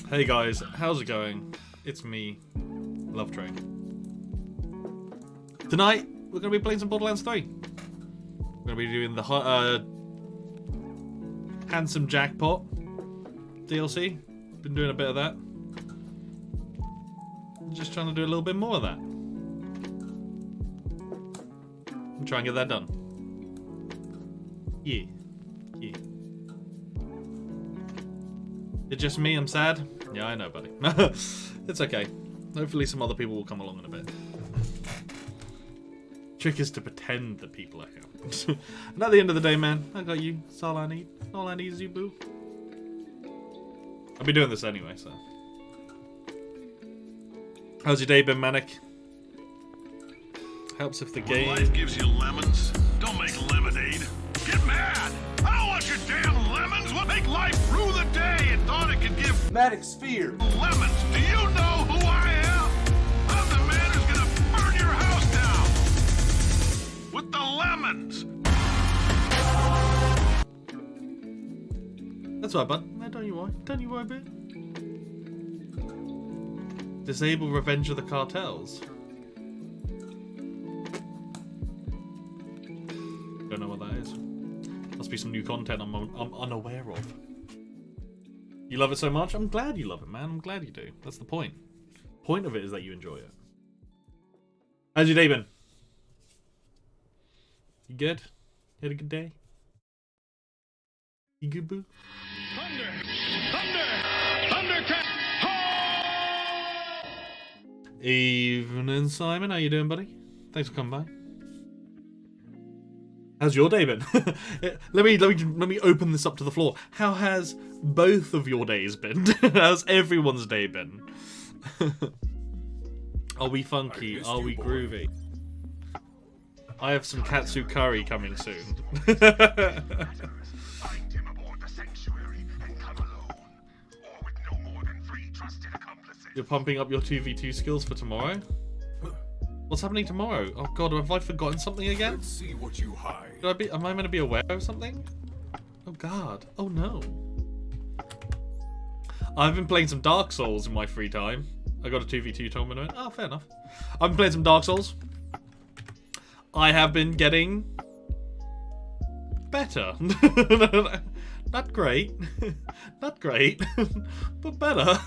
Hey guys, how's it going? It's me, Love Train. Tonight, we're going to be playing some Borderlands 3. We're going to be doing the Handsome Jackpot DLC. Been doing a bit of that. Just trying to do a little bit more of that. And try and get that done. Yeah. Yeah. It's just me, I'm sad. Yeah, I know, buddy. It's okay. Hopefully some other people will come along in a bit. Trick is to pretend that people are here. And at the end of the day, man, I got you. That's all I need. All I need is you, boo. I'll be doing this anyway, so. How's your day been, Manic? Helps if the game... When life gives you lemons, don't make lemonade. Get mad! I don't want your damn lemons! What make life rue the day and thought it could give Maddox Sphere. lemons? Do you know who I am? I'm the man who's gonna burn your house down! With the lemons! That's right, bud. No, don't you worry. Don't you worry, bit. Disable Revenge of the Cartels. Don't know what that is. Must be some new content I'm unaware of. You love it so much? I'm glad you love it, man. I'm glad you do. That's the point. Point of it is that you enjoy it. How's your day been? You good? You had a good day? You good, boo? Thunder! Thunder! Thundercat! Evening, Simon. How you doing, buddy? Thanks for coming by. How's your day been? let me open this up to the floor. How has both of your days been? How's everyone's day been? Are we funky? Are we groovy? I have some katsu curry coming soon. You're pumping up your 2v2 skills for tomorrow? What's happening tomorrow? Oh god, have I forgotten something again? Let's see what you hide. Am I meant to be aware of something? Oh god. Oh no. I've been playing some Dark Souls in my free time. I got a 2v2 tournament. Oh, fair enough. I've been playing some Dark Souls. I have been getting better. Not great. Not great. But better.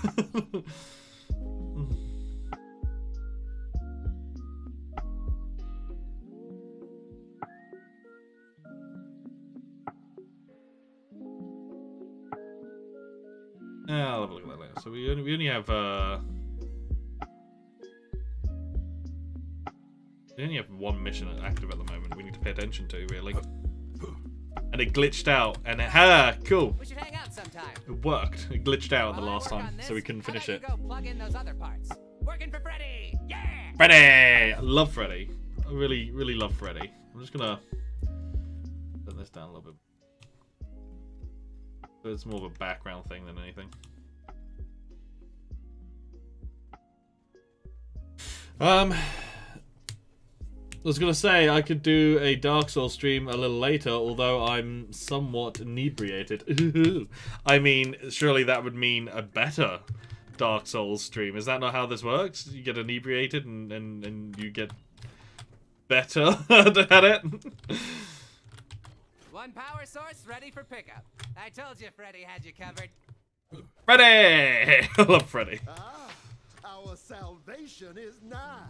I'll have a look at that later. So we only have one mission active at the moment. We need to pay attention to, really. And it glitched out, and cool. We should hang out sometime. It worked. It glitched out the last time, so we couldn't finish it. Go plug in those other parts. Working for Freddy. Yeah. Freddy! I love Freddy. I really, really love Freddy. I'm just gonna turn this down a little bit. So it's more of a background thing than anything. I was gonna say I could do a Dark Souls stream a little later, although I'm somewhat inebriated. I mean, surely that would mean a better Dark Souls stream. Is that not how this works? You get inebriated and you get better at it? One power source ready for pickup. I told you Freddy had you covered. Freddy! I love Freddy. Our salvation is nigh.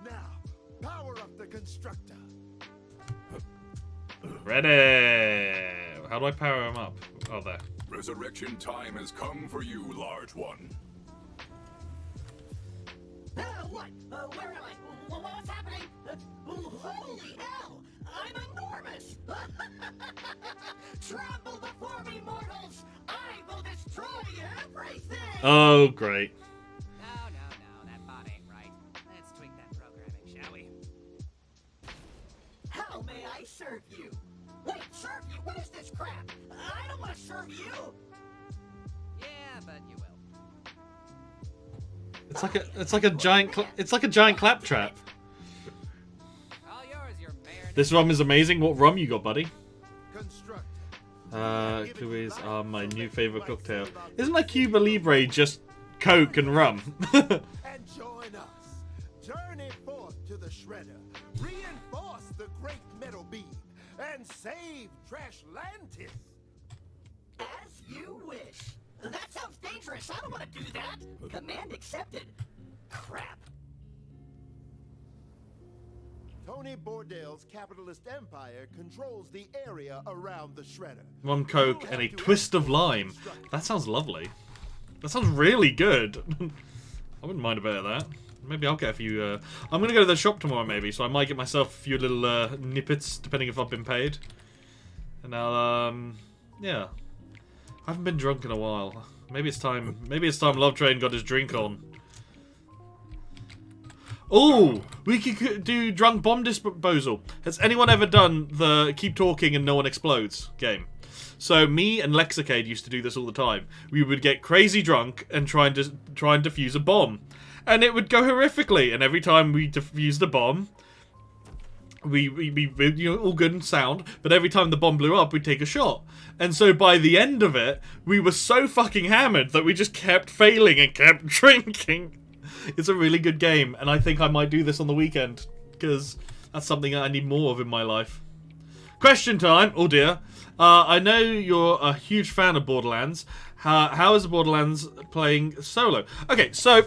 Now, power up the constructor. Ready. How do I power him up? Oh, there. Resurrection time has come for you, large one. What? Where am I? What's happening? Holy hell! I'm enormous! Tremble before me, mortals! I will destroy everything! Oh, great. No, that bot ain't right. Let's tweak that programming, shall we? How may I serve you? Wait, serve you? What is this crap? I don't want to serve you! Yeah, but you will. It's like a giant claptrap. All yours, your mayor. This rum is amazing. What rum you got, buddy? Constructor. Cubes are my new favorite cocktail. Isn't like Cuba Libre just Coke and rum? And join us. Journey forth to the shredder. Reinforce the great metal beam. And save Trashlantis. As you wish. That sounds dangerous. I don't want to do that. Command accepted. Crap. Tony Bordel's capitalist empire controls the area around the shredder. Rum Coke and a twist of lime. That sounds lovely. That sounds really good. I wouldn't mind a bit of that. Maybe I'll get a few. I'm gonna go to the shop tomorrow, maybe, so I might get myself a few little nippets, depending if I've been paid. And I'll yeah. I haven't been drunk in a while. Maybe it's time. Maybe it's time Love Train got his drink on. Oh, we could do drunk bomb disposal. Has anyone ever done the keep talking and no one explodes game? So me and Lexicade used to do this all the time. We would get crazy drunk and try and defuse a bomb, and it would go horrifically. And every time we defused the bomb, we you know, all good and sound, but every time the bomb blew up, we'd take a shot. And so by the end of it, we were so fucking hammered that we just kept failing and kept drinking. It's a really good game, and I think I might do this on the weekend, because that's something I need more of in my life. Question time! Oh dear. I know you're a huge fan of Borderlands. How is Borderlands playing solo? Okay, so,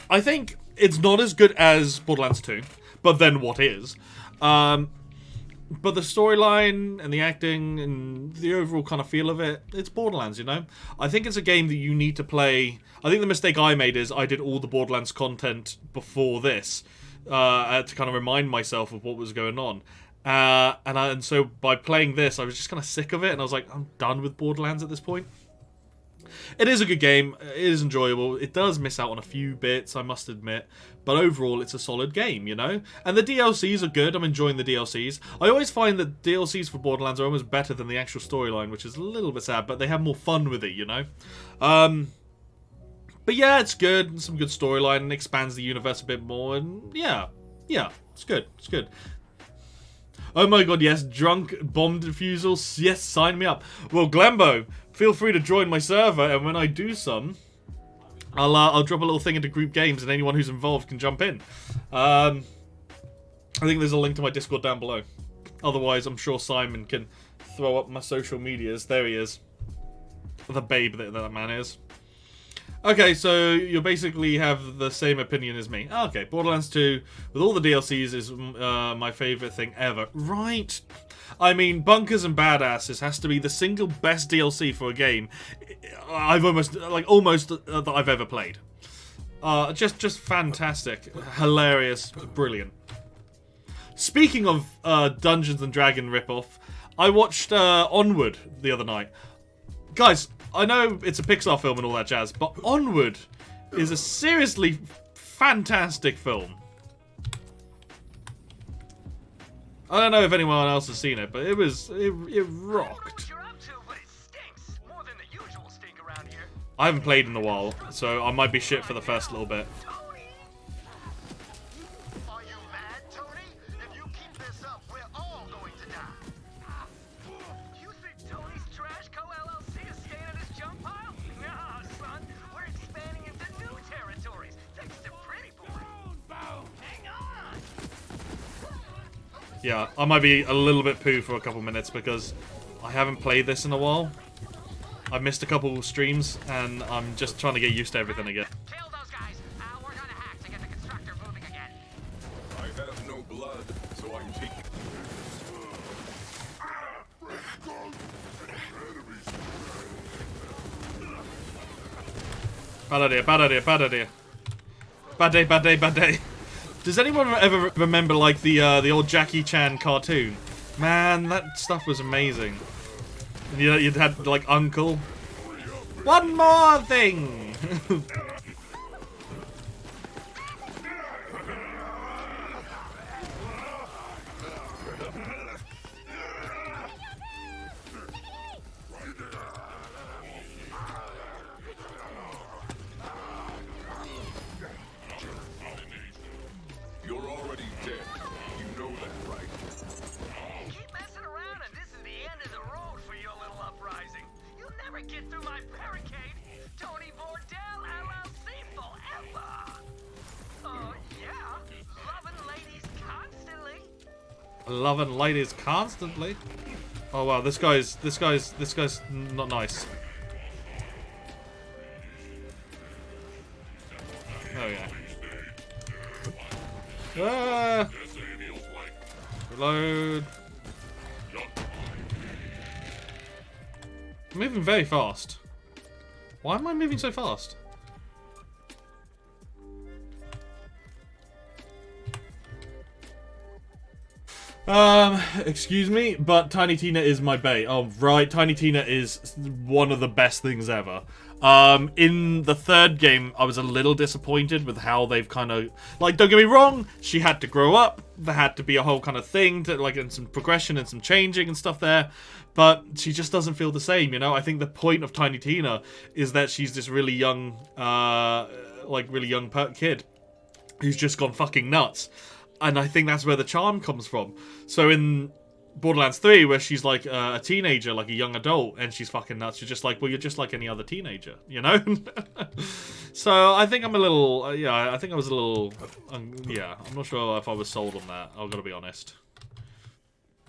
I think it's not as good as Borderlands 2, but then what is? But the storyline and the acting and the overall kind of feel of it, it's Borderlands, you know? I think it's a game that you need to play. I think the mistake I made is I did all the Borderlands content before this to kind of remind myself of what was going on. And so by playing this, I was just kind of sick of it, and I was like, I'm done with Borderlands at this point. It is a good game, it is enjoyable, it does miss out on a few bits, I must admit, but overall it's a solid game, you know? And the DLCs are good, I'm enjoying the DLCs. I always find that DLCs for Borderlands are almost better than the actual storyline, which is a little bit sad, but they have more fun with it, you know? But yeah, it's good, some good storyline, and expands the universe a bit more, and yeah, it's good, it's good. Oh my god, yes, drunk bomb defusals, yes, sign me up. Well, Glembo, feel free to join my server, and when I do some, I'll drop a little thing into group games, and anyone who's involved can jump in. I think there's a link to my Discord down below. Otherwise, I'm sure Simon can throw up my social medias. There he is. The babe that man is. Okay, so you basically have the same opinion as me. Okay, Borderlands 2, with all the DLCs, is my favourite thing ever. Right. I mean, Bunkers and Badasses has to be the single best DLC for a game that I've ever played. Just fantastic, hilarious, brilliant. Speaking of Dungeons and Dragons ripoff, I watched Onward the other night. Guys, I know it's a Pixar film and all that jazz, but Onward is a seriously fantastic film. I don't know if anyone else has seen it, but it rocked. I haven't played in a while, so I might be shit for the first little bit. Are you mad, Tony? If you keep this up, we're all going to die. You think Tony's Trash Co. LLC is staying in his junk pile? Nah, son. We're expanding into new territories. Thanks to Pretty Boy. Boom! Hang on! Yeah, I might be a little bit poo for a couple minutes because I haven't played this in a while. I missed a couple streams, and I'm just trying to get used to everything again. Kill those guys. We're gonna hack to get the constructor moving again. I have no blood, so I'm taking. Bad idea, bad idea, bad idea. Bad day, bad day, bad day. Does anyone ever remember, like, the old Jackie Chan cartoon? Man, that stuff was amazing. And you'd had, like, Uncle. One more thing! You're already dead. You know that, right? Keep messing around and this is the end of the road for your little uprising. You'll never get through my barricade. Tony Bordell LLC forever. Yeah. Loving ladies constantly. Loving ladies constantly. Oh wow, this guy's not nice. Oh yeah. Ah! Reload. I'm moving very fast. Why am I moving so fast? Excuse me, but Tiny Tina is my bae. Oh, right, Tiny Tina is one of the best things ever. In the third game, I was a little disappointed with how they've kind of... Like, don't get me wrong, she had to grow up. There had to be a whole kind of thing, to, like, and some progression and some changing and stuff there. But she just doesn't feel the same, you know? I think the point of Tiny Tina is that she's this really young, kid who's just gone fucking nuts. And I think that's where the charm comes from. So in Borderlands 3, where she's like a teenager, like a young adult, and she's fucking nuts, you're just like, well, you're just like any other teenager, you know? So I think I'm a little, I think I was a little, yeah, I'm not sure if I was sold on that, I've got to be honest.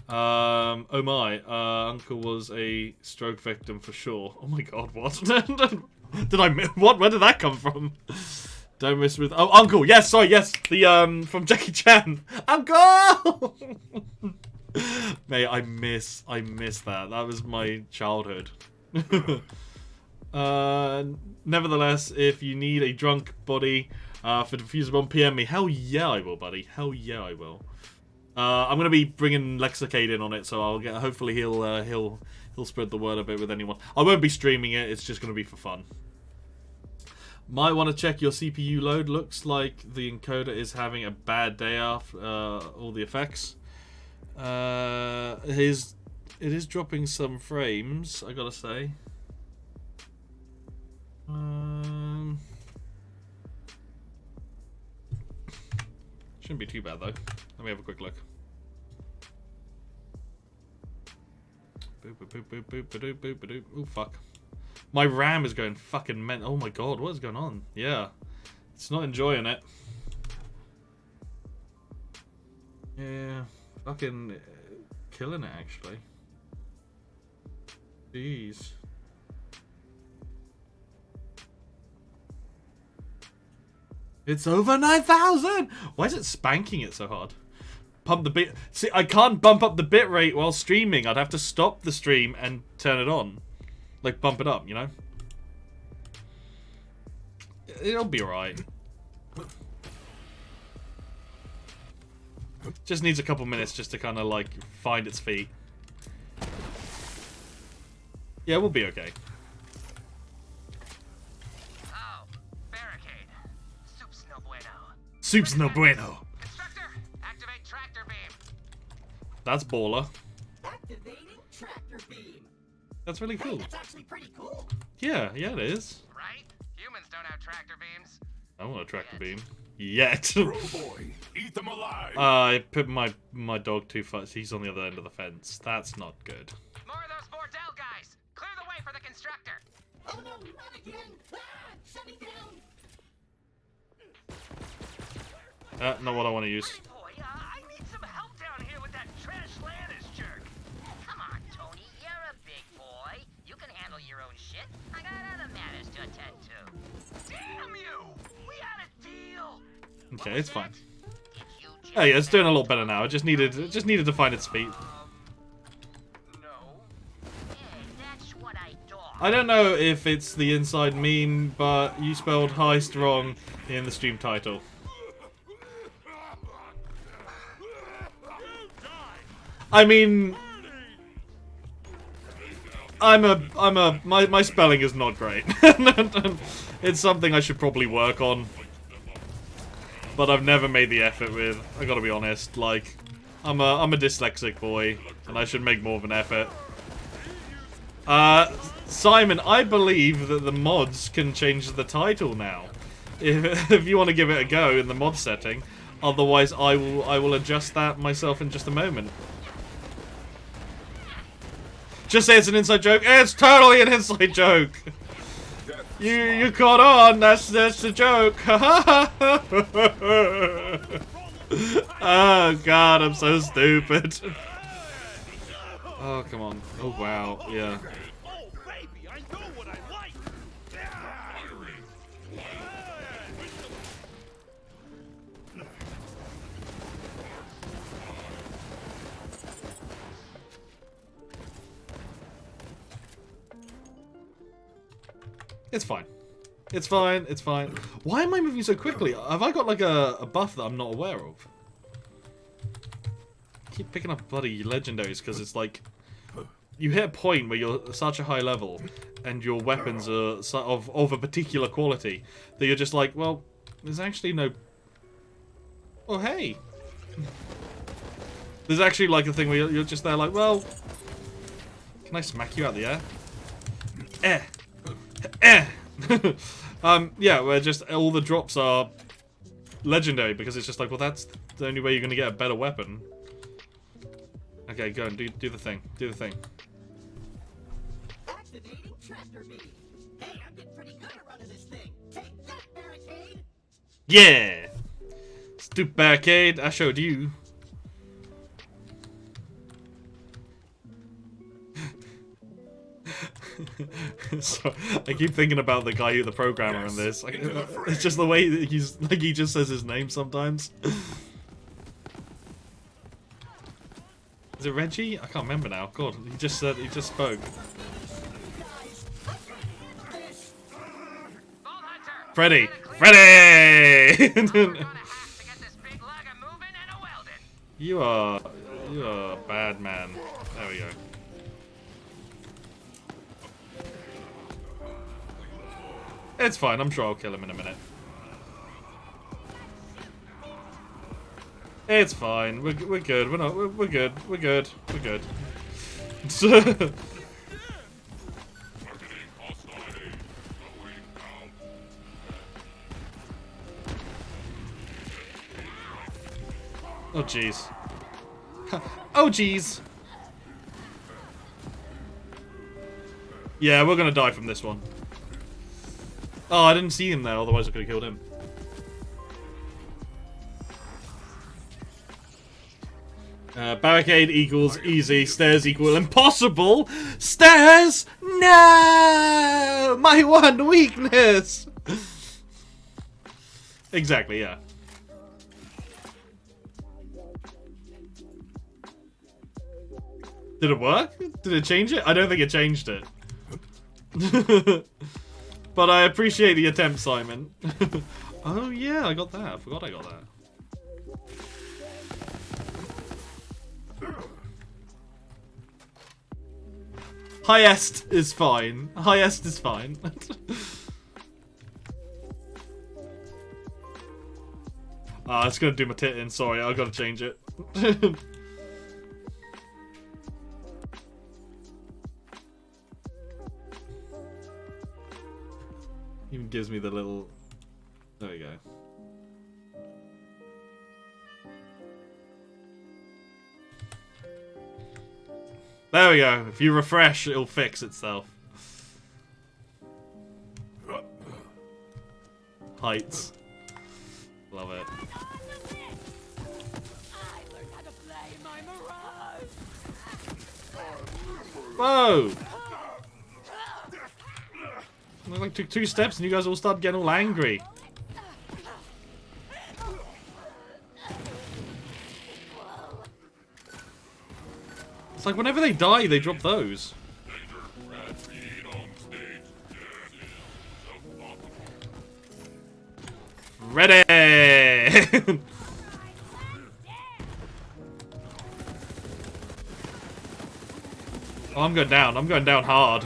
Oh my, Uncle was a stroke victim for sure. Oh my god, what? What? Where did that come from? Don't miss with... Oh, Uncle! Yes, sorry, yes! The, from Jackie Chan! Uncle! Mate, I miss that. That was my childhood. Nevertheless, if you need a drunk body for Diffuser Bomb, PM me. Hell yeah, I will, buddy. Hell yeah, I will. I'm gonna be bringing Lexicade in on it, so I'll get... Hopefully he'll spread the word a bit with anyone. I won't be streaming it, it's just gonna be for fun. Might want to check your CPU load. Looks like the encoder is having a bad day after all the effects. It is dropping some frames, I gotta say. Shouldn't be too bad though. Let me have a quick look. Boop boop boop boop boop boop boop boop. Oh fuck. My RAM is going fucking mental. Oh my god, what is going on? Yeah. It's not enjoying it. Yeah. Fucking killing it, actually. Jeez. It's over 9,000! Why is it spanking it so hard? Pump the bit... See, I can't bump up the bitrate while streaming. I'd have to stop the stream and turn it on. Like, bump it up, you know? It'll be alright. Just needs a couple minutes just to kind of, like, find its feet. Yeah, we'll be okay. Oh, barricade. Soup's no bueno. Soup's no bueno. Constructor, activate tractor beam. That's baller. Activating tractor beam. That's really Hey, cool. that's actually pretty cool. Yeah, it is. Right? Humans don't have tractor beams. I want a tractor beam. Yet. Bro boy, eat them alive. I put my dog too far. He's on the other end of the fence. That's not good. More of those Bordell guys. Clear the way for the constructor. Oh no, not again! Ah, shut me down! Not what I want to use. Hey boy, I need some help down here with that trash Landis jerk. Come on, Tony, you're a big boy. You can handle your own shit. Okay, it's fine. Oh yeah, it's doing a lot better now. It just needed to find its feet. I don't know if it's the inside meme, but you spelled heist wrong in the stream title. I mean, my spelling is not great. It's something I should probably work on. But I've never made the effort with. I gotta be honest. Like, I'm a dyslexic boy, and I should make more of an effort. Simon, I believe that the mods can change the title now. If you want to give it a go in the mod setting, otherwise I will adjust that myself in just a moment. Just say it's an inside joke. It's totally an inside joke. You caught on. That's the joke. Oh god, I'm so stupid. Oh come on. Oh wow. Yeah. Oh, baby, I know what I like. It's fine. It's fine. It's fine. Why am I moving so quickly? Have I got like a buff that I'm not aware of? I keep picking up bloody legendaries because it's like you hit a point where you're such a high level and your weapons are of a particular quality that you're just like, well, there's actually no... Oh, hey. There's actually like a thing where you're just there like, well, can I smack you out the air? Yeah, where just all the drops are legendary because it's just like, well, that's the only way you're gonna get a better weapon. Okay, go and do the thing. Do the thing. Activating tractor beam. Hey, I'm getting pretty good at running this thing. Take that, barricade. Yeah! Stupid barricade, I showed you. So, I keep thinking about the guy, the programmer in this. Like, it's just the way that he's like he just says his name sometimes. Is it Reggie? I can't remember now. God, he just spoke. Freddy! Freddy! You are a bad man. There we go. It's fine. I'm sure I'll kill him in a minute. It's fine. We're good. We're not. We're good. We're good. We're good. Oh jeez. Oh jeez. Yeah, we're gonna die from this one. Oh, I didn't see him there, otherwise I could have killed him. Barricade equals easy, stairs equal impossible. Stairs? No! My one weakness! Exactly, yeah. Did it work? Did it change it? I don't think it changed it. But I appreciate the attempt, Simon. Oh yeah, I got that. I forgot I got that. Hiest is fine. Hiest is fine. Ah, it's gonna do my tit in. Sorry, I gotta change it. Even gives me the little... There we go. There we go. If you refresh, it'll fix itself. Heights. Love it. Whoa! I like took 2 steps and you guys all started getting all angry. It's like whenever they die, they drop those. Ready! Oh, I'm going down. I'm going down hard.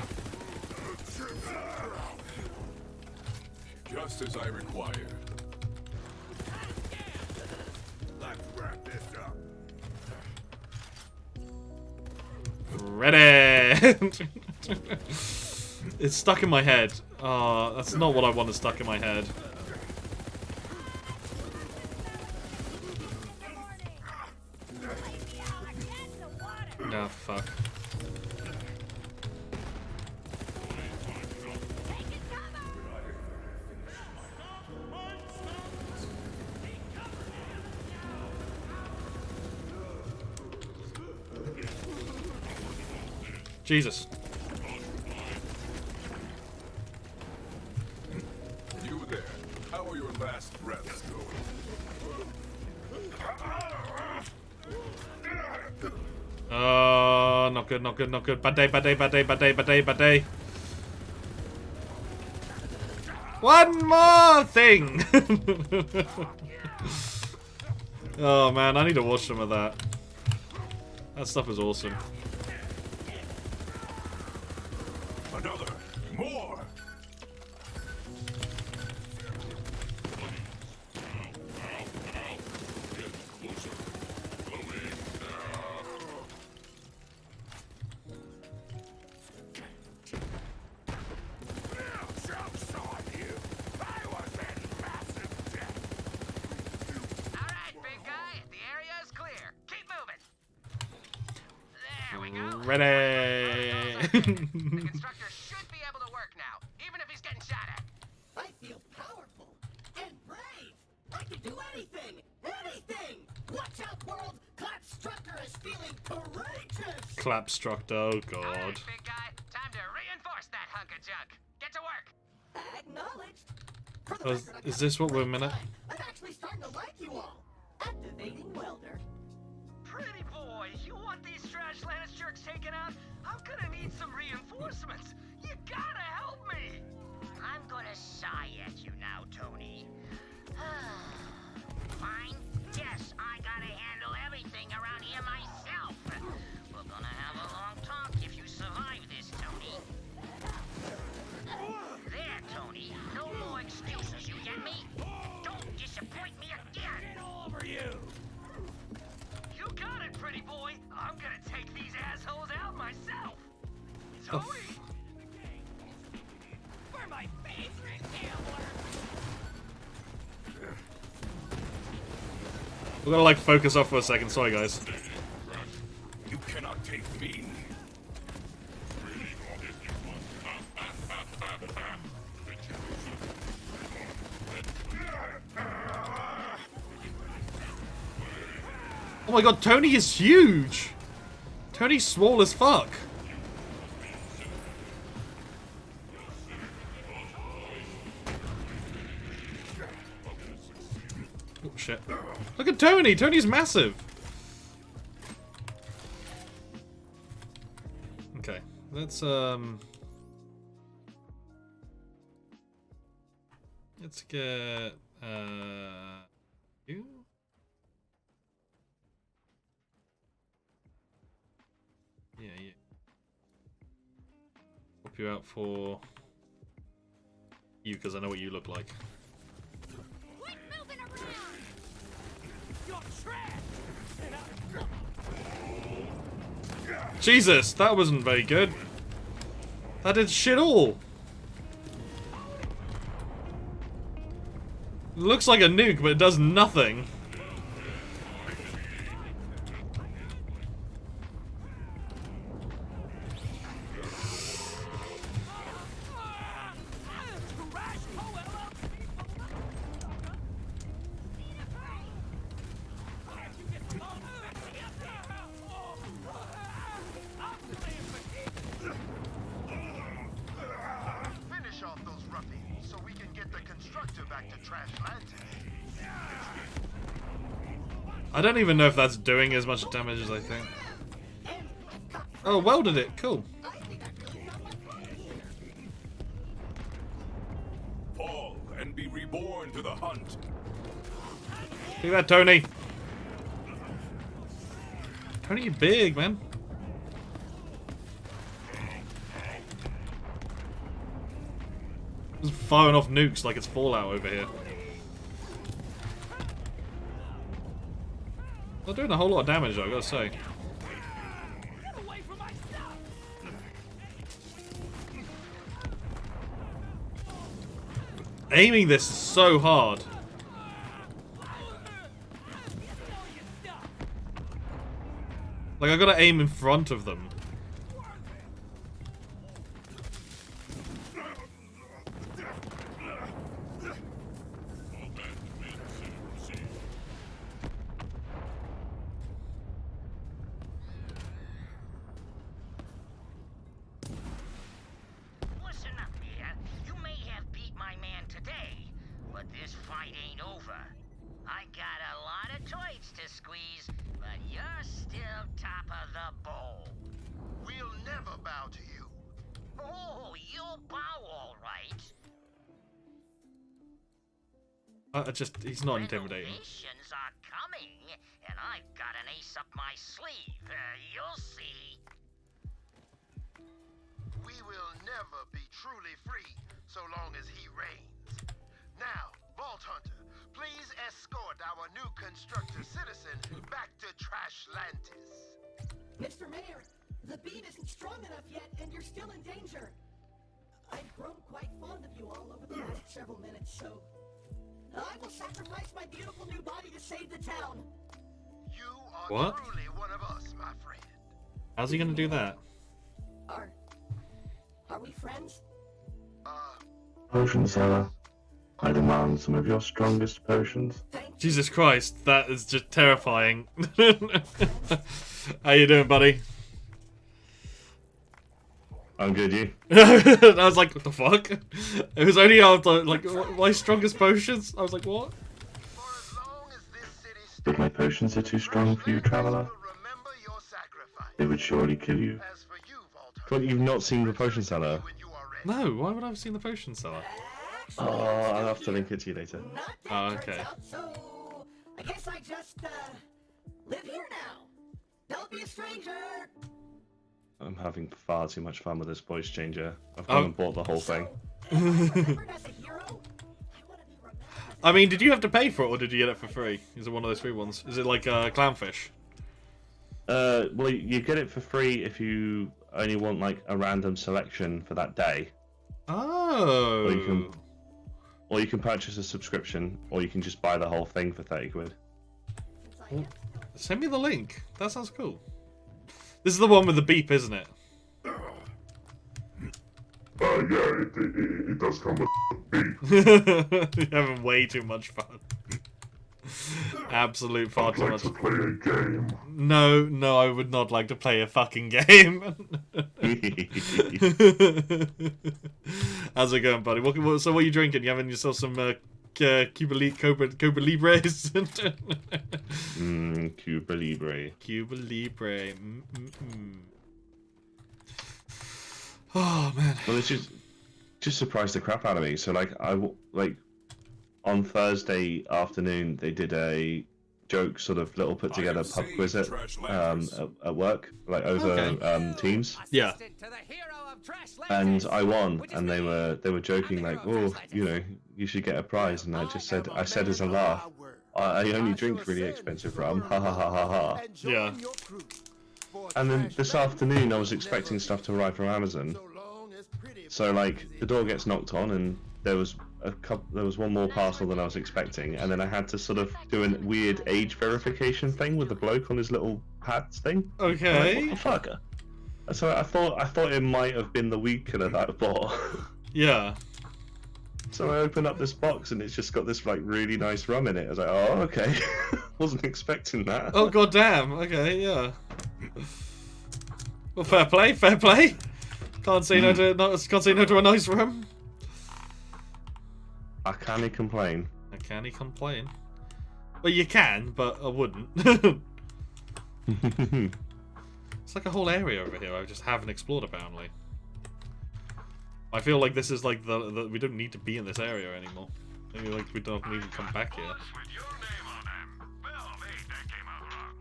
Just as I required. Let's wrap this up. Ready! It's stuck in my head. Oh, that's not what I wanted stuck in my head. Ah, fuck. Jesus. You there. How are your last breaths going? Not good, not good, not good. Bad day, bad day, bad day, bad day, bad day, bad day. One more thing! Oh man, I need to watch some of that. That stuff is awesome. Another. More. Alright, big guy, the area is clear. Keep moving. There we go. Ready? The constructor should be able to work now, even if he's getting shot at. I feel powerful and brave. I can do anything, anything. Watch out, world. Clapstructor is feeling courageous. Clapstructor, oh god. Alright, big guy, time to reinforce that hunk of junk. Get to work. Acknowledged. For the Oh, record, I is got this what we're great minute? time. I'm actually starting to like you all. Activating welder. Pretty boy, you want these trash Lannis jerks taken out? I'm gonna need some reinforcements. You gotta help me. I'm gonna sigh at you now, Tony. Fine. Yes, I gotta handle everything around here myself. We're gonna have a long talk if you survive this, Tony. There, Tony. No more excuses, you get me? Don't disappoint me again. Get over you. You got it, pretty boy. I'm gonna take these assholes out myself. Tony. For my favorite gambler. We're gonna like focus off for a second, sorry guys. You cannot take me. Oh my god, Tony is huge! Tony's swole as fuck. Oh shit. Look at Tony! Tony's massive! Okay, let's get you? Yeah, yeah. Swap you out for you, because I know what you look like. Quit moving around. You're trash. Jesus, that wasn't very good. That did shit all. Looks like a nuke, but it does nothing. Finish off those ruffians so we can get the constructor back to Trash Lantern. I don't even know if that's doing as much damage as I think. And Oh, welded it. Cool. Fall and be reborn to the hunt. Look at that, Tony. Tony, you're big, man. Just firing off nukes like it's Fallout over here. They're doing a whole lot of damage, though, I gotta say. Aiming this is so hard. Like, I gotta aim in front of them. Listen up here. You may have beat my man today, but this fight ain't over. I got a lot of toys to squeeze, but you're still top of the bowl. We'll never bow to you. Oh, you'll bow all right. He's not intimidating. Renovations are coming, and I've got an ace up my sleeve. You'll see. We will never be truly free so long as he reigns. Now, Vault Hunter, please escort our new constructor citizen back to Trashlantis. Mr. Mayor, the beam isn't strong enough yet, and you're still in danger. I've grown quite fond of you all over the last several minutes, so I will sacrifice my beautiful new body to save the town. You are What? truly one of us, my friend. How's he gonna do that? Are we friends? Potion seller, I demand some of your strongest potions. Jesus Christ, that is just terrifying. How you doing, buddy? I'm good, you? I was like, what the fuck? It was only after, like, my strongest potions? I was like, what? For as long as this city But my potions are too strong for you, traveler. will remember your sacrifice. They would surely kill you. As for you, Vault But Hunter, you've not seen the potion seller? when you are ready. No, why would I have seen the potion seller? Oh, I'll have to link it to you later. Not that Oh, turns okay. out, so I guess I just live here now. Don't be a stranger. I'm having far too much fun with this voice changer. I've Oh. gone and bought the whole thing. Am I remembered as a hero? I want to be remembered as I mean, did you have to pay for it, or did you get it for free? Is it one of those free ones? Is it like Clownfish? Well, you get it for free if you only want like a random selection for that day. Oh. Or you can purchase a subscription, or you can just buy the whole thing for 30 quid. since I am Send me the link. That sounds cool. This is the one with the beep, isn't it? Yeah, it does come with You're having way too much fun. Absolute far too much. play a game. No, I would not like to play a fucking game. How's it going, buddy? So what are you drinking? You having yourself some Cuba Libres? Cuba Libre. Cuba Libre. Oh man. Well, it's just surprised the crap out of me. So like on Thursday afternoon they did a joke sort of little put together pub quiz at work, like over Teams, Yeah. Assistant to the hero of Trashlantis, and I won, which is and they me. were joking like, oh, you know, you should get a prize, and I said as a laugh, I only drink really expensive rum, ha ha ha ha ha. And join Yeah. your crew. For And then Trash this Lantis afternoon I was will expecting never stuff to arrive from Amazon. so long as pretty So like faces the door gets knocked on, and there was one more parcel than I was expecting, and then I had to sort of do a weird age verification thing with the bloke on his little pads thing. I'm like, Okay. what the fuck? So I thought it might have been the weed killer that I bought. Yeah. So I opened up this box and it's just got this like really nice rum in it. I was like, oh okay, wasn't expecting that. Oh goddamn. Okay. Yeah. Well, fair play. Fair play. Can't say no to a nice rum. I can't complain. I can't complain. Well, you can, but I wouldn't. It's like a whole area over here I just haven't explored, apparently. I feel like this is like the we don't need to be in this area anymore. Maybe like we don't even come back here. With your name on them. Well, mate, that came out wrong.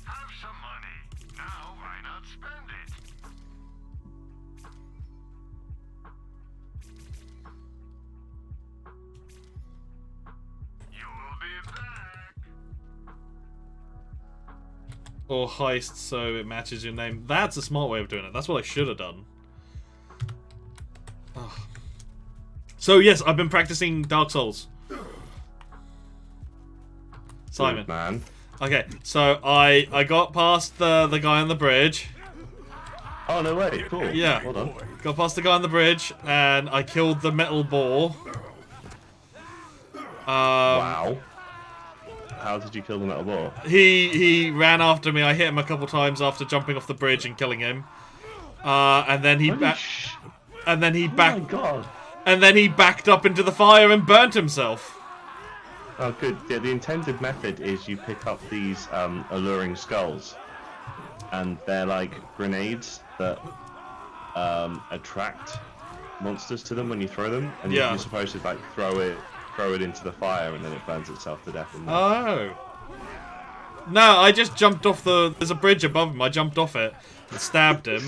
Have some money. Now, why not spend it? You will be back. Or heist so it matches your name. That's a smart way of doing it. That's what I should have done. Oh. So yes, I've been practicing Dark Souls. Simon. Good man. Okay, so I got past the guy on the bridge. Oh no way! Cool. Yeah. Hold on. Got past the guy on the bridge and I killed the metal boar. Wow. How did you kill the metal boar? He ran after me. I hit him a couple times after jumping off the bridge and killing him. And then he Oh my god. And then he backed up into the fire and burnt himself. Oh, good. Yeah, the intended method is you pick up these alluring skulls, and they're like grenades that attract monsters to them when you throw them, and Yeah. you're supposed to like throw it into the fire, and then it burns itself to death. Oh. No, I just jumped off there's a bridge above him. I jumped off it and stabbed him.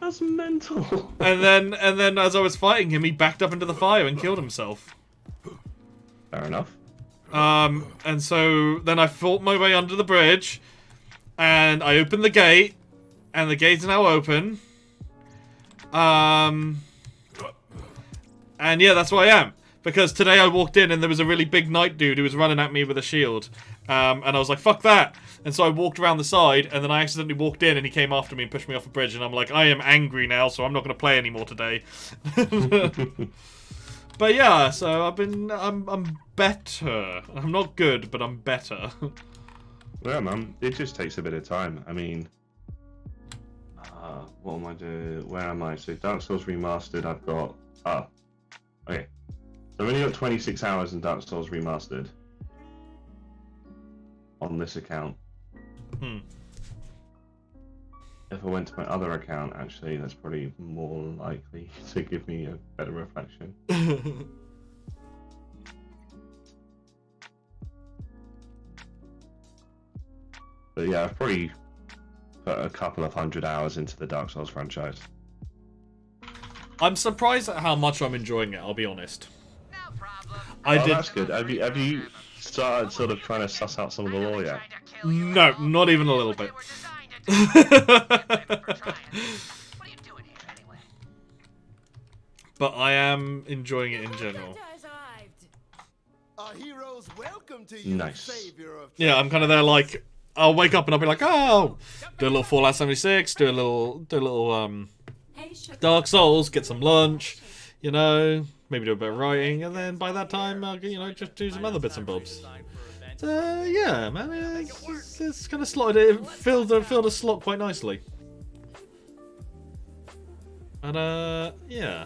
That's mental. And then as I was fighting him, he backed up into the fire and killed himself. Fair enough. And so then I fought my way under the bridge, and I opened the gate, and the gate's now open. And yeah, that's where I am. Because today I walked in and there was a really big knight dude who was running at me with a shield. And I was like, fuck that. And so I walked around the side, and then I accidentally walked in and he came after me and pushed me off a bridge. And I'm like, I am angry now, so I'm not going to play anymore today. But yeah, so I'm better. I'm not good, but I'm better. Yeah, man. It just takes a bit of time. I mean, what am I doing? Where am I? So Dark Souls Remastered, I've got... okay. So I've only got 26 hours in Dark Souls Remastered. On this account. If I went to my other account, actually, that's probably more likely to give me a better reflection. But yeah, I've probably put a couple of 100 hours into the Dark Souls franchise. I'm surprised at how much I'm enjoying it, I'll be honest. No problem. That's good. Have you started sort of trying to suss out some of the lore yet? No, not even a little bit. But I am enjoying it in general. Our heroes welcome to you, Nice. savior of Yeah, I'm kind of there like, I'll wake up and I'll be like, oh, do a little Fallout 76, do a little Dark Souls, get some lunch, you know, maybe do a bit of writing, and then by that time, I'll, you know, just do some other bits and bobs. Yeah, man, it's kind of slotted it, filled a slot quite nicely. And yeah,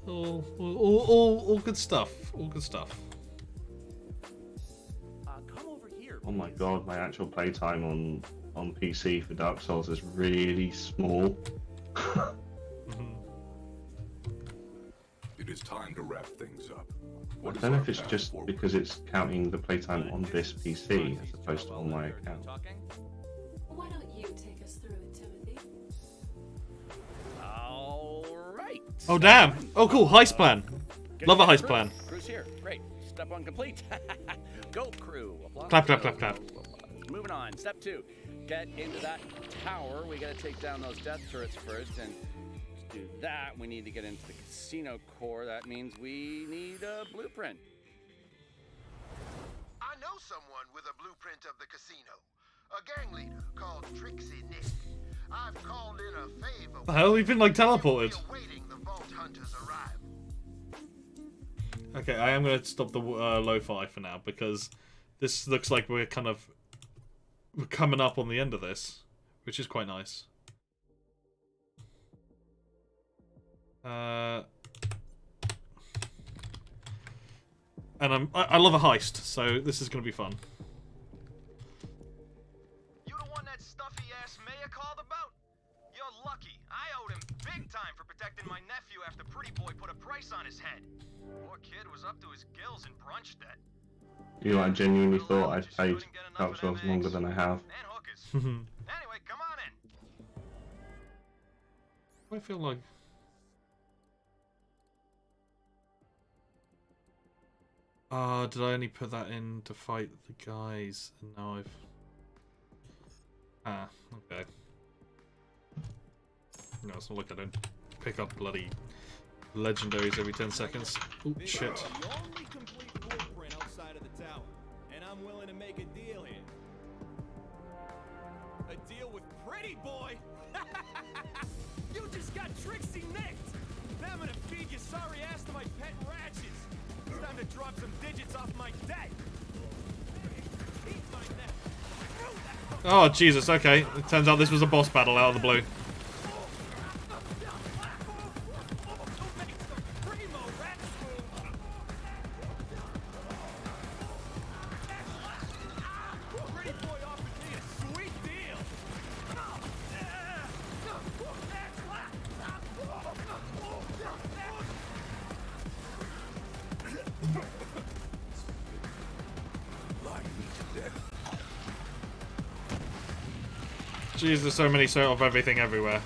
all good stuff, all good stuff. Come over here. Oh my god, my actual playtime on PC for Dark Souls is really small. It is time to wrap things up. I don't know if it's just because it's counting the playtime on this PC as opposed to on my account. Why don't you take us through it, Timothy? All right. Oh damn! Oh cool, heist plan. Love a heist plan. Crew's here. Great. Step one complete. Go crew. Applause. Clap, clap, clap, clap. Moving on. Step 2. Get into that tower. We gotta take down those death turrets first, and to do that, we need to get into the casino core. That means we need a blueprint. I know someone with a blueprint of the casino. A gang leader called Trixie Nick. I've called in a favor. The hell, we've been like teleported. Awaiting the Vault Hunter's arrival. Okay, I am going to stop the lo-fi for now because this looks like we're coming up on the end of this, which is quite nice. And I love a heist, so this is going to be fun. You don't up to his gills in brunch debt. You know, I genuinely thought I'd played Dark Souls longer than I have. And hookers. Anyway, come on in. I feel like... did I only put that in to fight the guys? And now I've... Ah, okay. No, it's not like I don't pick up bloody legendaries every 10 seconds. Oh, shit. The only complete blueprint outside of the tower, and I'm willing to make a deal here. A deal with Pretty Boy? You just got Trixie nicked! Now I'm gonna feed your sorry ass to my pet ratchets. It's time to drop some digits off my debt. Eat my neck. Oh, Jesus, okay. It turns out this was a boss battle out of the blue. Jeez, there's so many sort of everything everywhere.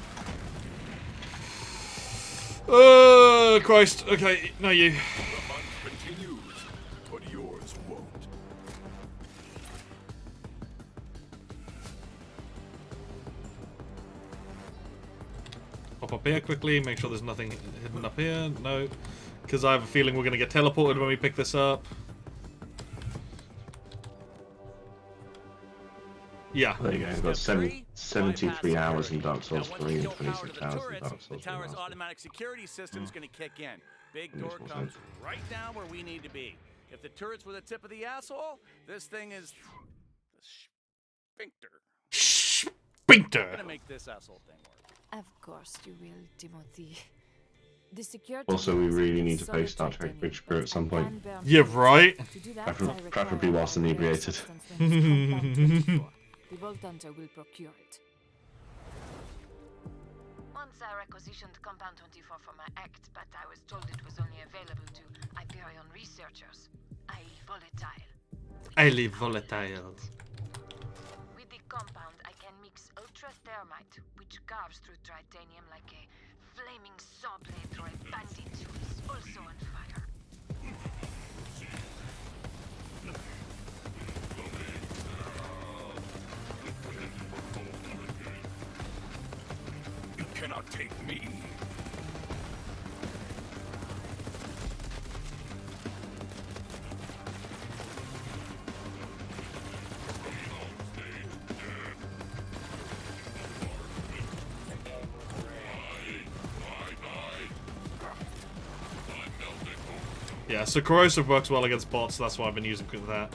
Oh, Christ. Okay, no you. The hunt continues, but yours won't. Pop up here quickly, make sure there's nothing hidden up here. No. Because I have a feeling we're going to get teleported when we pick this up. Yeah. There you go. I've got 73 hours in Dark Souls 3 and 26 hours in Dark Souls 3. The tower's automatic security system's going to kick in. Big door comes right down where we need to be. If the turrets were the tip of the asshole, this thing is the sphincter. Sphincter. I'm gonna make this asshole thing work. Of course you will, Timothy. The security Also, we really need to play Star Trek Bridge Crew at some point. Yeah, right? Preferably whilst inebriated. The Vault Hunter will procure it. Once I requisitioned Compound 24 for my act, but I was told it was only available to Hyperion researchers. Highly volatile. Highly volatile. With the compound, I can mix ultra-thermite, which carves through titanium like a flaming saw blade through a bandit who is also on fire. You cannot take me. Yeah, so corrosive works well against bots, so that's why I've been using that.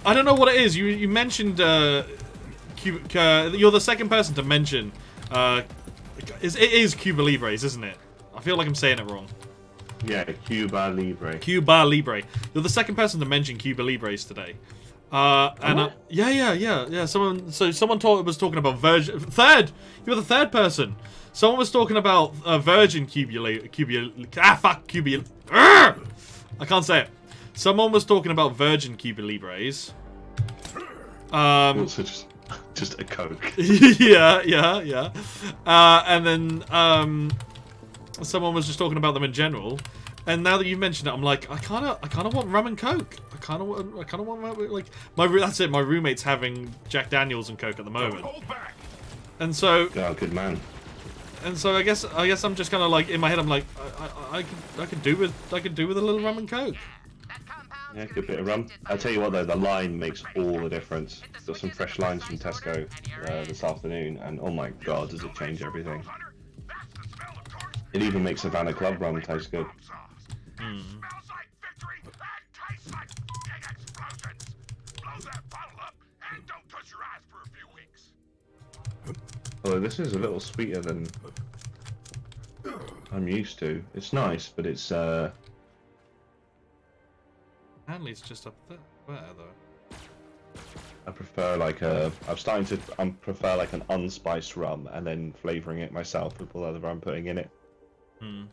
I don't know what it is. You mentioned you're the second person to mention it is Cuba Libres, isn't it? I feel like I'm saying it wrong. Yeah, Cuba Libre. Cuba Libre. You're the second person to mention Cuba Libres today. Yeah. Someone was talking about Virgin. Third, you were the third person. Someone was talking about Virgin Cuba. I can't say it. Someone was talking about Virgin Cuba Libres. Also, just a Coke. yeah. And then someone was just talking about them in general. And now that you've mentioned it, I'm like, I kind of want rum and Coke. I kind of want like that's it. My roommate's having Jack Daniels and Coke at the moment. And so, oh, good man. And so I guess I'm just kind of like in my head. I'm like, I could do with a little rum and Coke. Yeah, good bit of rum. I tell you what though, the lime makes all the difference. Got some fresh limes from Tesco this afternoon, and oh my god, does it change everything. It even makes Savannah Club rum taste good. Although this is a little sweeter than I'm used to. It's nice, but it's Hanley's just up there. Where though? I prefer like I'm prefer like an unspiced rum and then flavoring it myself with whatever I'm putting in it. Hmm.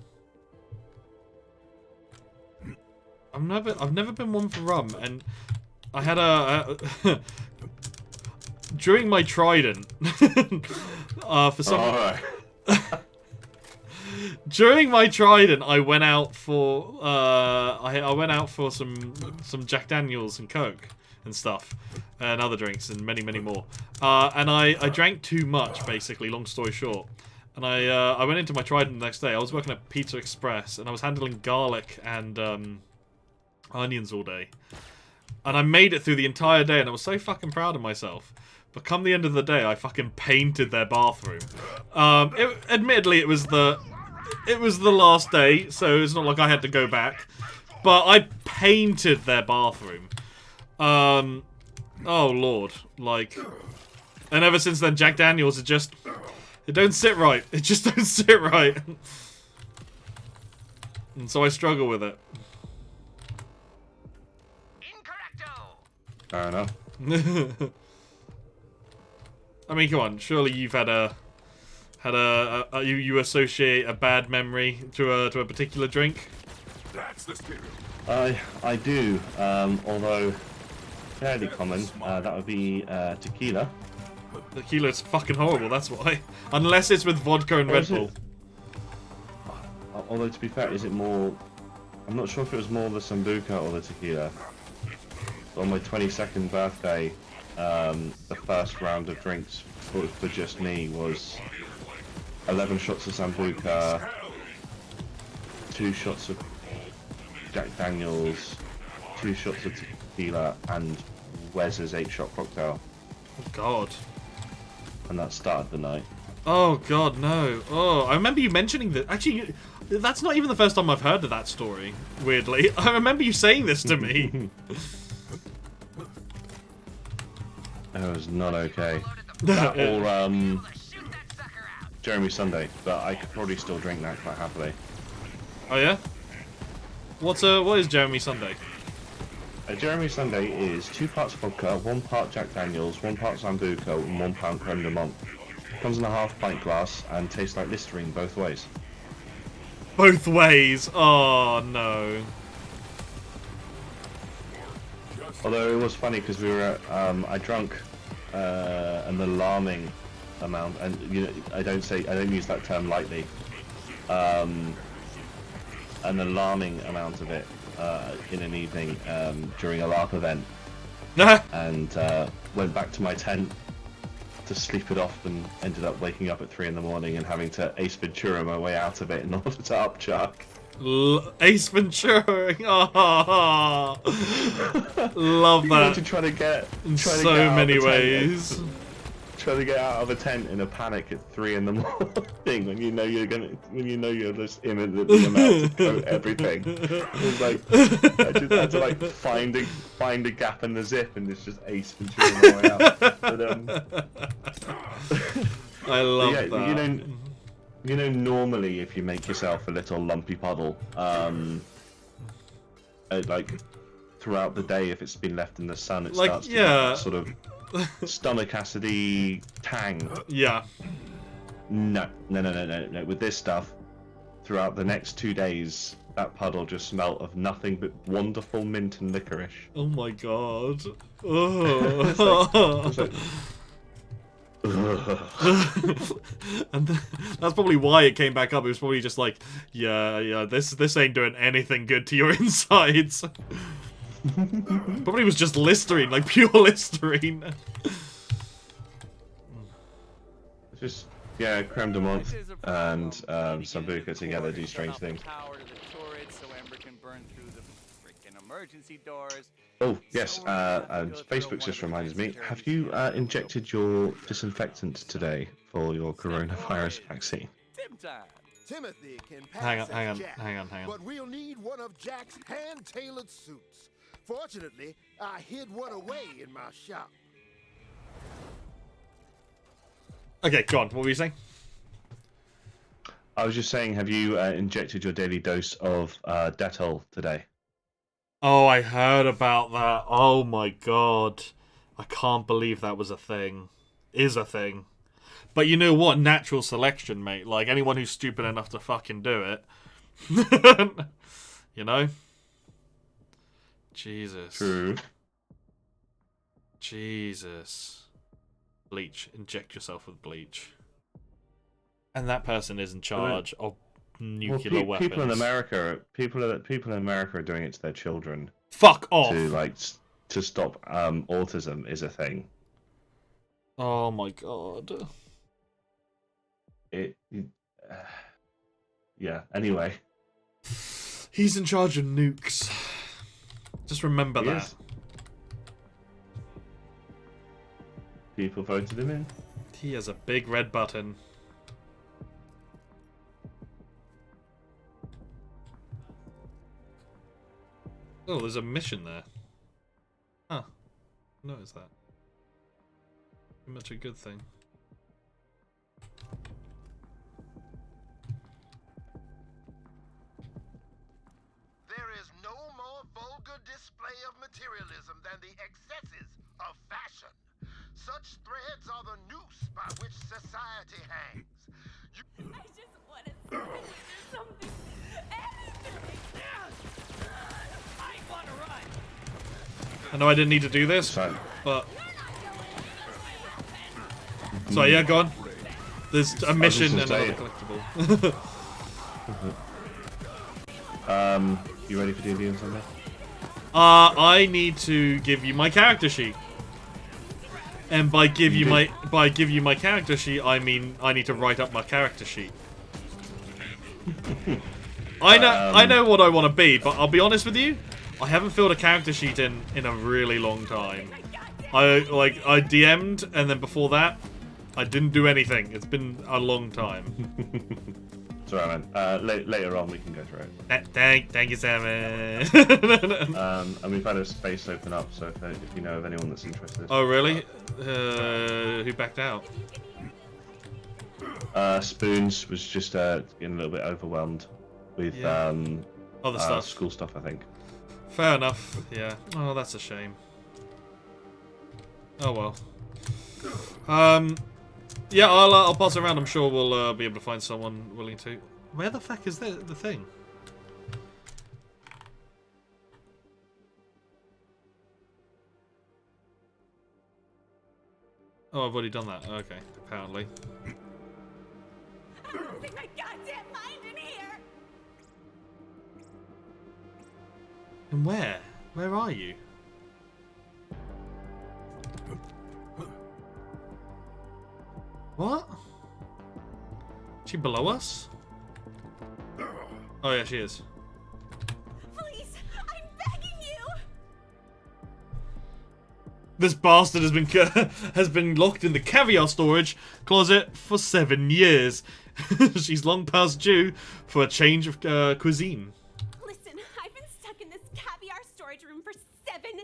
I've never been one for rum, and I had during my Trident for some. Alright. During my Trident, I went out for I went out for some Jack Daniels and Coke and stuff, and other drinks and many more. And I drank too much, basically. Long story short, and I went into my Trident the next day. I was working at Pizza Express, and I was handling garlic and onions all day, and I made it through the entire day, and I was so fucking proud of myself. But come the end of the day, I fucking painted their bathroom. Admittedly, it was the last day, so it's not like I had to go back. But I painted their bathroom. Oh lord, like, and ever since then, Jack Daniels it don't sit right. It just don't sit right, and so I struggle with it. Fair enough. I mean, come on. Surely you've had you associate a bad memory to a particular drink. That's the spirit. I do. Although fairly common. That would be tequila. Tequila's fucking horrible. That's why. Unless it's with vodka and Red Bull. Although to be fair, is it more? I'm not sure if it was more the sambuca or the tequila. On my 22nd birthday, the first round of drinks for just me was 11 shots of Sambuca, 2 shots of Jack Daniels, 2 shots of tequila, and Wes's 8-shot cocktail. Oh god. And that started the night. Oh god, no. Oh, I remember you mentioning that. Actually, that's not even the first time I've heard of that story, weirdly. I remember you saying this to me. It was not okay. That or Jeremy Sunday, but I could probably still drink that quite happily. Oh yeah? What is Jeremy Sunday? Jeremy Sunday is 2 parts vodka, 1 part Jack Daniels, 1 part Sambuca, and 1 pound creme de menthe. Comes in a half-pint glass and tastes like Listerine both ways. Both ways? Oh no. Although it was funny because we were I drank an alarming amount, and you know I don't use that term lightly. An alarming amount of it in an evening during a LARP event, and went back to my tent to sleep it off, and ended up waking up at 3 in the morning and having to Ace Ventura my way out of it in order to upchuck. Ace Ventura! Oh, love that. To try to get so many ways. Trying to get out of a tent in a panic at 3 in the morning when you know you're just imminently about to coat everything. It was like I just had to like find a gap in the zip, and it's just Ace Ventura my way out. But, I love that. You know, normally if you make yourself a little lumpy puddle, like throughout the day, if it's been left in the sun, it starts to get that sort of stomach acidy tang. Yeah. No. With this stuff, throughout the next 2 days, that puddle just smelt of nothing but wonderful mint and licorice. Oh my god. Oh. It's like, and that's probably why it came back up. It was probably just like, yeah, this ain't doing anything good to your insides. Probably was just Listerine, like pure Listerine. Just creme de menthe and sambuca together do strange things. Oh yes, and Facebook just reminded me. Have you injected your disinfectant today for your coronavirus vaccine? Timothy can Hang pass on. as Jack, but we'll need one of Jack's hand-tailored suits. Fortunately, I hid one away in my shop. Okay, go on. What were you saying? I was just saying, have you injected your daily dose of Dettol today? Oh, I heard about that. Oh my god. I can't believe that was a thing. Is a thing. But you know what? Natural selection, mate. Like, anyone who's stupid enough to fucking do it. You know? Jesus. True. Jesus. Bleach. Inject yourself with bleach. And that person is in charge of nuclear weapons. People in America are doing it to their children. Fuck off. To stop autism is a thing. Oh my god. Yeah. Anyway, he's in charge of nukes. Just remember that. Is. People voted him in. He has a big red button. Oh, there's a mission there. Huh. Notice that. Much a good thing. There is no more vulgar display of materialism than the excesses of fashion. Such threads are the noose by which society hangs. I just want to do something. Anything. I want to run. I know I didn't need to do this, but... So yeah, go on. There's a mission and another collectible. You ready for D&D or something? I need to give you my character sheet. And by give you my character sheet, I mean I need to write up my character sheet. I know what I want to be, but I'll be honest with you, I haven't filled a character sheet in a really long time. I DM'd, and then before that, I didn't do anything. It's been a long time. It's alright, man. Later on, we can go through it. Thank you, Simon. And we've had a space open up, so if you know of anyone that's interested. Oh, really? Who backed out? Spoons was just getting a little bit overwhelmed with other stuff. School stuff, I think. Fair enough. Yeah. Oh, that's a shame. Oh well. Yeah, I'll pass it around. I'm sure we'll be able to find someone willing to. Where the fuck is the thing? Oh, I've already done that. Okay, apparently. I'm losing my goddamn mind in here. And where? Where are you? What? Is she below us? Oh yeah, she is. Please, I'm begging you. This bastard has been locked in the caviar storage closet for 7 years. She's long past due for a change of cuisine. Listen, I've been stuck in this caviar storage room for 7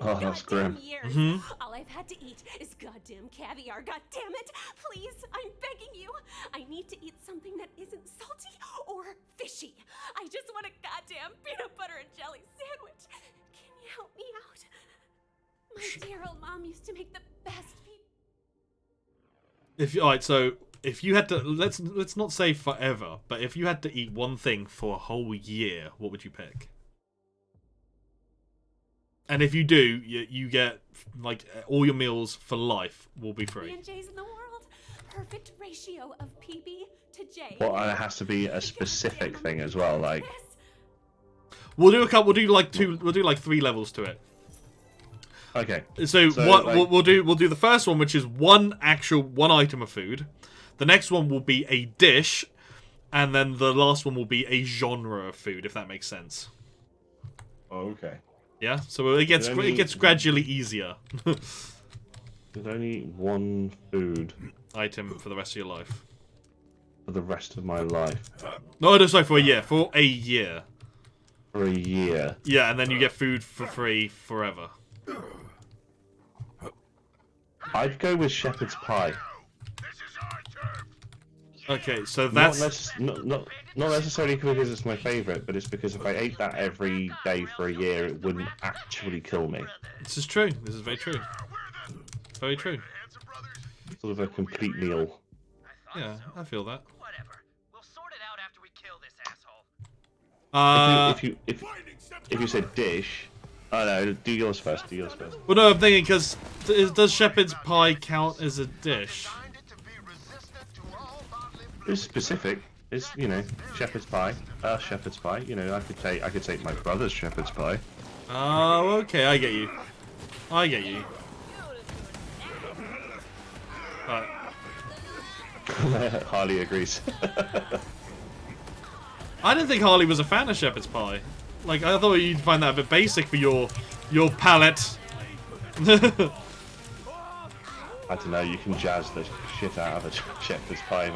that's goddamn grim. years. All I've had to eat is goddamn caviar. God damn it! Please, I'm begging you. I need to eat something that isn't salty or fishy. I just want a goddamn peanut butter and jelly sandwich. Can you help me out? My dear old mom used to make the best pizza. Alright, so if you had to let's not say forever, but if you had to eat one thing for a whole year, what would you pick? And if you do, you get like all your meals for life will be free. And J's in the world. Perfect ratio of PB to J. Well, and it has to be a specific thing as well. Like, we'll do a couple. We'll do like 3 levels to it. okay. So what like, we'll do the first one, which is one item of food. The next one will be a dish, and then the last one will be a genre of food, if that makes sense. Oh, okay. Yeah, so it gets gradually easier. There's only one food item for the rest of your life. For the rest of my life. No, sorry, for a year. For a year. For a year. Yeah, and then you get food for free forever. I'd go with shepherd's pie. Okay, so that's not necessarily because it's my favourite, but it's because if I ate that every day for a year, it wouldn't actually kill me. This is true. This is very true. very true. Sort of a complete meal. Yeah, I feel that. Whatever. We'll sort it out after we kill this asshole. If you said dish, oh no, do yours first. Do yours first. Well, no, I'm thinking because does shepherd's pie count as a dish? It's specific. It's shepherd's pie. Shepherd's pie. I could take my brother's shepherd's pie. Oh, okay, I get you. I get you. Right. Harley agrees. I didn't think Harley was a fan of shepherd's pie. Like, I thought you'd find that a bit basic for your palate. I don't know, you can jazz the shit out of a shepherd's pie.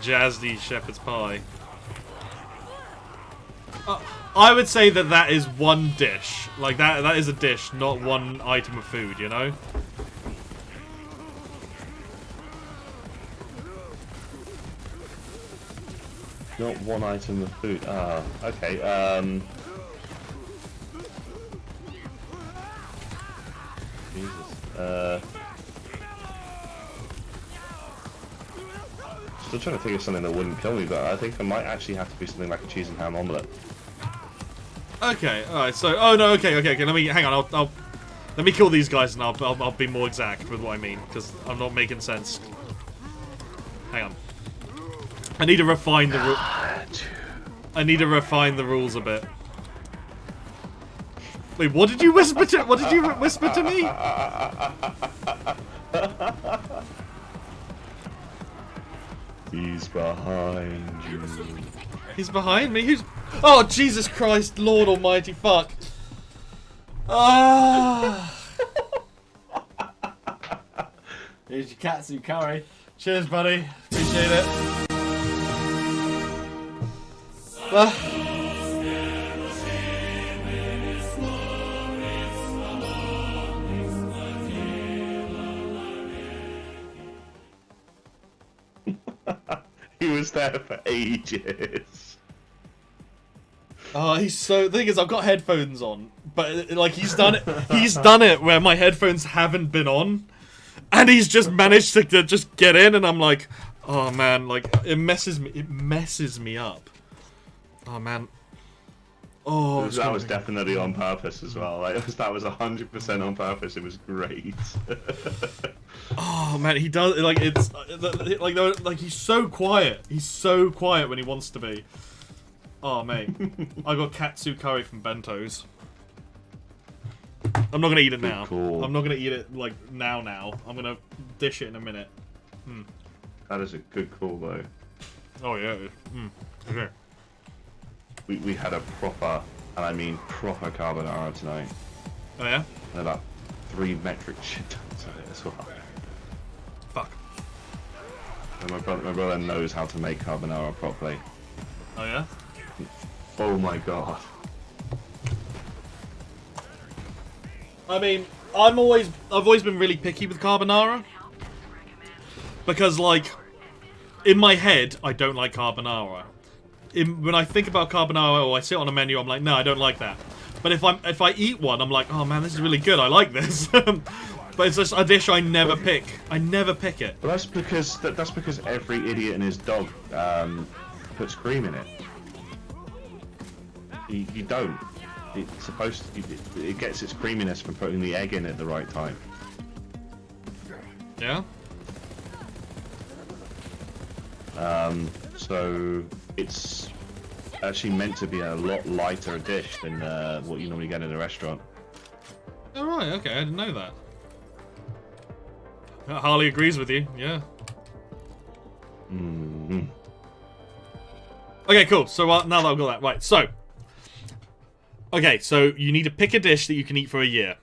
Jazzy shepherd's pie. I would say that is one dish. Like, that is a dish, not one item of food, you know? Not one item of food. Ah, okay. Jesus. Still trying to think of something that wouldn't kill me, but I think it might actually have to be something like a cheese and ham omelette. Okay, alright, so... Oh, no, okay, let me... Hang on, I'll let me kill these guys and I'll be more exact with what I mean, because I'm not making sense. Hang on. I need to refine the rules a bit. Wait, what did you whisper to... What did you whisper to me? He's behind you. He's behind me? Who's... Oh, Jesus Christ, Lord Almighty, fuck. Ah. Here's your katsu curry. Cheers, buddy. Appreciate it. He was there for ages. Oh, he's so... The thing is, I've got headphones on, but, like, he's done it... He's done it where my headphones haven't been on, and he's just managed to just get in, and I'm like, oh, man, like, it messes me up. Oh, man. Oh, that was definitely on purpose as well. Like, that was 100% on purpose. It was great. Oh man, he does like it's like he's so quiet. He's so quiet when he wants to be. Oh mate, I got katsu curry from Bento's. I'm not gonna eat it now. Cool. I'm not gonna eat it like now. I'm gonna dish it in a minute. That is a good call though. Oh yeah. Okay. We had a proper, and I mean proper carbonara tonight. Oh yeah? And about 3 metric shit tons of it as well. Fuck. And my brother knows how to make carbonara properly. Oh yeah? Oh my god. I mean, I've always been really picky with carbonara. Because like, in my head, I don't like carbonara. When I think about carbonara or I sit on a menu, I'm like, no, I don't like that. But if I eat one, I'm like, oh man, this is really good. I like this. But it's just a dish I never pick. I never pick it. Well, that's because every idiot and his dog puts cream in it. You don't. It's supposed to. It gets its creaminess from putting the egg in at the right time. Yeah. So it's actually meant to be a lot lighter dish than what you normally get in a restaurant. Oh right, okay, I didn't know that. Harley agrees with you, yeah. Mm-hmm. Okay, cool. So now that I've got that right, so okay, so you need to pick a dish that you can eat for a year.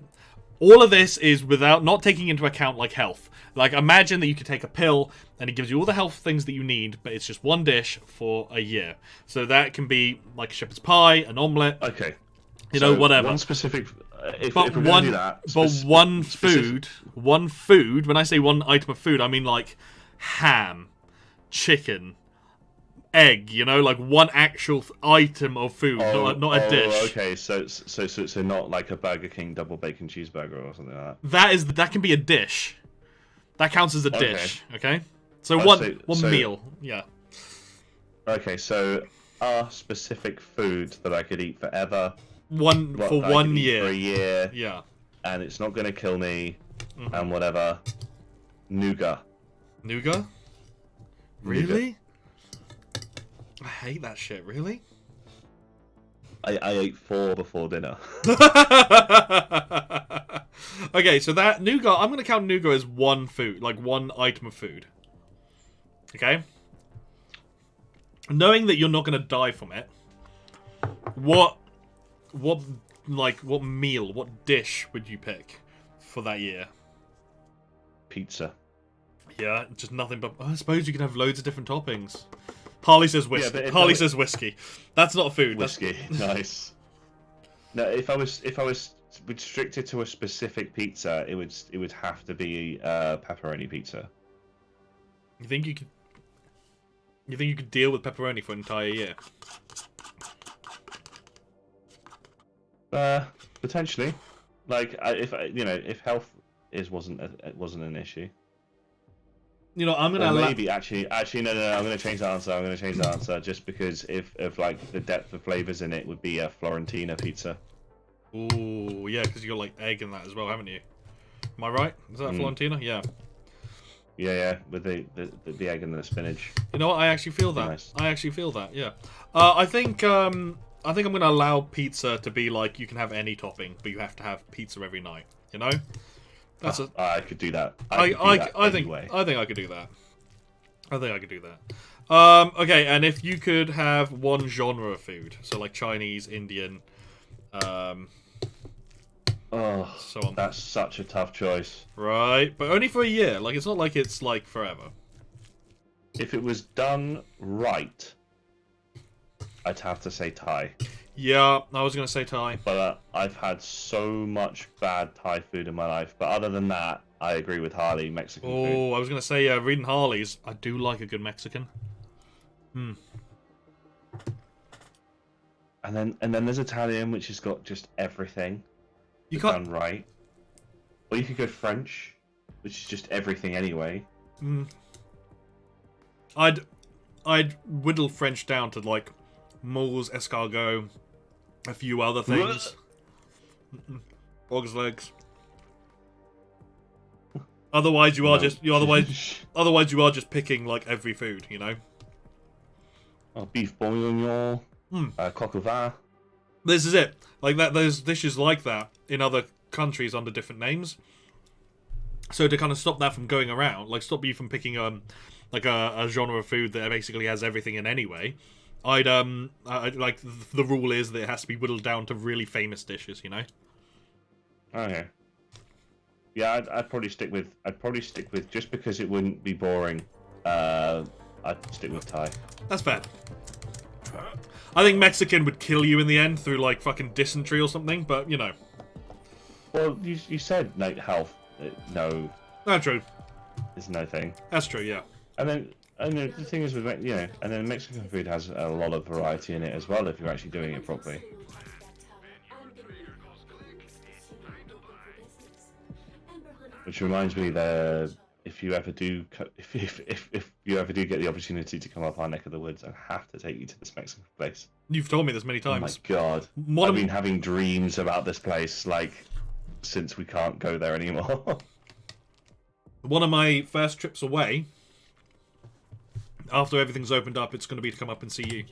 All of this is without not taking into account like health. Like imagine that you could take a pill and it gives you all the health things that you need, but it's just one dish for a year. So that can be like a shepherd's pie, an omelette. Okay. You know, whatever. One specific. If but we're going to do that, one food. When I say one item of food, I mean like ham, chicken, egg, you know, like one actual item of food, not a dish. Okay, so not like a Burger King double bacon cheeseburger or something like that. That can be a dish. That counts as a dish, okay? So Oh, one so- meal, yeah. Okay, so a specific food that I could eat forever. For that I 1 could eat year. For a year. Yeah. And it's not gonna kill me, and whatever. Nougat. Nougat? Really? I hate that shit, really? I ate 4 before dinner. Okay, so that nougat, I'm gonna count nougat as one food, like one item of food. Okay? Knowing that you're not gonna die from it, what meal, what dish would you pick for that year? Pizza. Yeah, just nothing but... I suppose you can have loads of different toppings. Harley says whiskey. Yeah, Harley says whiskey. That's not food. Whiskey. Nice. No, if I was restricted to a specific pizza, it would have to be pepperoni pizza. You think you could deal with pepperoni for an entire year? Potentially. Like if health wasn't an issue. You know, I'm gonna maybe actually no. I'm gonna change that answer. Just because if like the depth of flavors in it would be a Florentina pizza. Ooh, yeah, because you got like egg in that as well, haven't you? Am I right? Is that Florentina? Yeah. Yeah, with the egg and the spinach. You know what? I actually feel that. Nice. I actually feel that. Yeah. I think I'm gonna allow pizza to be like you can have any topping, but you have to have pizza every night. You know. That's I could do that. I think I could do that. Okay, and if you could have one genre of food, so like Chinese, Indian, so on. That's such a tough choice. Right, but only for a year. Like it's not like it's like forever. If it was done right, I'd have to say Thai. Yeah, I was gonna say Thai. But I've had so much bad Thai food in my life. But other than that, I agree with Harley. Mexican food. Oh, I was gonna say reading Harley's. I do like a good Mexican. And then there's Italian, which has got just everything. You can't done right. Or you could go French, which is just everything anyway. I'd whittle French down to like moles, escargot, a few other things. Bog's legs. Otherwise, you are just picking like every food, you know. Oh, beef bourguignon, coq au vin. This is it. Like that, there's dishes like that in other countries under different names. So to kind of stop that from going around, like stop you from picking like a genre of food that basically has everything in anyway. I'd like the rule is that it has to be whittled down to really famous dishes, you know. Okay. Yeah, I'd probably stick with just because it wouldn't be boring. I'd stick with Thai. That's fair. I think Mexican would kill you in the end through like fucking dysentery or something, but you know. Well, you said like health. No. That's true. It's no thing. That's true. Yeah. And the thing is with and then Mexican food has a lot of variety in it as well if you're actually doing it properly. Which reminds me that if you ever do get the opportunity to come up our neck of the woods, I have to take you to this Mexican place. You've told me this many times. Oh my god! I've been having dreams about this place like since we can't go there anymore. One of my first trips away, after everything's opened up, it's going to be to come up and see you.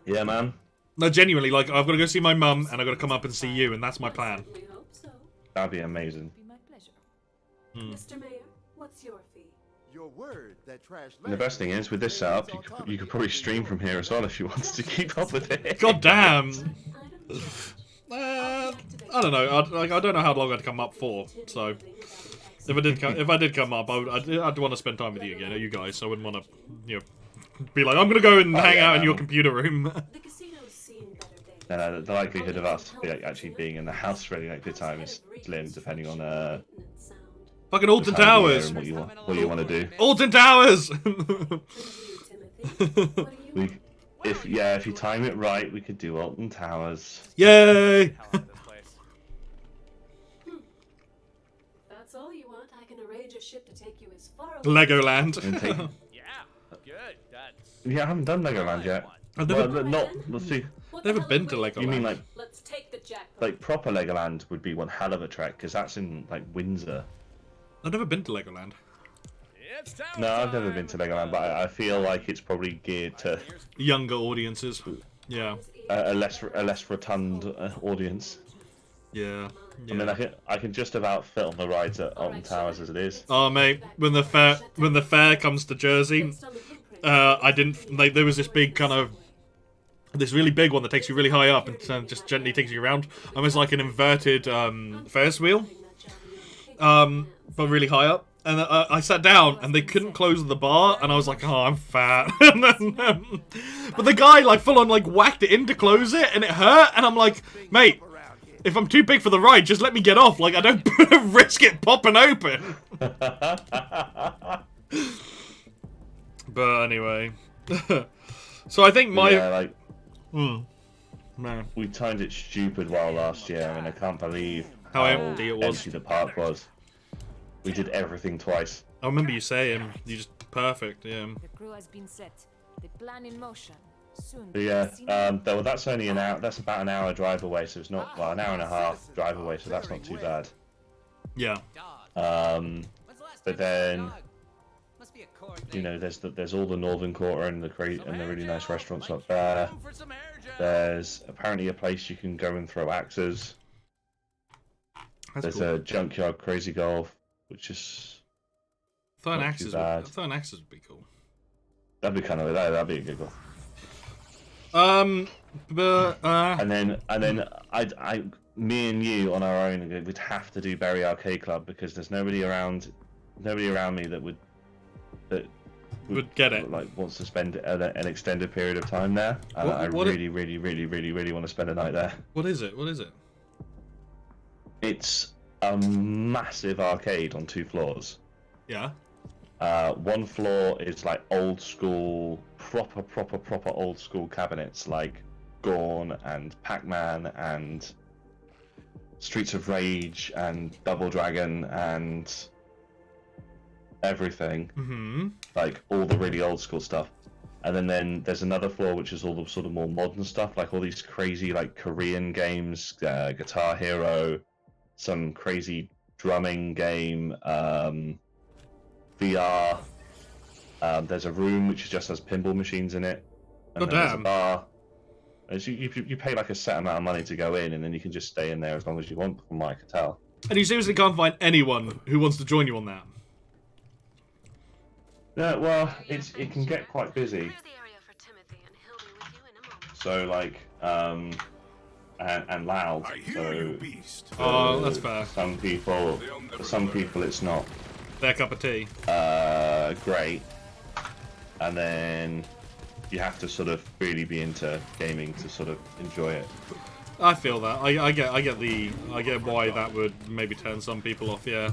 Yeah, man. No, genuinely, like I've got to go see my mum and I've got to come up and see you, and that's my plan. That'd be amazing. Mr. Mayor, what's your fee? Your word that trash. And the best thing is, with this setup, you could probably stream from here as well if you wanted to keep up with it. God damn! I don't know. I don't know how long I'd come up for. So, if I did come up, I'd want to spend time with you again, you guys. So I wouldn't want to, be like, I'm gonna go and hang out in your computer room. The likelihood of us actually being in the house for any length of time is slim, depending on Fucking Alton Just have a Towers. idea on what you want to do. Alton Towers. If you time it right, we could do Alton Towers. Yay! That's all you want. I can arrange a ship to take you as far away. Legoland. Yeah, good. That's Yeah, I haven't done Legoland yet. I've never, Let's see. never been to Legoland. You mean Let's take the jackpot. like proper Legoland would be one hell of a trek because that's in like Windsor. I've never been to Legoland. it's tower No, I've never time. been to Legoland, but I feel like it's probably geared to Younger audiences. Yeah. a less rotund audience. Yeah. I mean, I can just about fit on the rides at Alton Towers as it is. Oh mate, when the fair comes to Jersey, I didn't like. There was this big kind of this really big one that takes you really high up and just gently takes you around, almost like an inverted Ferris wheel, but really high up. And I sat down, and they couldn't close the bar, and I was like, "Oh, I'm fat." But the guy, like, full on, like, whacked it in to close it, and it hurt. And I'm like, "Mate, if I'm too big for the ride, just let me get off. Like, I don't risk it popping open." But anyway, so I think my man, we timed it stupid well last year. I mean, I can't believe How empty it was. Empty the park was. We did everything twice. I remember you saying you just perfect. Yeah. The crew has been set. The plan in motion. Soon. But yeah, well, that's only an hour. That's about an hour drive away, so it's not an hour and a half drive away, so that's not too bad. Yeah. But then, you know, there's all the Northern Quarter and the really nice restaurants up there. There's apparently a place you can go and throw axes. There's cool. a junkyard crazy golf, which is Throwing not too axes. bad. Throwing axes would be cool. That'd be kind of that'd be a good one. But And then me and you on our own would have to do Berry Arcade Club because there's nobody around me that would get it. Like wants to spend an extended period of time there. And I really want to spend a night there. What is it? What is it? It's a massive arcade on 2 floors. Yeah. One floor is like old school, proper old school cabinets like Gorn and Pac-Man and Streets of Rage and Double Dragon and everything. Mm-hmm. Like all the really old school stuff. And then there's another floor which is all the sort of more modern stuff, like all these crazy like Korean games, Guitar Hero, some crazy drumming game, VR. There's a room which just has pinball machines in it, and then there's a bar. You pay like a set amount of money to go in, and then you can just stay in there as long as you want, from what I can tell. And you seriously can't find anyone who wants to join you on that? Yeah, well, it can get quite busy. So like, and loud. So oh, that's fair. Some people it's not their cup of tea. Great. And then you have to sort of really be into gaming to sort of enjoy it. I feel that. I get why that would maybe turn some people off. Yeah.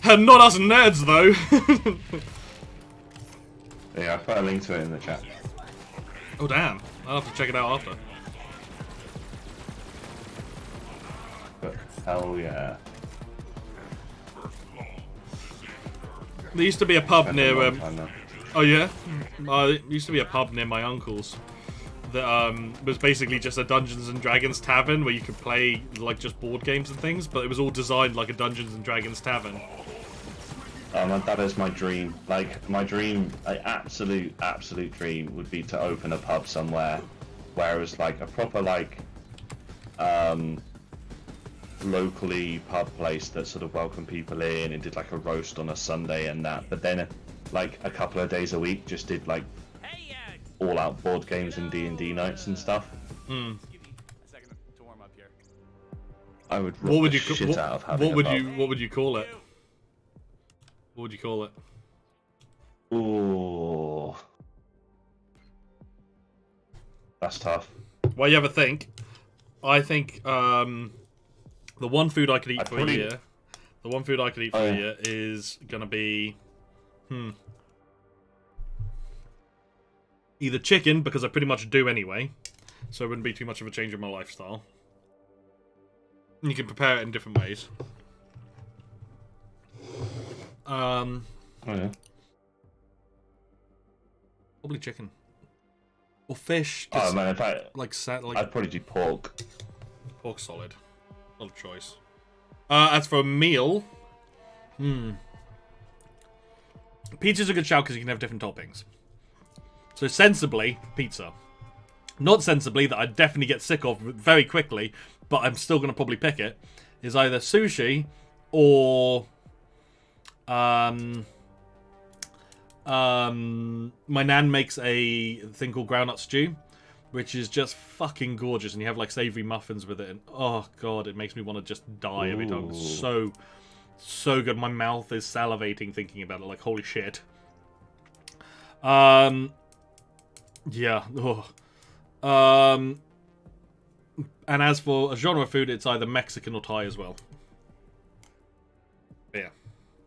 And not us nerds though. Yeah, I put a link to it in the chat. Oh damn! I'll have to check it out after. But hell yeah. There used to be a pub near. Oh yeah, there used to be a pub near my uncle's that was basically just a Dungeons and Dragons tavern where you could play like just board games and things, but it was all designed like a Dungeons and Dragons tavern. That is my dream. Like my dream, like absolute dream would be to open a pub somewhere where it was like a proper like locally pub place that sort of welcomed people in and did like a roast on a Sunday and that, but then like a couple of days a week just did like all out board games and D&D nights and stuff. Hmm. I would what would you shit out of having what would you call it? What would you call it? Ooh, that's tough. Well, you ever think? I think The one food I could eat I'd for probably- a year. The one food I could eat for a year is gonna be, either chicken, because I pretty much do anyway, so it wouldn't be too much of a change in my lifestyle. And you can prepare it in different ways. Oh, yeah. Probably chicken. Or fish. Oh man, in fact, like I'd probably do pork. Pork solid. Solid choice. As for a meal, pizza's a good shout because you can have different toppings. So sensibly, pizza. Not sensibly, that I'd definitely get sick of very quickly, but I'm still going to probably pick it, is either sushi or my nan makes a thing called groundnut stew, which is just fucking gorgeous, and you have like savory muffins with it, and oh god, it makes me want to just die every time. It's so good. My mouth is salivating thinking about it, like holy shit. Yeah. And as for a genre of food, it's either Mexican or Thai as well. But yeah.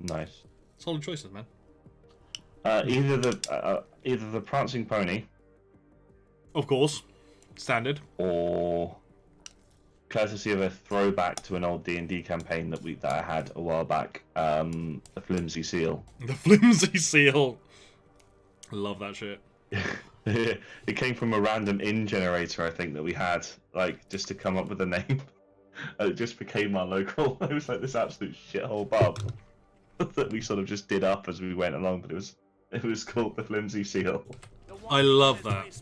Nice. Solid choices, man. Either the prancing pony, of course, standard, or courtesy of a throwback to an old D&D campaign that I had a while back, the flimsy seal. The flimsy seal. Love that shit. It came from a random inn generator, I think, that we had, like, just to come up with a name. It just became our local. It was like this absolute shithole pub that we sort of just did up as we went along, but it was called the Flimsy Seal. I love that.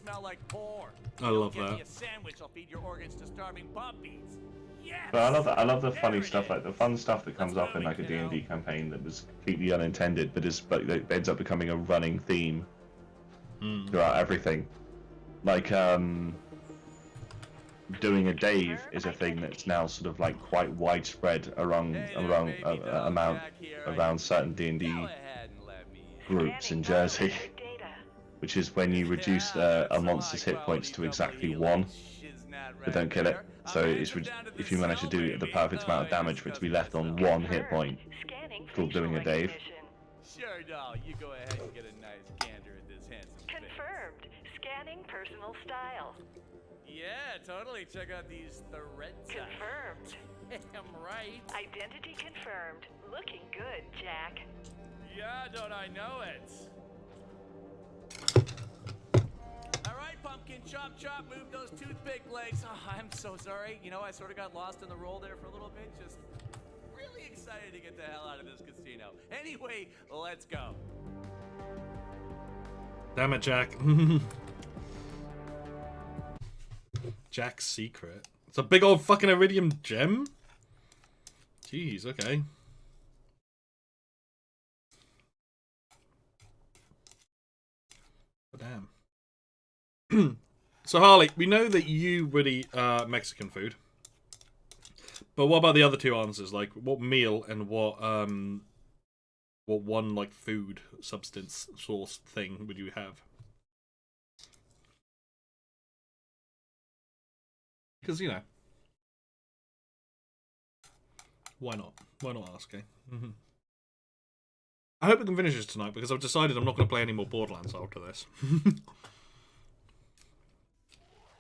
I love Give me that. a sandwich, I'll feed your organs to starving puppies. Yes! But I love the funny There stuff, it like the fun stuff that comes Let's up in go, like a kiddo. D&D campaign that was completely unintended, but it ends up becoming a running theme throughout everything. Like doing a Dave is a thing that's now sort of like quite widespread around certain D&D groups in Jersey, which is when you reduce a monster's hit points to exactly 1, but don't kill it. So if you manage to do the perfect amount of damage for it to be left on 1 hit point, it's called doing a Dave. Sure, doll. You go ahead and get a nice gander at this handsome thing. Confirmed. Scanning personal style. Yeah, totally. Check out these threads. Confirmed. Damn right. Identity confirmed. Looking good, Jack. Yeah, don't I know it? Alright, pumpkin, chop chop, move those toothpick legs. Oh, I'm so sorry. You know, I sort of got lost in the roll there for a little bit. Just really excited to get the hell out of this casino. Anyway, let's go. Damn it, Jack. Jack's secret. It's a big old fucking iridium gem? Jeez, okay. Oh, damn. So, Harley, we know that you really Mexican food. But what about the other two answers? Like, what meal and what one, like, food substance source thing would you have? Because, you know. Why not? Why not ask, eh? I hope we can finish this tonight, because I've decided I'm not going to play any more Borderlands after this.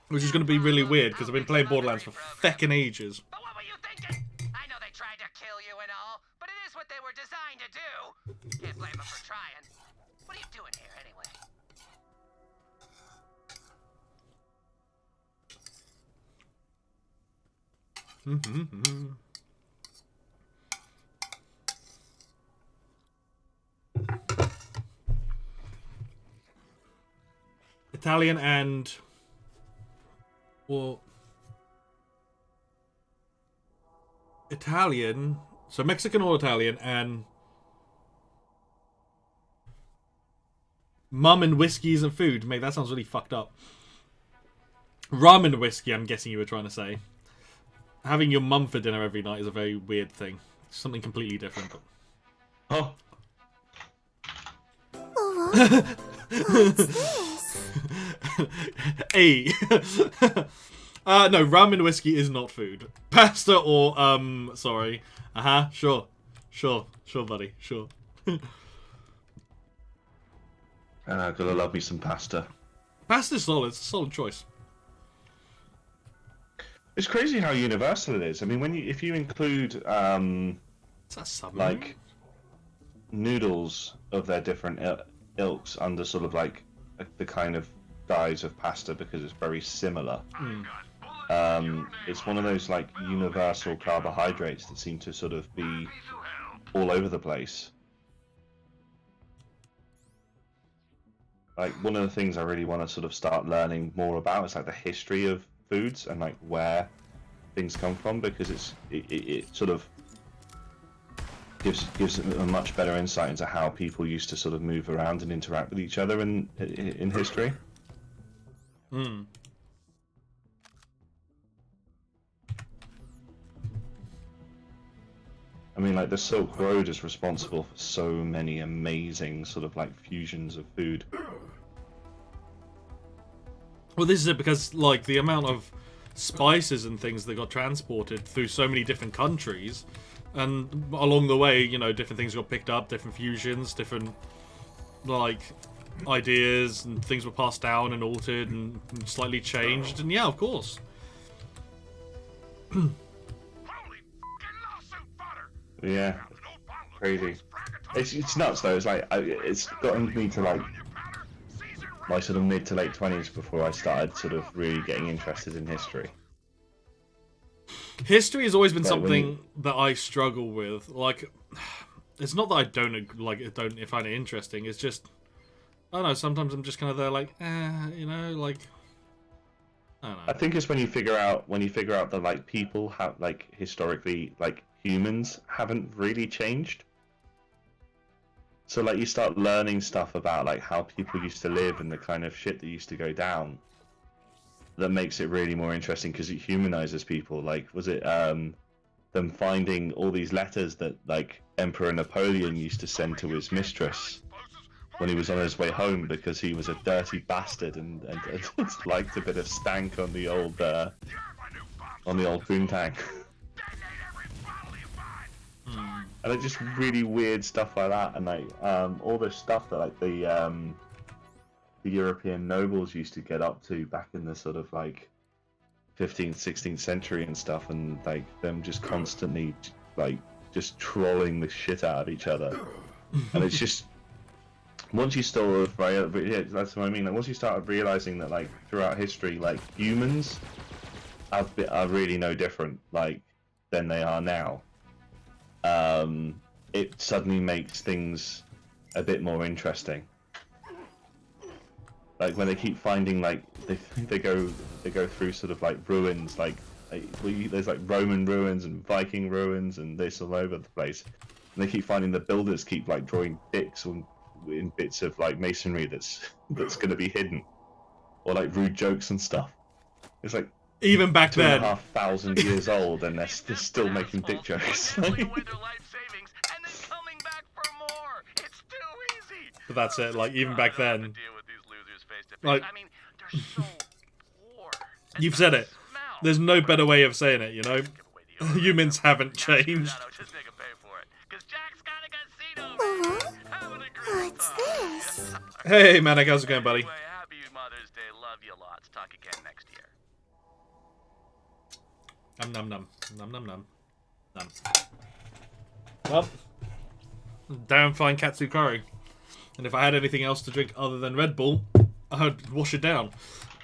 Which is going to be really weird, because I've been playing Borderlands for feckin' ages. But what were you thinking? I know they tried to kill you and all, but it is what they were designed to do. Can't blame them for trying. What are you doing here anyway? Italian and... Well... Italian... So Mexican or Italian and... Mum and whiskeys and food. Mate, that sounds really fucked up. Rum and whiskey, I'm guessing you were trying to say. Having your mum for dinner every night is a very weird thing. It's something completely different. But... Oh. Hey. No, rum and whiskey is not food. Pasta or, sorry. Sure. Sure, buddy, sure. And I'm gonna love me some pasta. Pasta's solid, it's a solid choice. It's crazy how universal it is. I mean, if you include, like, noodles of their different ilks under sort of like the kind of guise of pasta because it's very similar. It's one of those like universal carbohydrates that seem to sort of be all over the place. Like one of the things I really want to sort of start learning more about is like the history of foods and like where things come from, because it sort of gives a much better insight into how people used to sort of move around and interact with each other in history. I mean, like the Silk Road is responsible for so many amazing sort of like fusions of food. Well, this is it, because like the amount of spices and things that got transported through so many different countries, and along the way, you know, different things got picked up, different fusions, different like ideas and things were passed down and altered and slightly changed, and yeah, of course. Yeah, crazy. It's nuts though. It's like it's gotten me to like my sort of mid to late 20s before I started sort of really getting interested in history. History has always been something that I struggle with. Like, it's not that I don't find it interesting. It's just, I don't know. Sometimes I'm just kind of there, like, you know, like, I don't know. I think it's when you figure out that like people have like historically like humans haven't really changed. So like you start learning stuff about like how people used to live and the kind of shit that used to go down. That makes it really more interesting because it humanizes people. Like, was it them finding all these letters that like Emperor Napoleon used to send to his mistress when he was on his way home because he was a dirty bastard and liked a bit of stank on the old poontang. And it's just really weird stuff like that, and like all this stuff that like the European nobles used to get up to back in the sort of like 15th, 16th century and stuff, and like them just constantly like just trolling the shit out of each other. And it's just once you sort of that's what I mean. Like once you start realizing that like throughout history, like humans are really no different like than they are now. It suddenly makes things a bit more interesting. Like when they keep finding like they go through sort of like ruins, like there's like Roman ruins and Viking ruins and this all over the place, and they keep finding the builders keep like drawing dicks in bits of like masonry that's going to be hidden, or like rude jokes and stuff. It's like even back then 2,500 years old and they're still making dick jokes. But that's it, like even back then. Like, you've said it. There's no better way of saying it, you know? Humans haven't changed. What's this? Hey, Manic, how's it going, buddy? Happy Mother's Day. Love you lots. Talk again next year. Num num num num num num. Well, damn fine katsu curry. And if I had anything else to drink other than Red Bull, I'd wash it down.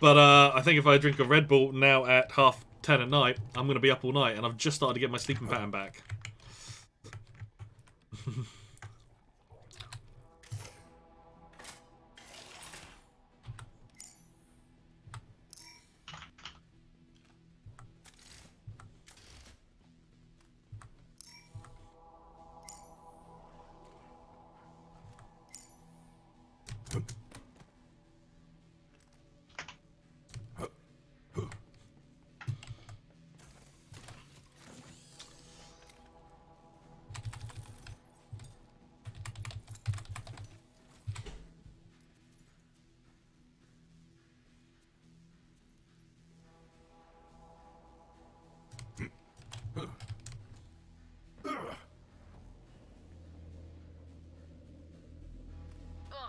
But I think if I drink a Red Bull now at 10:30 at night, I'm going to be up all night, and I've just started to get my sleeping pattern back.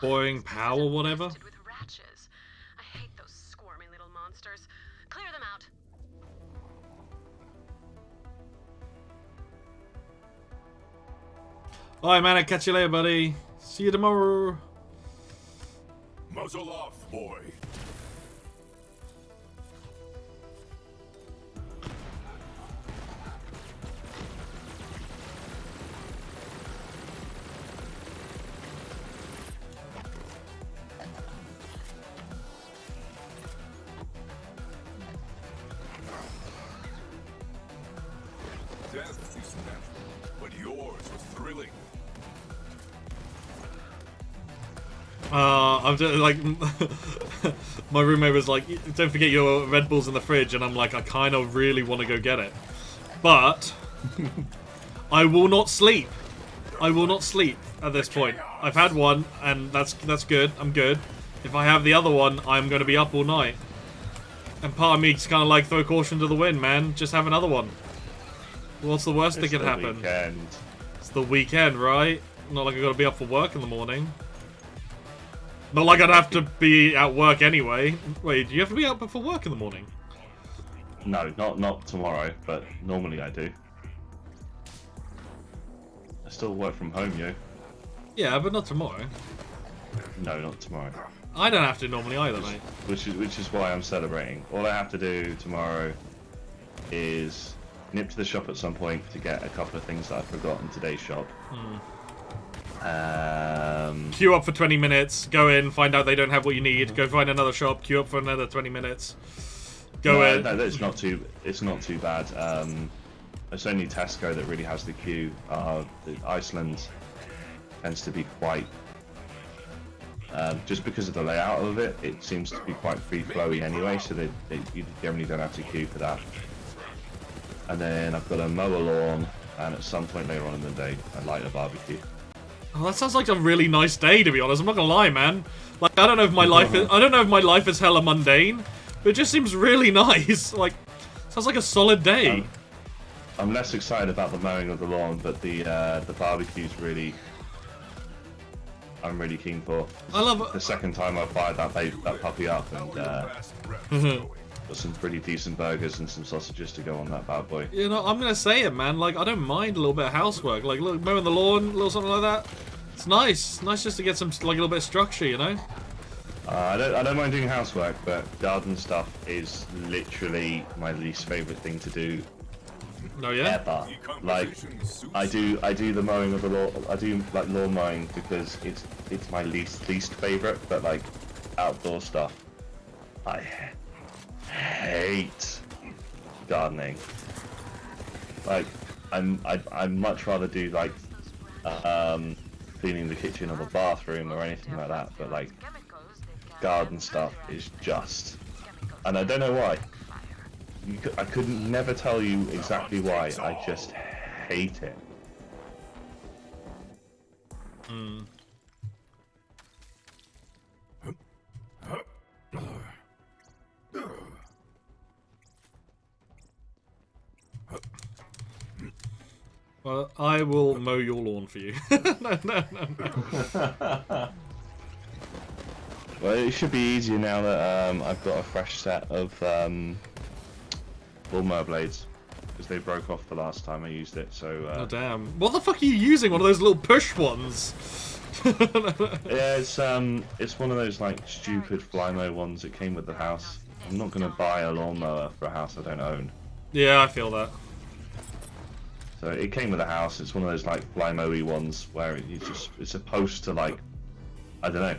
boring pow or whatever. With ratchets. I hate those squirmy little monsters. Clear them out. Alright, man, I'll catch you later, buddy. See you tomorrow. Muzzle off, boy. Death is natural, but yours was thrilling. I'm just like, my roommate was like, don't forget your Red Bulls in the fridge, and I'm like, I kind of really want to go get it. But, I will not sleep. I will not sleep at this point. I've had one, and that's good. I'm good. If I have the other one, I'm going to be up all night. And part of me is kind of like, throw caution to the wind, man. Just have another one. What's the worst that could happen? Weekend. It's the weekend, right? Not like I gotta be up for work in the morning. Not like I'd have to be at work anyway. Wait, do you have to be up for work in the morning? No, not tomorrow, but normally I do. I still work from home, yo. Yeah, but not tomorrow. No, not tomorrow. I don't have to normally either, mate. Which is why I'm celebrating. All I have to do tomorrow is nip to the shop at some point to get a couple of things that I forgot in today's shop. Queue up for 20 minutes, go in, find out they don't have what you need, go find another shop, queue up for another 20 minutes, go in. No, it's not too bad. It's only Tesco that really has the queue. Iceland tends to be quite, just because of the layout of it, it seems to be quite free-flowy anyway, so you generally don't have to queue for that. And then I've got to mow a lawn, and at some point later on in the day, I'd light a barbecue. Oh, that sounds like a really nice day, to be honest. I'm not gonna lie, man. Like, I don't know if my life is hella mundane, but it just seems really nice. Like, sounds like a solid day. I'm less excited about the mowing of the lawn, but the barbecue's really, I'm really keen for. I love it. The second time I fired that puppy up, and got some pretty decent burgers and some sausages to go on that bad boy. You know, I'm gonna say it, man. Like, I don't mind a little bit of housework. Like, look, mowing the lawn, a little something like that. It's nice. Nice just to get some, like, a little bit of structure, you know? I don't mind doing housework, but garden stuff is literally my least favorite thing to do. Oh yeah. Ever. Like, I do the mowing of the lawn. I do like lawn mowing because it's my least favorite. But like outdoor stuff, I hate gardening. Like, I'd much rather do like cleaning the kitchen or the bathroom or anything like that. But like garden stuff is just, and I don't know why. I couldn't never tell you exactly why. I just hate it. Well, I will mow your lawn for you. No. Well, it should be easier now that I've got a fresh set of lawnmower blades, because they broke off the last time I used it. So. Oh damn! What the fuck are you using? One of those little push ones? Yeah, it's one of those like stupid Flymo ones that came with the house. I'm not gonna buy a lawnmower for a house I don't own. Yeah, I feel that. So it came with a house. It's one of those like Flymo-y ones where it's supposed to, like, I don't know,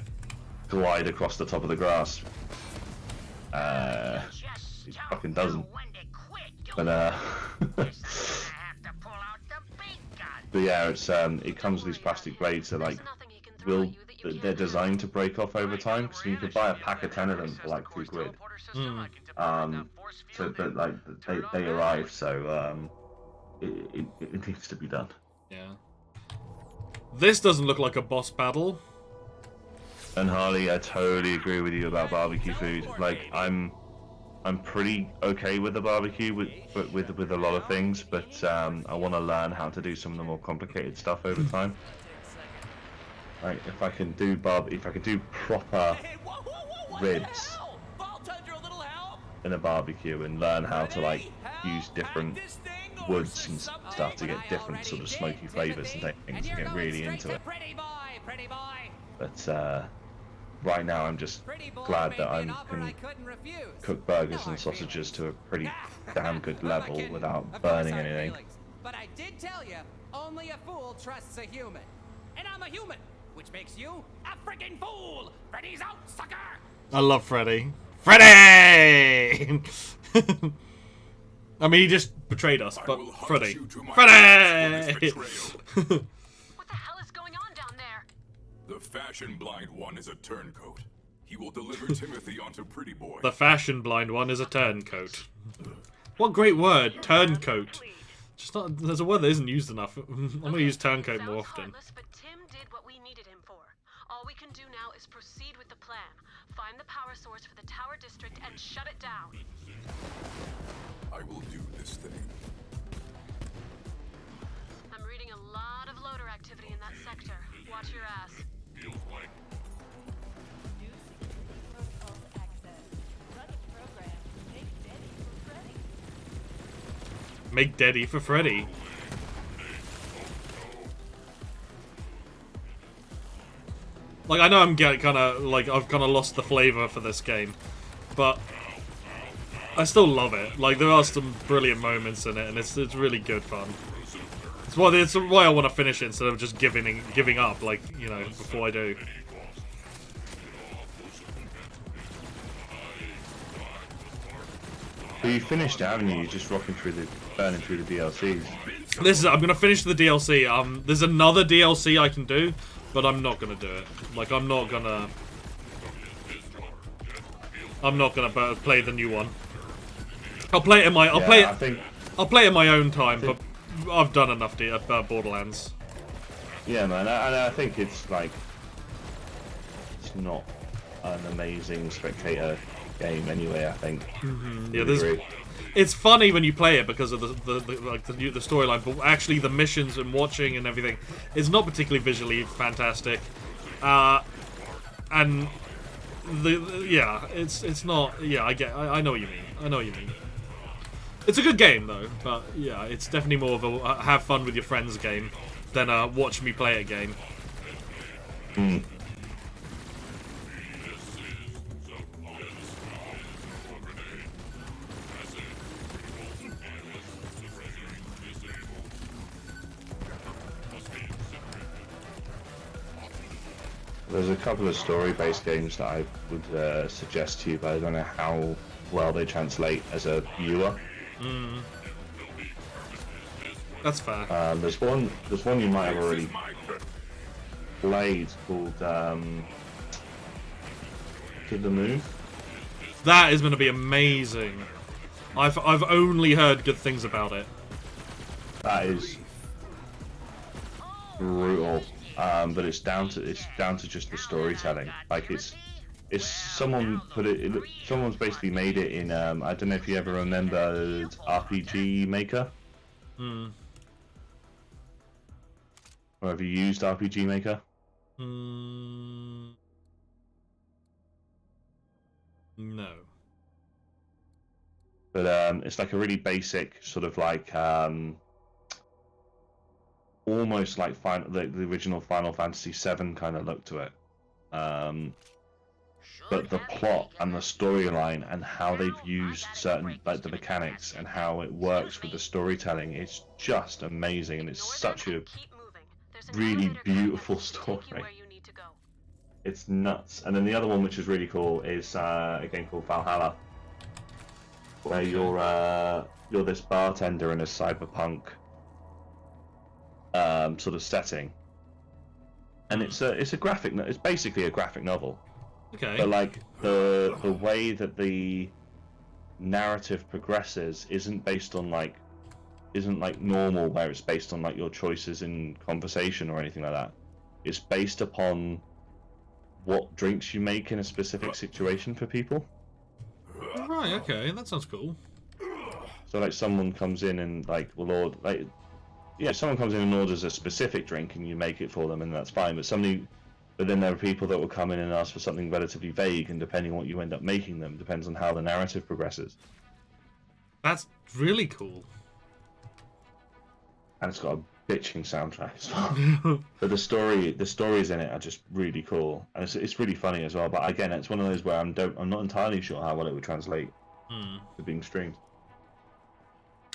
glide across the top of the grass. It fucking doesn't. But but yeah, it comes with these plastic blades that like they're designed to break off over time. So you could buy a pack of 10 of them for like £2. So but like they arrive, so it needs to be done. Yeah. This doesn't look like a boss battle. And Harley, I totally agree with you about barbecue food. Like, I'm pretty okay with the barbecue with a lot of things, but I want to learn how to do some of the more complicated stuff over time. Mm. But yeah, it's it needs to be done. Yeah. And Harley, I totally agree with you about barbecue. Like, I'm pretty okay with the barbecue with a lot of things, but I want to learn how to do some of the more complicated stuff over time. Like if I can do proper ribs in a barbecue and learn how to like use different woods and stuff to get different sort of smoky flavors and things and get really into it. But right now I'm just glad that I can cook burgers and sausages to a pretty damn good level without burning anything. But I did tell you, only a fool trusts a human. And I'm a human, which makes you a freaking fool! Freddy's out, sucker! I love Freddy. Freddy! I mean, he just betrayed us, but Freddy. Freddy! What the hell is going on down there? The fashion blind one is a turncoat. He will deliver Timothy onto Pretty Boy. The fashion blind one is a turncoat. What great word, turncoat. Just not, there's a word that isn't used enough. I'm gonna use turncoat more often. But Tim did what we needed him for. All we can do now is proceed with the plan. Find the power source for the Tower District and shut it down. I will do this thing. I'm reading a lot of loader activity in that sector. Watch your ass. Make Daddy for Freddy. Like, I know I'm getting kind of, like, I've kind of lost the flavor for this game, but I still love it. Like, there are some brilliant moments in it, and it's really good fun. It's why I want to finish it instead of just giving up, like, you know, before I do. Well, you finished it, haven't you? You're just burning through the DLCs. I'm gonna finish the DLC. There's another DLC I can do, but I'm not gonna do it. Like, I'm not gonna play the new one. I'll play it in my. I'll play it in my own time. But I've done enough Borderlands. Yeah, man. And I think it's like it's not an amazing spectator game anyway. I think. Yeah, it's funny when you play it because of the storyline, but actually the missions and watching and everything is not particularly visually fantastic. And it's not. Yeah, I know what you mean. I know what you mean. It's a good game though, but yeah, it's definitely more of a have fun with your friends game than a watch me play a game. There's a couple of story-based games that I would suggest to you, but I don't know how well they translate as a viewer. That's fair. There's one you might have already played called To the Moon. That is going to be amazing. I've only heard good things about it. That is brutal. But it's down to just the storytelling. Like someone's basically made it in I don't know if you ever remembered RPG Maker. Or have you used RPG Maker? No. But it's like a really basic sort of like almost like the original Final Fantasy VII kind of look to it. But the plot and the storyline and how they've used certain, like the mechanics and how it works with the storytelling is just amazing, and it's such a really beautiful story. It's nuts. And then the other one which is really cool is a game called Valhalla, where you're this bartender in a cyberpunk sort of setting, and it's basically a graphic novel. Okay. But like the way that the narrative progresses isn't like normal, where it's based on like your choices in conversation or anything like that. It's based upon what drinks you make in a specific situation for people. Right. Okay. That sounds cool. So like someone comes in and someone comes in and orders a specific drink and you make it for them, and that's fine. But somebody But then there are people that will come in and ask for something relatively vague, and depending on what you end up making them, depends on how the narrative progresses. That's really cool. And it's got a bitching soundtrack as well. But the stories in it are just really cool, and it's really funny as well. But again, it's one of those where I'm not entirely sure how well it would translate to being streamed.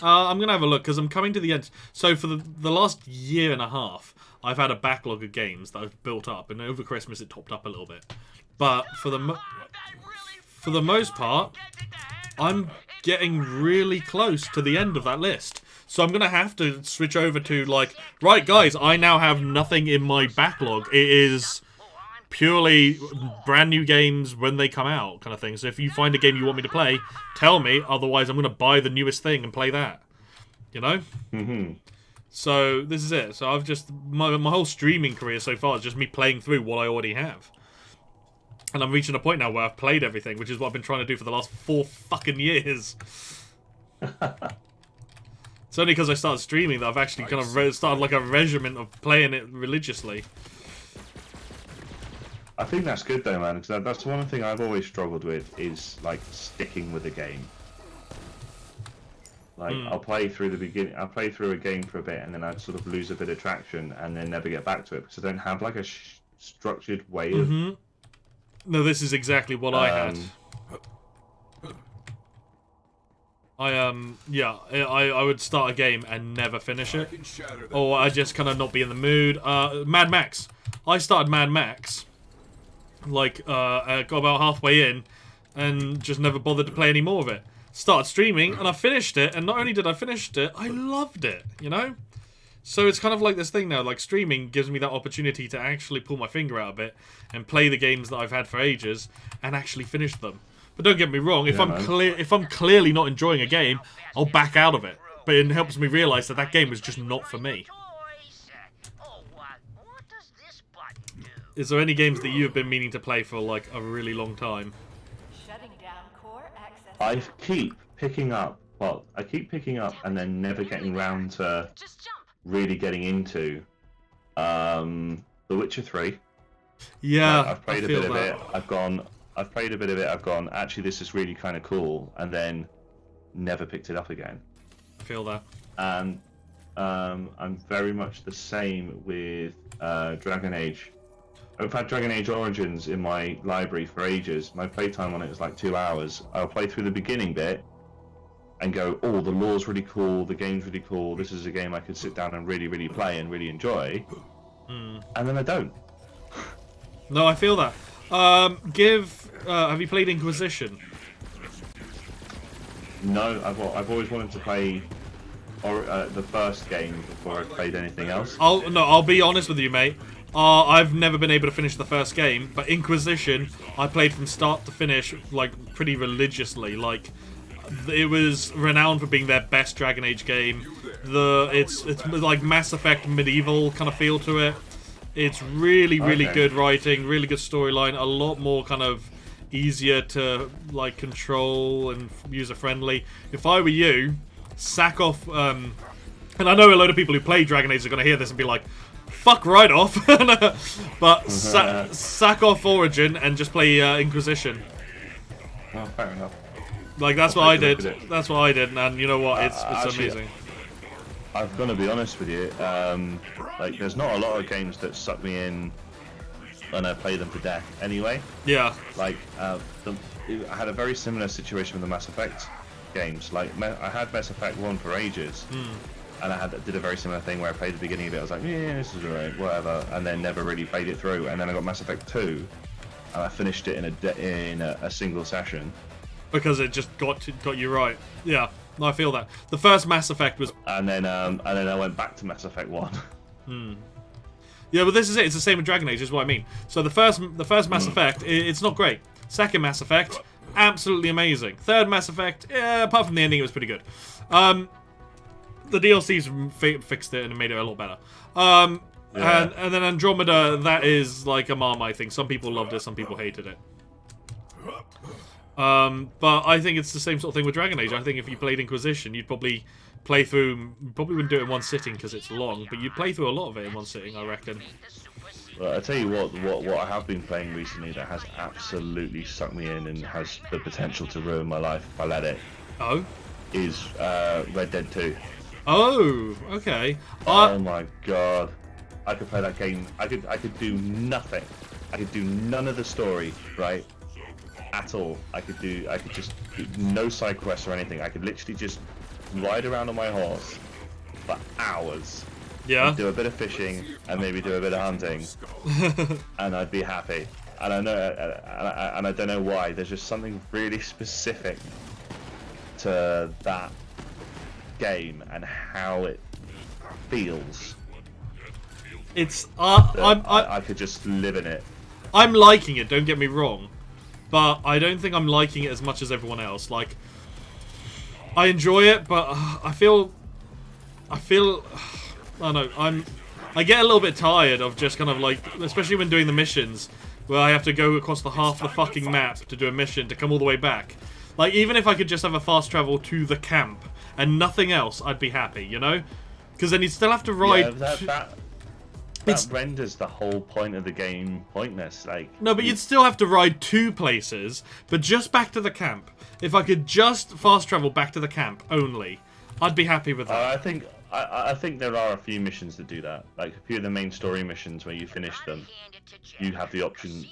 I'm gonna have a look because I'm coming to the end. So for the last year and a half, I've had a backlog of games that I've built up, and over Christmas it topped up a little bit. But for the most part, I'm getting really close to the end of that list. So I'm gonna have to switch over to like, right, guys, I now have nothing in my backlog. It is purely brand new games when they come out, kind of thing. So if you find a game you want me to play, tell me. Otherwise, I'm gonna buy the newest thing and play that. You know? Mm-hmm. So this is it. So I've just my whole streaming career so far is just me playing through what I already have. And I'm reaching a point now where I've played everything, which is what I've been trying to do for the last 4 fucking years. It's only because I started streaming that I've actually kind of started like a regimen of playing it religiously. I think that's good though, man, because that's one thing I've always struggled with is like sticking with a game. Like I'll play through a game for a bit, and then I'd sort of lose a bit of traction, and then never get back to it because I don't have like a structured way of. No, this is exactly what I had. I would start a game and never finish it, or I just kind of not be in the mood. Mad Max. I started Mad Max, like got about halfway in, and just never bothered to play any more of it. Started streaming and I finished it, and not only did I finish it, I loved it. You know, so it's kind of like this thing now. Like streaming gives me that opportunity to actually pull my finger out a bit and play the games that I've had for ages and actually finish them. But don't get me wrong, if I'm clearly not enjoying a game, I'll back out of it. But it helps me realise that that game was just not for me. Is there any games that you've been meaning to play for like a really long time? I keep picking up and then never getting round to really getting into The Witcher 3. Yeah, I've played a bit of it. I've played a bit of it. I've gone, actually, this is really kind of cool, and then never picked it up again. I feel that. And I'm very much the same with Dragon Age. I've had Dragon Age Origins in my library for ages. My playtime on it is like 2 hours. I'll play through the beginning bit and go, oh, the lore's really cool, the game's really cool, this is a game I could sit down and really, really play and really enjoy. And then I don't. No, I feel that. Have you played Inquisition? No, I've always wanted to play the first game before I played anything else. I'll be honest with you, mate. I've never been able to finish the first game, but Inquisition, I played from start to finish, like, pretty religiously. Like, it was renowned for being their best Dragon Age game. It's like Mass Effect medieval kind of feel to it. It's really good writing, really good storyline, a lot more kind of easier to like control and user friendly. If I were you, sack off. And I know a load of people who play Dragon Age are going to hear this and be like, "Fuck right off," but sack off Origin and just play Inquisition. Oh, fair enough. Like that's what I did. That's what I did, and you know what? It's actually, amazing. I'm gonna be honest with you. Like, there's not a lot of games that suck me in when I play them to death. Anyway. Yeah. Like, I had a very similar situation with the Mass Effect games. Like, I had Mass Effect 1 for ages, and I did a very similar thing where I played the beginning of it. I was like, yeah, this is alright, whatever, and then never really played it through. And then I got Mass Effect 2, and I finished it in a single session. Because it just got you right. Yeah, I feel that. The first Mass Effect was... And then I went back to Mass Effect 1. Yeah, but this is it. It's the same with Dragon Age, is what I mean. So the first Mass Effect, it's not great. Second Mass Effect, absolutely amazing. Third Mass Effect, apart from the ending, it was pretty good. The DLCs fixed it and made it a lot better. And then Andromeda, that is like a Marmite thing. Some people loved it, some people hated it. But I think it's the same sort of thing with Dragon Age. I think if you played Inquisition, you'd probably play through... Probably wouldn't do it in one sitting because it's long, but you'd play through a lot of it in one sitting, I reckon. I tell you what I have been playing recently that has absolutely sucked me in and has the potential to ruin my life if I let it. Oh? Is Red Dead 2. Oh, okay. Oh my god. I could play that game. I could do nothing. I could do none of the story, right? At all. I could just do no side quests or anything. I could literally just ride around on my horse for hours. Yeah. Do a bit of fishing and maybe do a bit of hunting, and I'd be happy. And I know, and I don't know why. There's just something really specific to that game and how it feels. It's I could just live in it. I'm liking it. Don't get me wrong, but I don't think I'm liking it as much as everyone else. Like, I enjoy it, but I feel. I don't know, I get a little bit tired of just kind of like, especially when doing the missions, where I have to go across the half the fucking map to do a mission to come all the way back. Like, even if I could just have a fast travel to the camp and nothing else, I'd be happy, you know? Because then you'd still have to ride... Yeah, that renders the whole point of the game pointless. Like, no, but you'd still have to ride 2 places, but just back to the camp. If I could just fast travel back to the camp only, I'd be happy with that. I think there are a few missions that do that. Like a few of the main story missions where you finish them, you have the option.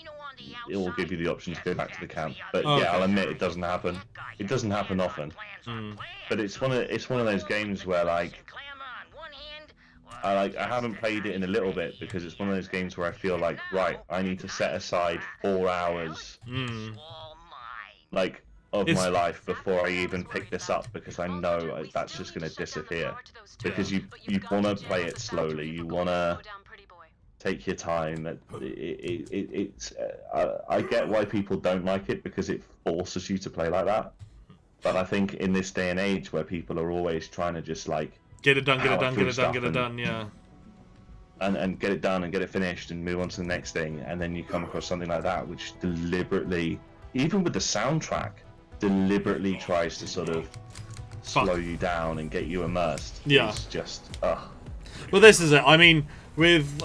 It will give you the option to go back to the camp. But yeah, I'll admit it doesn't happen. It doesn't happen often. But it's one of those games where like I haven't played it in a little bit because it's one of those games where I feel like, right, I need to set aside 4 hours. Like. Of my life before I even pick this up, because I know that's just going to disappear. Because you want to play it slowly, you want to take your time. I get why people don't like it because it forces you to play like that. But I think in this day and age where people are always trying to just like get it done, yeah. And get it done and get it finished and move on to the next thing, and then you come across something like that which deliberately, even with the soundtrack, deliberately tries to sort of slow you down and get you immersed. Yeah. It's just, Well, this is it. I mean, with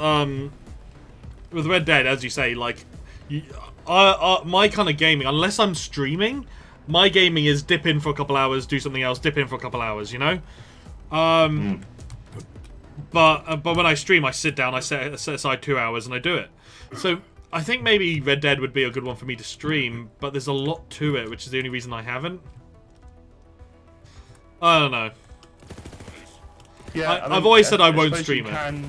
Red Dead, as you say, like, my kind of gaming, unless I'm streaming, my gaming is dip in for a couple hours, do something else, dip in for a couple hours, you know? But when I stream, I sit down, I set aside 2 hours, and I do it. So I think maybe Red Dead would be a good one for me to stream, but there's a lot to it, which is the only reason I haven't. I don't know. Yeah, I've always said I won't stream it.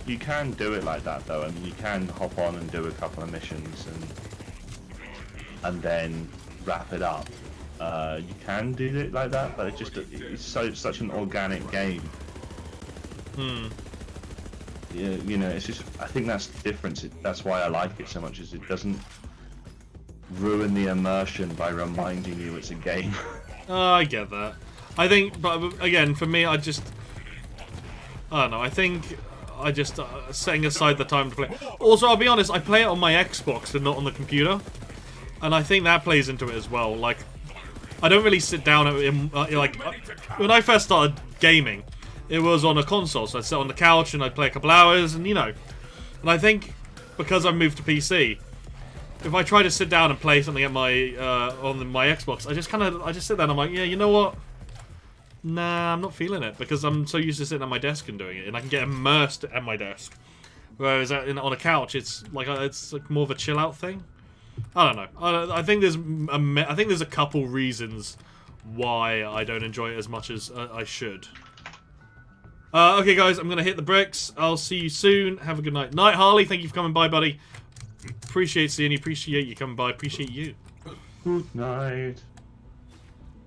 You can do it like that, though. I mean, you can hop on and do a couple of missions and then wrap it up. You can do it like that, but it's such an organic game. Yeah, you know, it's just, I think that's the difference. That's why I like it so much, is it doesn't ruin the immersion by reminding you it's a game. I get that. I think, but again, for me, I don't know, I think I just, setting aside the time to play. Also, I'll be honest, I play it on my Xbox and not on the computer. And I think that plays into it as well. Like, I don't really sit down when I first started gaming, it was on a console, so I'd sit on the couch and I'd play a couple hours, and you know. And I think because I've moved to PC, if I try to sit down and play something at my on my Xbox, I just sit there and I'm like, yeah, you know what? Nah, I'm not feeling it because I'm so used to sitting at my desk and doing it, and I can get immersed at my desk. Whereas on a couch, it's like more of a chill out thing. I don't know. I think there's a couple reasons why I don't enjoy it as much as I should. Okay, guys, I'm going to hit the bricks. I'll see you soon. Have a good night. Night, Harley. Thank you for coming by, buddy. Appreciate seeing you. Appreciate you coming by. Appreciate you. Good night.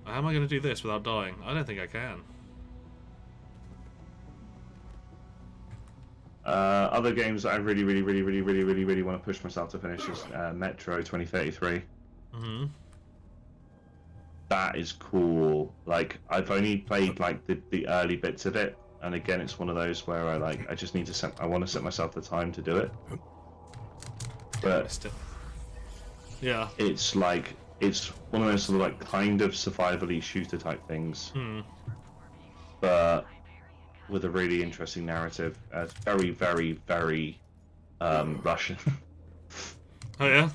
How am I going to do this without dying? I don't think I can. Other games that I really want to push myself to finish is Metro 2033. Mm-hmm. That is cool. Like, I've only played like the early bits of it, and again, it's one of those where I just need to I want to set myself the time to do it. But yeah, it's like it's one of those sort of like kind of survival-y shooter type things, but with a really interesting narrative. It's very Russian. Oh yeah.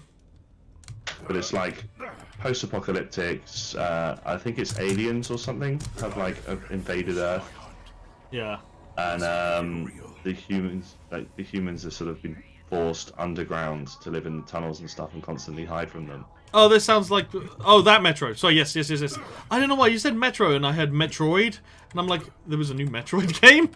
But it's like post-apocalyptic. I think it's aliens or something have like invaded Earth. Yeah. And the humans have sort of been forced underground to live in tunnels and stuff and constantly hide from them. Oh, this sounds like... Oh, that Metro. Sorry, yes. I don't know why. You said Metro and I heard Metroid. And I'm like, there was a new Metroid game?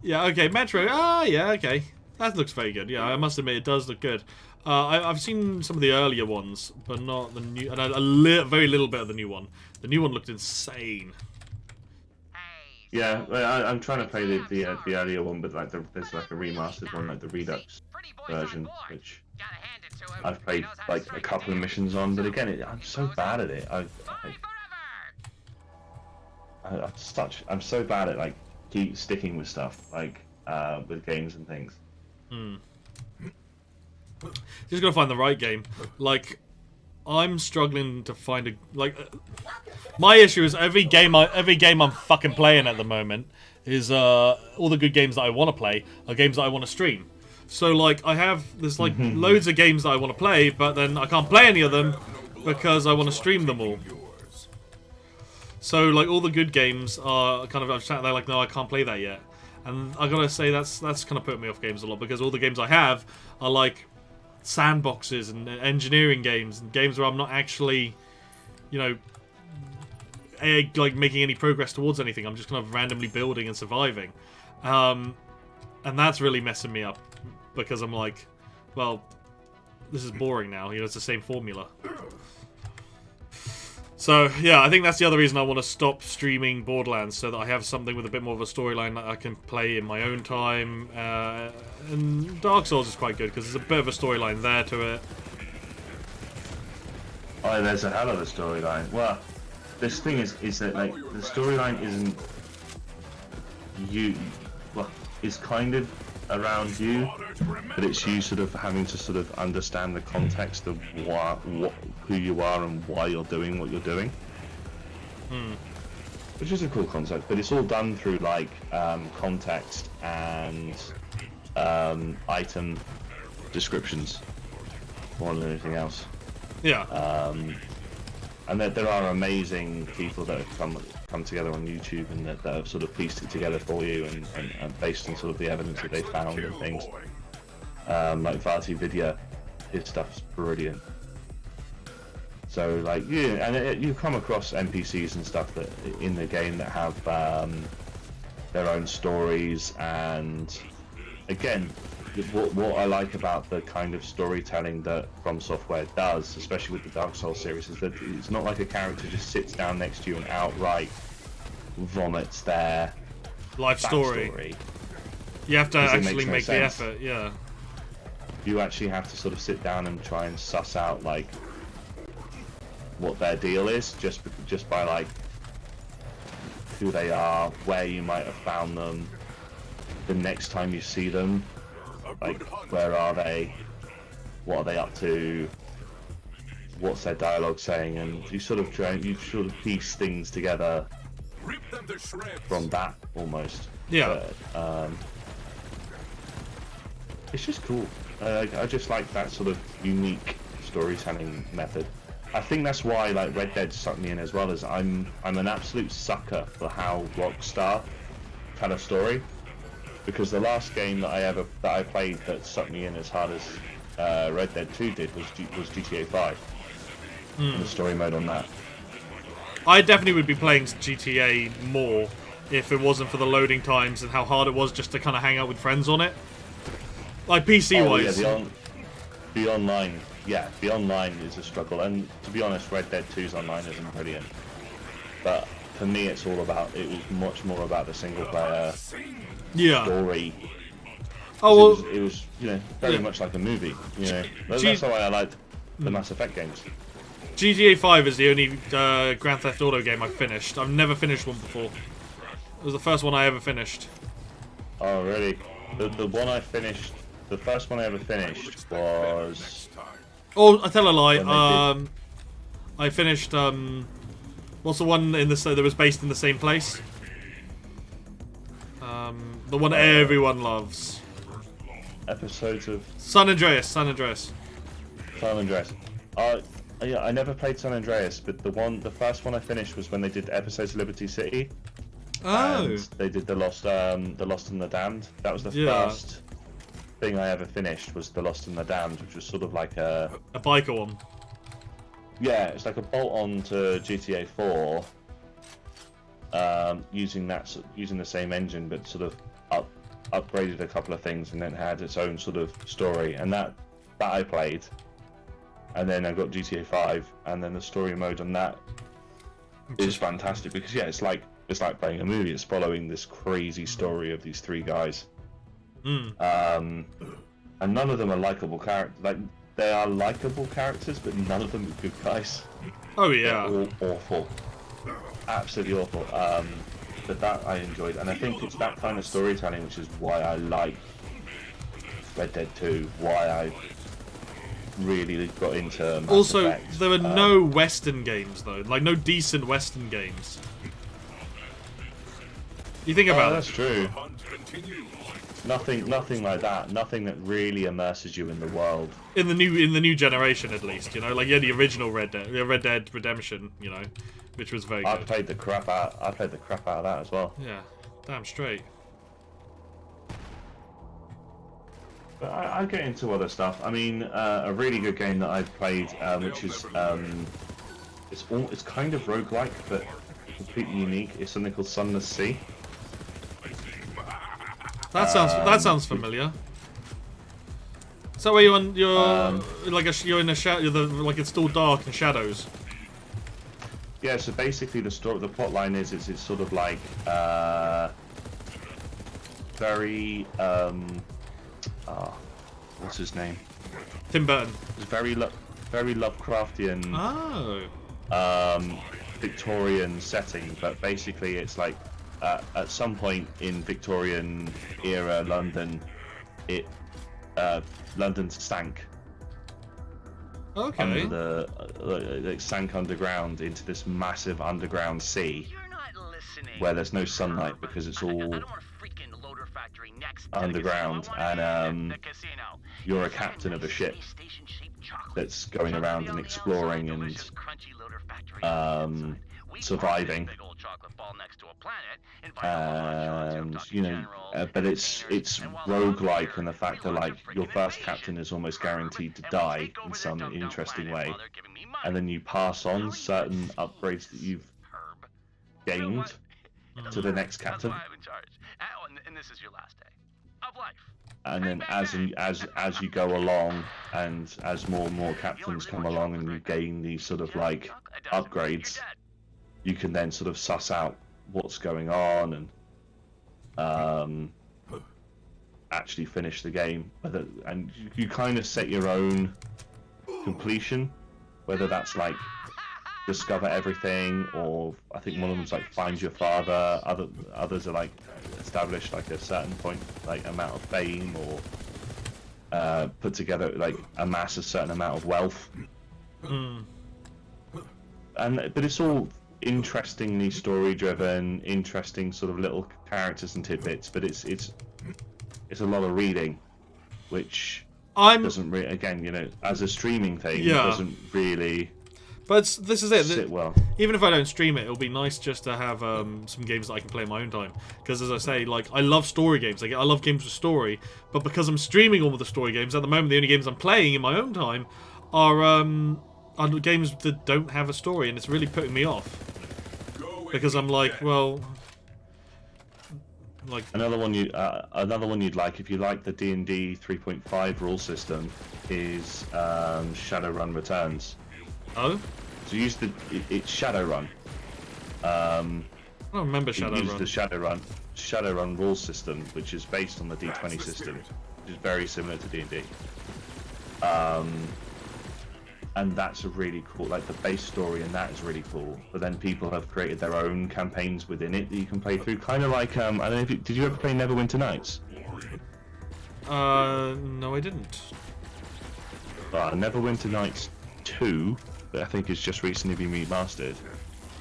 Yeah, okay, Metro. Ah, yeah, okay. That looks very good. Yeah, I must admit, it does look good. I've seen some of the earlier ones, but not the new... And very little bit of the new one. The new one looked insane. Yeah, I'm trying to play the earlier one, but like there's like a remastered one, like the Redux version, which I've played like a couple of missions on. But again, I'm so bad at it. I'm so bad at like keep sticking with stuff, like with games and things. Just gotta find the right game. Like, I'm struggling to find a my issue is every game I'm fucking playing at the moment is all the good games that I want to play are games that I want to stream. So like there's like loads of games that I want to play, but then I can't play any of them because I want to stream them all. So like all the good games are kind of I'm sat there like, no, I can't play that yet. And I gotta say that's kind of put me off games a lot because all the games I have are like sandboxes and engineering games and games where I'm not actually, you know, like making any progress towards anything. I'm just kind of randomly building and surviving, and that's really messing me up because I'm like, well, this is boring now. You know, it's the same formula. So yeah, I think that's the other reason I want to stop streaming Borderlands, so that I have something with a bit more of a storyline that I can play in my own time. And Dark Souls is quite good because there's a bit of a storyline there to it. Oh, there's a hell of a storyline. Well, this thing is that like the storyline isn't it's kind of around you, but it's you sort of having to sort of understand the context of who you are and why you're doing what you're doing. Which is a cool concept, but it's all done through like context and item descriptions more than anything else. Yeah. And there are amazing people that have come together on YouTube and that have sort of pieced it together for you and based on sort of the evidence that they found and things. Like Vati Vidya, his stuff's brilliant. So like and you come across NPCs and stuff that in the game that have their own stories, and again, what I like about the kind of storytelling that From Software does, especially with the Dark Souls series, is that it's not like a character just sits down next to you and outright vomits their life story. You have to actually make the effort, yeah. You actually have to sort of sit down and try and suss out like what their deal is, just by like who they are, where you might have found them, the next time you see them. Like, where are they? What are they up to? What's their dialogue saying? And you sort of piece things together from that almost. Yeah. But, it's just cool. I just like that sort of unique storytelling method. I think that's why like Red Dead sucked me in as well, as I'm an absolute sucker for how Rockstar tell a story. Because the last game that I played that sucked me in as hard as Red Dead 2 did was GTA 5. And the story mode on that. I definitely would be playing GTA more if it wasn't for the loading times and how hard it was just to kind of hang out with friends on it. Like PC-wise. Yeah, the online. Yeah, the online is a struggle. And to be honest, Red Dead 2's online isn't brilliant. But for me, it was much more about the single player story. Oh, well, it was you know, very much like a movie. You know, that's why I liked the Mass Effect games. GTA 5 is the only Grand Theft Auto game I've finished. I've never finished one before. It was the first one I ever finished. Oh, really? The one I finished, the first one I ever finished was... Oh, I tell a lie. I finished, what's the one that was based in the same place? The one everyone loves. episodes of San Andreas. San Andreas. San Andreas. Yeah, I never played San Andreas, but the first one I finished was when they did episodes of Liberty City. Oh. And they did the Lost and the Damned. That was the first thing I ever finished, was the Lost and the Damned, which was sort of like a biker one. Yeah, it's like a bolt-on to GTA 4, using the same engine, but sort of upgraded a couple of things, and then had its own sort of story. And that I played, and then I got GTA 5, and then the story mode on that is fantastic because it's like playing a movie. It's following this crazy story of these three guys, and none of them are likable characters. Like, they are likable characters, but none of them are good guys. Oh yeah, they're all awful, absolutely awful. But that I enjoyed, and I think it's that kind of storytelling which is why I like Red Dead 2. Why I really got into Mass Also, Effect. there are no Western games though, like no decent Western games. You think about that's true. Nothing like that. Nothing that really immerses you in the world. In the new generation, at least, you know, like the original Red Dead Redemption, you know, which was very good. I played the crap out of that as well. Yeah, damn straight. But I get into other stuff. I mean, a really good game that I've played, which is it's kind of roguelike, but completely unique. It's something called Sunless Sea. That sounds familiar. So where you're you're in a shadow, like it's still dark and shadows. Yeah. So basically, the plot line is it's sort of like very what's his name? Tim Burton. It's very Lovecraftian. Oh. Victorian setting, but basically it's like at some point in Victorian era London, London sank. Okay. It sank underground into this massive underground sea where there's no sunlight because it's all underground, and you're a captain of a ship that's going around and exploring and surviving, and you know, but it's roguelike in the fact that like your first captain is almost guaranteed to die in some interesting way, and then you pass on certain upgrades that you've gained to the next captain. And this is your last day of life. And then as you go along, and as more and more captains come along, and you gain these sort of like upgrades, you can then sort of suss out what's going on and actually finish the game. And you kind of set your own completion, whether that's like discover everything, or I think one of them's like find your father. Others are like establish like a certain point, like amount of fame, or put together like amass a certain amount of wealth. But it's all interestingly story driven, interesting sort of little characters and tidbits. But it's a lot of reading, which doesn't really, again, you know, as a streaming thing, doesn't really. But this is it. Sit well. Even if I don't stream it, it'll be nice just to have some games that I can play in my own time. Because as I say, like, I love story games. I love games with story. But because I'm streaming all of the story games at the moment, the only games I'm playing in my own time are games that don't have a story, and it's really putting me off. Because I'm like, well, like another one you'd like if you like the D&D 3.5 rule system is Shadowrun Returns. Oh? So use it's Shadowrun. I don't remember Shadowrun. Use the Shadowrun rule system, which is based on the D20 system, which is very similar to D&D. And that's a really cool, like the base story, and that is really cool. But then people have created their own campaigns within it that you can play through. Kind of like, I don't know if did you ever play Neverwinter Nights? No, I didn't. Neverwinter Nights 2, that I think has just recently been remastered,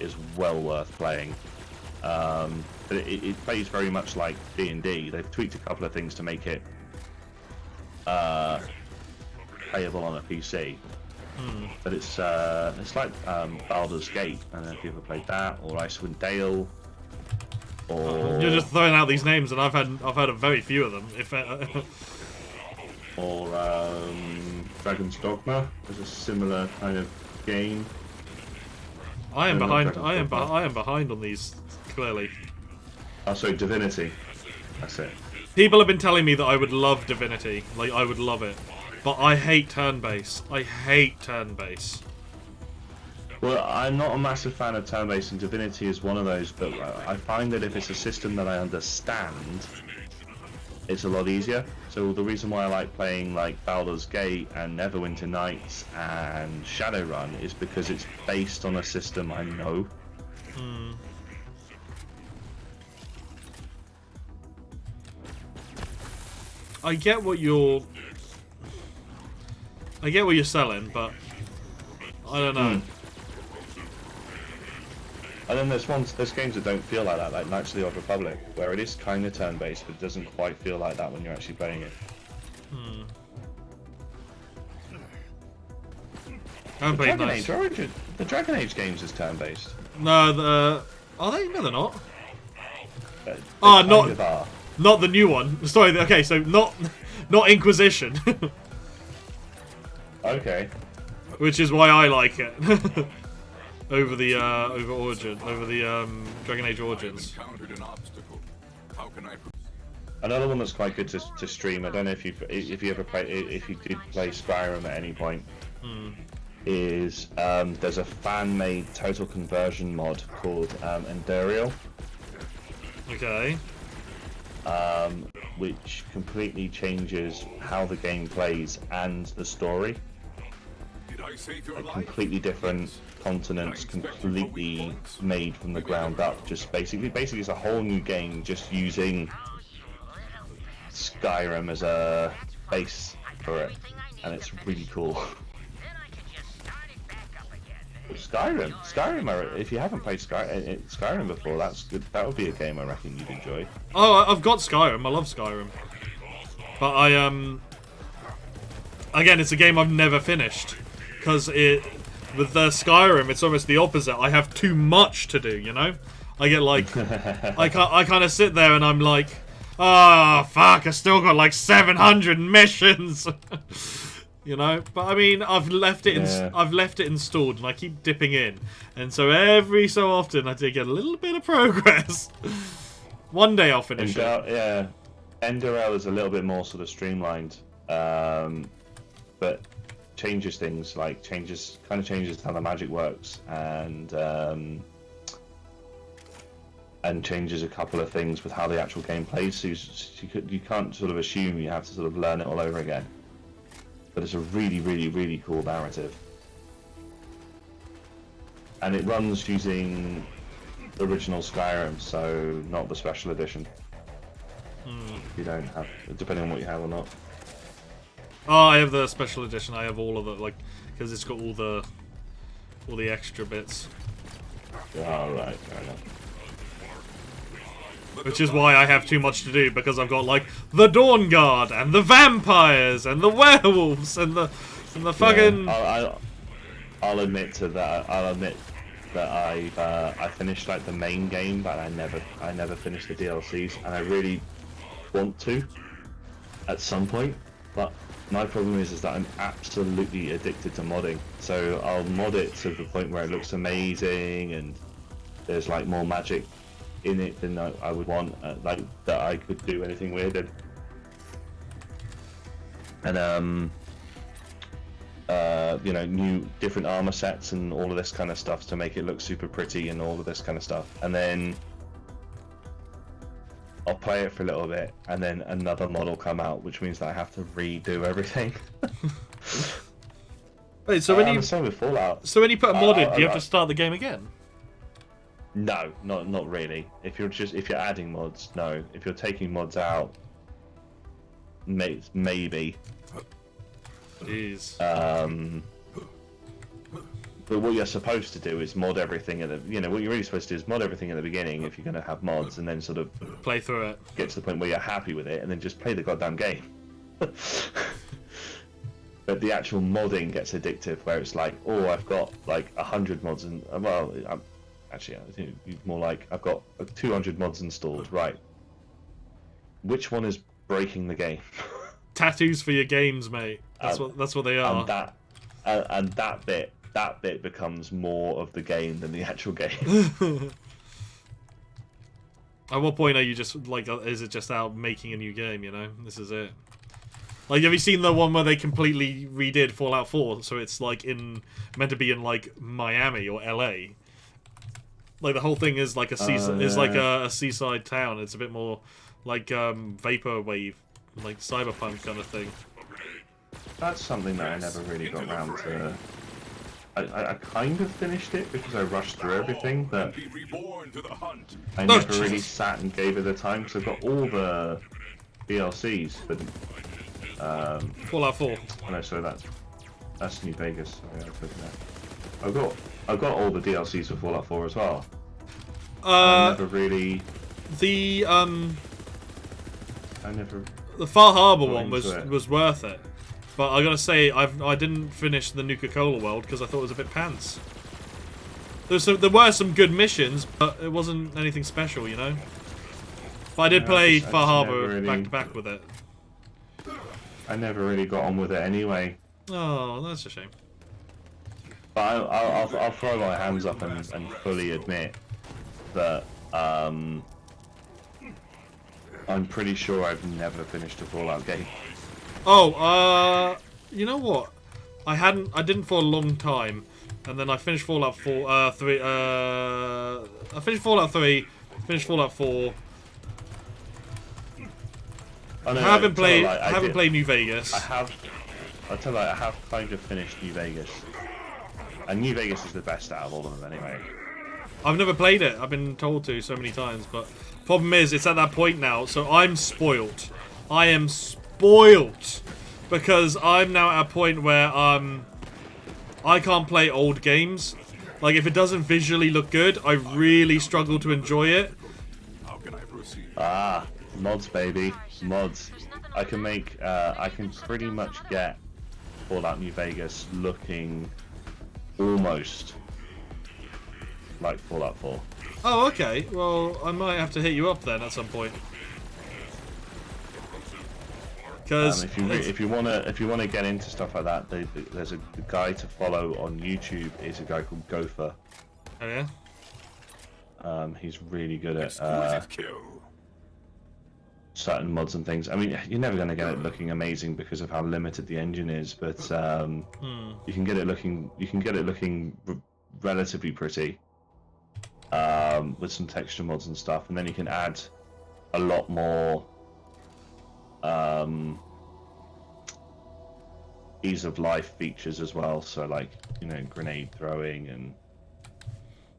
is well worth playing. But it plays very much like D&D. They've tweaked a couple of things to make it playable on a PC. But it's like Baldur's Gate. I don't know if you ever played that, or Icewind Dale, or You're just throwing out these names, and I've had a very few of them. If or Dragon's Dogma is a similar kind of game. I am behind. I am behind on these, clearly. Oh, sorry, Divinity. That's it. People have been telling me that I would love Divinity, like I would love it, but I hate turn-based. I hate turn-based. Well, I'm not a massive fan of turn-based, and Divinity is one of those. But I find that if it's a system that I understand, it's a lot easier. So the reason why I like playing like Baldur's Gate and Neverwinter Nights and Shadowrun is because it's based on a system I know. I get what you're selling, but I don't know. And then there's games that don't feel like that, like Knights of the Old Republic, where it is kind of turn-based, but it doesn't quite feel like that when you're actually playing it. The Dragon Age games is turn-based. No, are they? No, they're not. Not the new one. Sorry. Okay, so not Inquisition. Okay. Which is why I like it over the Dragon Age Origins. Another one that's quite good to stream. I don't know if you ever played, if you did play Skyrim at any point. Is there's a fan-made total conversion mod called Endurial. Okay. Which completely changes how the game plays and the story. Like completely different continents, completely made from the ground up. Just basically it's a whole new game, just using Skyrim as a base for it, and it's really cool. Skyrim. If you haven't played Skyrim before, that's good. That would be a game I reckon you'd enjoy. Oh, I've got Skyrim. I love Skyrim, but again, it's a game I've never finished because with Skyrim, it's almost the opposite. I have too much to do. You know, I get like I kind of sit there and I'm like, oh fuck, I still got like 700 missions. You know, but I mean, I've left it installed, and I keep dipping in, and so every so often I do get a little bit of progress. One day I'll finish it. Yeah, Endurel is a little bit more sort of streamlined, but changes things, like changes how the magic works, and changes a couple of things with how the actual game plays. So you can't sort of assume you have to sort of learn it all over again. But it's a really, really, really cool narrative. And it runs using the original Skyrim, so not the special edition. You don't have, depending on what you have or not. Oh, I have the special edition. I have all of it, like, because it's got all the extra bits. Oh, right, fair enough. Which is why I have too much to do, because I've got like the Dawn Guard and the vampires and the werewolves and the fucking. Yeah, I'll admit to that. I'll admit that I finished like the main game, but I never finished the DLCs, and I really want to at some point. But my problem is that I'm absolutely addicted to modding. So I'll mod it to the point where it looks amazing and there's like more magic in it than I would want, like that I could do anything with it. And you know, new different armor sets and all of this kind of stuff to make it look super pretty and all of this kind of stuff. And then I'll play it for a little bit, and then another mod will come out, which means that I have to redo everything. Wait, so when the same with Fallout. So when you put a mod in, do you have to start the game again? No, not really. If you're adding mods, no. If you're taking mods out, maybe. Jeez. But what you're supposed to do is mod everything at the, what you're really supposed to do is mod everything at the beginning if you're going to have mods, and then sort of play through it. Get to the point where you're happy with it, and then just play the goddamn game. But the actual modding gets addictive, where it's like, oh, I've got like 100 mods, and well, actually, I think it's more like I've got 200 mods installed. Right, which one is breaking the game? Tattoos for your games, mate. That's what they are. And that bit becomes more of the game than the actual game. At what point are you just like? Is it just out making a new game? You know, this is it. Like, have you seen the one where they completely redid Fallout 4? So it's like meant to be in like Miami or LA. Like the whole thing is like a a seaside town. It's a bit more like vaporwave, like cyberpunk kind of thing. That's something that I never really got around to. I kind of finished it because I rushed through everything, but I never really sat and gave it the time because I've got all the DLCs for Fallout 4. Oh no, sorry, that's New Vegas. Sorry, I was looking at. I've got all the DLCs for Fallout 4 as well. I never really. The Far Harbor one was worth it. But I gotta say, I didn't finish the Nuka-Cola world because I thought it was a bit pants. There were some good missions, but it wasn't anything special, you know. But I did play Far Harbor back to back with it. I never really got on with it anyway. Oh, that's a shame. But I'll throw my hands up and fully admit that I'm pretty sure I've never finished a Fallout game. Oh, you know what? I didn't for a long time, and then I finished Fallout 4, 3. I finished Fallout 3, finished Fallout 4. I haven't played New Vegas. I have kind of finished New Vegas, and New Vegas is the best out of all of them anyway. I've never played it. I've been told to so many times, but problem is it's at that point now, so I'm spoiled. I am spoiled because I'm now at a point where I can't play old games. Like if it doesn't visually look good, I really struggle to enjoy it. How can I proceed? Ah, mods, baby, mods. I can pretty much get Fallout New Vegas looking almost like Fallout 4. Oh, okay. Well, I might have to hit you up then at some point. Because if you wanna get into stuff like that, there's a guy to follow on YouTube. Is a guy called Gopher. Oh yeah. He's really good at kill. certain mods and things. I mean, you're never gonna get it looking amazing because of how limited the engine is, but you can get it looking relatively pretty with some texture mods and stuff, and then you can add a lot more ease of life features as well, so like, you know, grenade throwing and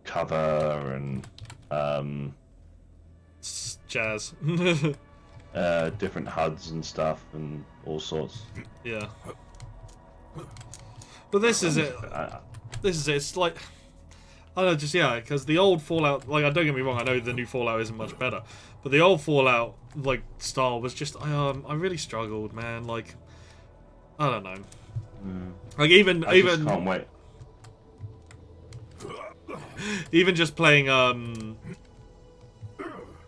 cover and jazz. Different HUDs and stuff and all sorts. Yeah. But this is it. This is it. It's like, I don't know, just because the old Fallout, like, don't get me wrong, I know the new Fallout isn't much better, but the old Fallout like style was just I really struggled, man. Like, I don't know. Like even just can't wait. Even just playing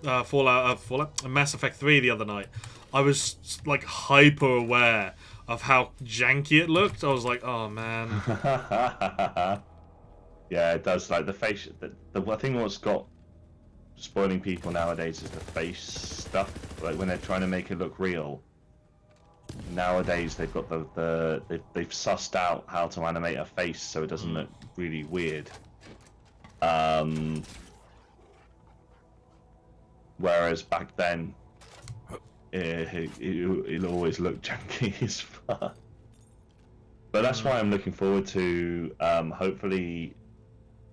Mass Effect 3 the other night, I was like hyper aware of how janky it looked. I was like, oh man. Yeah, it does. Like the face. The thing what's got spoiling people nowadays is the face stuff. Like when they're trying to make it look real. Nowadays they've got they've sussed out how to animate a face so it doesn't look really weird. Whereas back then, it always looked janky as fuck. But that's why I'm looking forward to hopefully.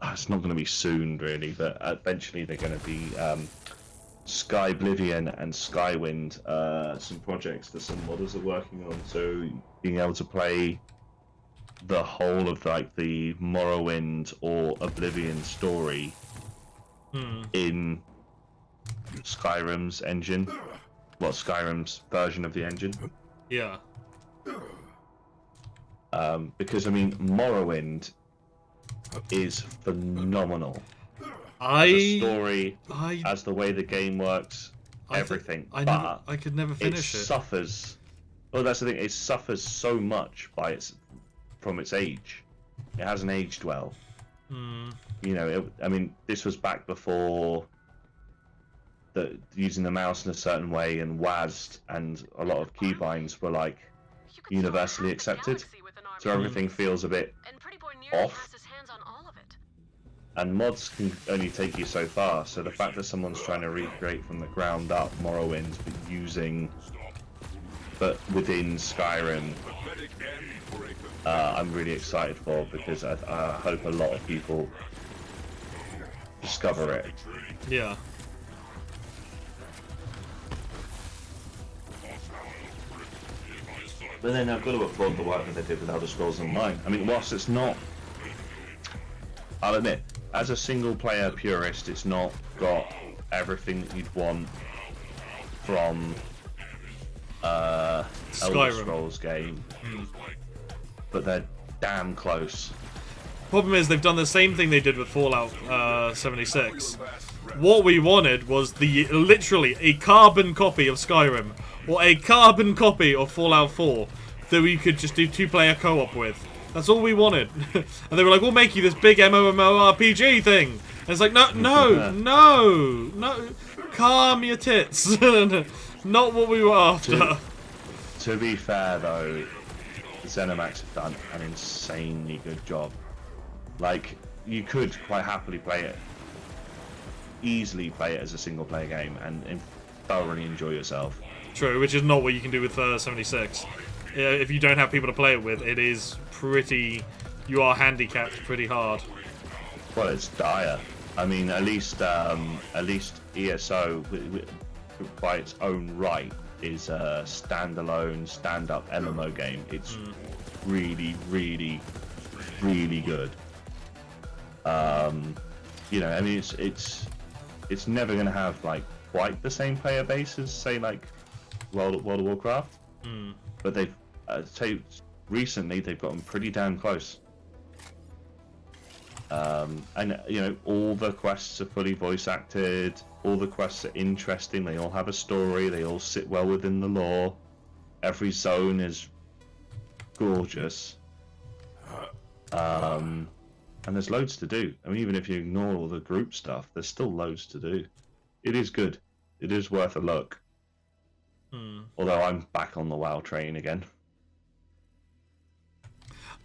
It's not going to be soon, really, but eventually they're going to be Skyblivion and Skywind, some projects that some modders are working on. So being able to play the whole of like the Morrowind or Oblivion story in Skyrim's engine, Skyrim's version of the engine. Yeah. Because I mean, Morrowind is phenomenal. As a story, as the way the game works, everything. I could never finish it. It suffers. Well, that's the thing. It suffers so much from its age. It hasn't aged well. You know, I mean, this was back before using the mouse in a certain way and WASD and a lot of keybinds were like universally accepted. So everything feels a bit off. And mods can only take you so far. So the fact that someone's trying to recreate from the ground up Morrowind, but within Skyrim, I'm really excited for, because I hope a lot of people discover it. Yeah. But then I've got to applaud the work that they did with Elder Scrolls Online. I mean, whilst it's not, I'll admit, as a single-player purist, it's not got everything that you'd want from Elder Scrolls game, but they're damn close. Problem is, they've done the same thing they did with Fallout 76. What we wanted was literally a carbon copy of Skyrim, or a carbon copy of Fallout 4, that we could just do 2-player co-op with. That's all we wanted. And they were like, we'll make you this big MMORPG thing. And it's like, no, calm your tits. Not what we were after. To be fair though, ZeniMax have done an insanely good job. Like, you could quite happily easily play it as a single player game and thoroughly enjoy yourself. True, which is not what you can do with 76. If you don't have people to play it with, it is you are handicapped pretty hard. Well, it's dire. I mean, at least ESO, by its own right, is a standalone, stand-up MMO game. It's really, really, really good. You know, I mean, it's never going to have like quite the same player base as, say, like World of Warcraft. But they've recently they've gotten pretty damn close. And you know, all the quests are fully voice acted. All the quests are interesting. They all have a story. They all sit well within the lore. Every zone is gorgeous. And there's loads to do. I mean, even if you ignore all the group stuff, there's still loads to do. It is good. It is worth a look. Although I'm back on the WoW train again.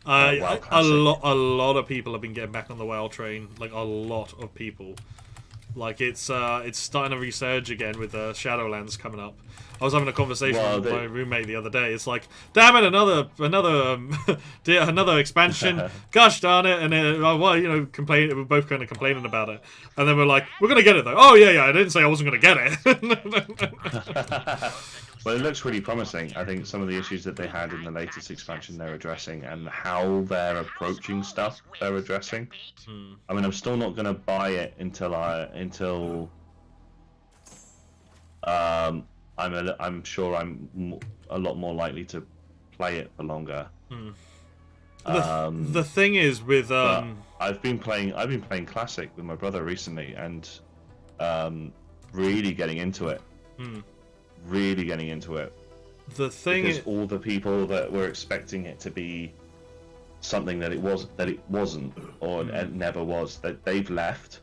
A lot of people have been getting back on the WoW train. Like, a lot of people. Like, it's starting to resurge again with Shadowlands coming up. I was having a conversation with my roommate the other day. It's like, damn it, another expansion. Gosh darn it! And well, you know, we're both kind of complaining about it. And then we're like, we're gonna get it though. Oh yeah, I didn't say I wasn't gonna get it. Well, it looks really promising. I think some of the issues that they had in the latest expansion they're addressing, and how they're approaching stuff they're addressing. I mean, I'm still not going to buy it until I'm sure I'm a lot more likely to play it for longer. The thing is with I've been playing Classic with my brother recently, and really getting into it. Really getting into it. The thing is, all the people that were expecting it to be something that it wasn't, or it never was, that they've left.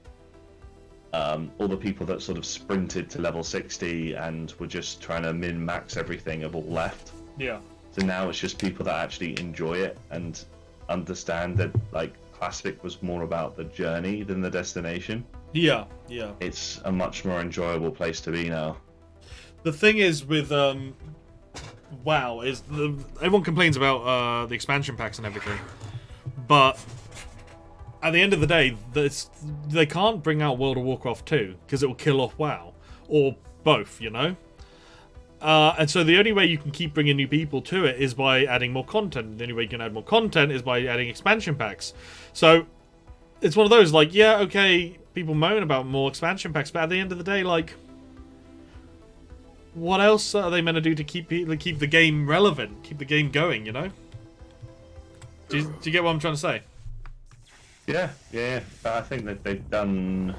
All the people that sort of sprinted to level 60 and were just trying to min-max everything have all left. Yeah. So now it's just people that actually enjoy it and understand that, like, Classic was more about the journey than the destination. Yeah. It's a much more enjoyable place to be now. The thing is with WoW is everyone complains about the expansion packs and everything, but at the end of the day, they can't bring out World of Warcraft 2 because it will kill off WoW, or both, you know. And so the only way you can keep bringing new people to it is by adding more content. The only way you can add more content is by adding expansion packs. So it's one of those, like, yeah, okay, people moan about more expansion packs, but at the end of the day, like, what else are they meant to do to keep the game relevant, keep the game going, you know? Do you get what I'm trying to say? Yeah. But I think that they've done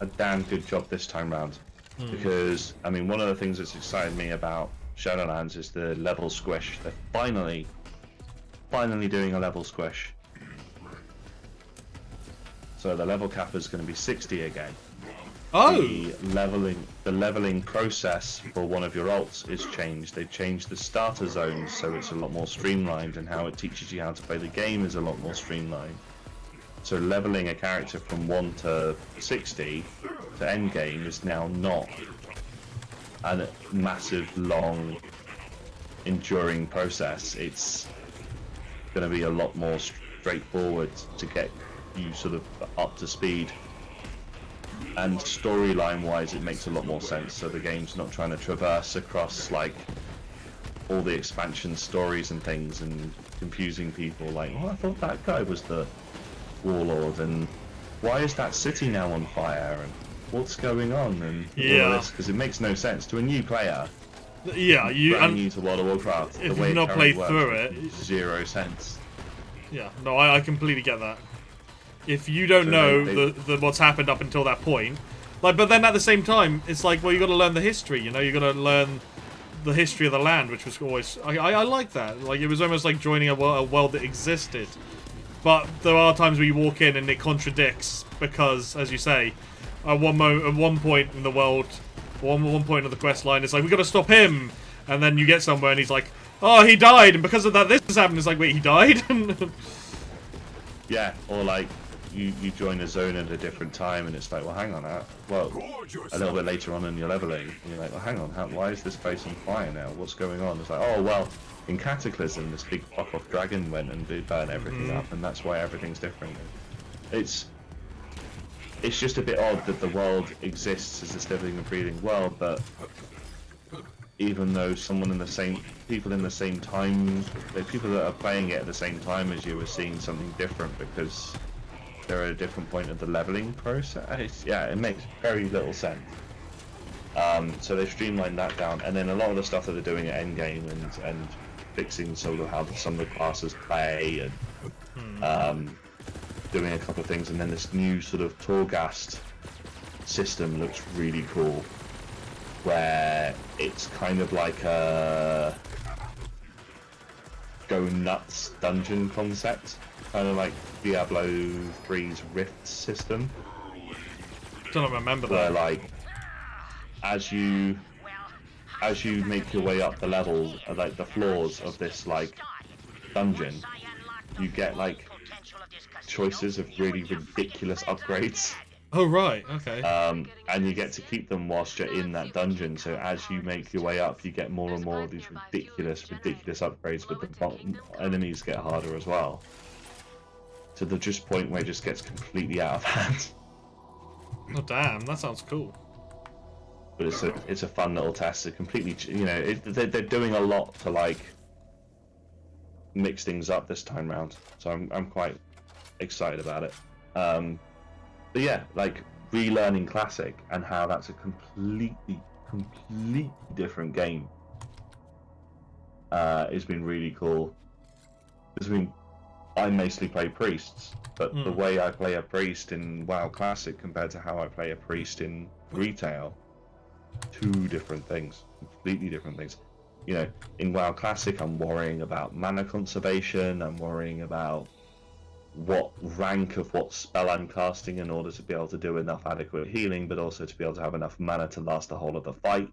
a damn good job this time round. Because, I mean, one of the things that's excited me about Shadowlands is the level squish. They're finally doing a level squish. So the level cap is going to be 60 again. Oh! The leveling process for one of your alts is changed. They've changed the starter zones so it's a lot more streamlined, and how it teaches you how to play the game is a lot more streamlined. So leveling a character from 1 to 60 to end game is now not a massive, long, enduring process. It's going to be a lot more straightforward to get you sort of up to speed. And storyline wise, it makes a lot more sense. So the game's not trying to traverse across like all the expansion stories and things and confusing people. Like, oh, I thought that guy was the warlord, and why is that city now on fire, and what's going on, and all of this, because it makes no sense to a new player. Yeah, brand new to World of Warcraft. If the way you've not played through it, makes 0 sense. Yeah, no, I completely get that. If you don't know what's happened up until that point, like, but then at the same time, it's like, well, you got to learn the history. You know, you got to learn the history of the land, which was always I like that. Like, it was almost like joining a world that existed. But there are times where you walk in and it contradicts because, as you say, at one point in the world, one point of the quest line, it's like, we got to stop him, and then you get somewhere and he's like, oh, he died, and because of that this has happened. It's like, wait, he died? Yeah, or like you join a zone at a different time and it's like, well, hang on, well, a little bit later on in your leveling, you're like, well, hang on, why is this place on fire now? What's going on? It's like, oh, well, in Cataclysm, this big fuck-off dragon went and did burn everything up, and that's why everything's different. It's just a bit odd that the world exists as this living and breathing world, but even though people in the same time, the people that are playing it at the same time as you are seeing something different because they're at a different point of the leveling process. Yeah, it makes very little sense. So they've streamlined that down, and then a lot of the stuff that they're doing at endgame and fixing sort of how some of the classes play, and doing a couple of things, and then this new sort of Torghast system looks really cool, where it's kind of like a go nuts dungeon concept, kind of like Diablo 3's Rift system. Don't remember that. Where like as you make your way up the level, like the floors of this like dungeon, you get like choices of really ridiculous upgrades. Oh right, okay. And you get to keep them whilst you're in that dungeon. So as you make your way up, you get more and more of these ridiculous upgrades, but the enemies get harder as well. To the just point where it just gets completely out of hand. Oh damn, that sounds cool. But it's a fun little test. It completely, they're doing a lot to like mix things up this time round. So I'm quite excited about it. But yeah, like relearning Classic and how that's a completely different game has been really cool. I mostly play priests, but the way I play a priest in WoW Classic compared to how I play a priest in retail, two different things, completely different things. You know, in WoW Classic, I'm worrying about mana conservation, I'm worrying about what rank of what spell I'm casting in order to be able to do enough adequate healing, but also to be able to have enough mana to last the whole of the fight.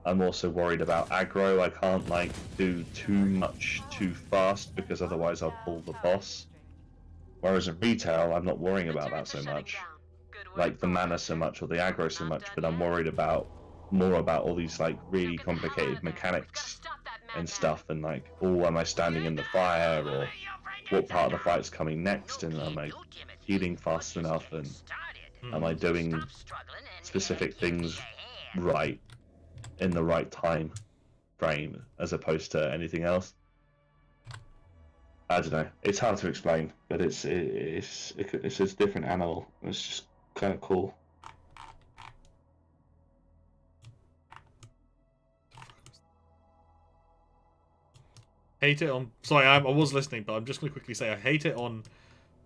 I'm also worried about aggro. I can't like do too much too fast because otherwise I'll pull the boss. Whereas in retail, I'm not worrying about that so much, like the mana so much or the aggro so much, but I'm worried more about all these like really complicated mechanics and stuff, and like, oh, am I standing in the fire, or what part of the fight's coming next, and am I healing fast enough, and am I doing specific things right in the right time frame as opposed to anything else. I don't know. It's hard to explain, but it's a different animal. It's just kind of cool. hate it on... Sorry, I was listening, but I'm just going to quickly say I hate it on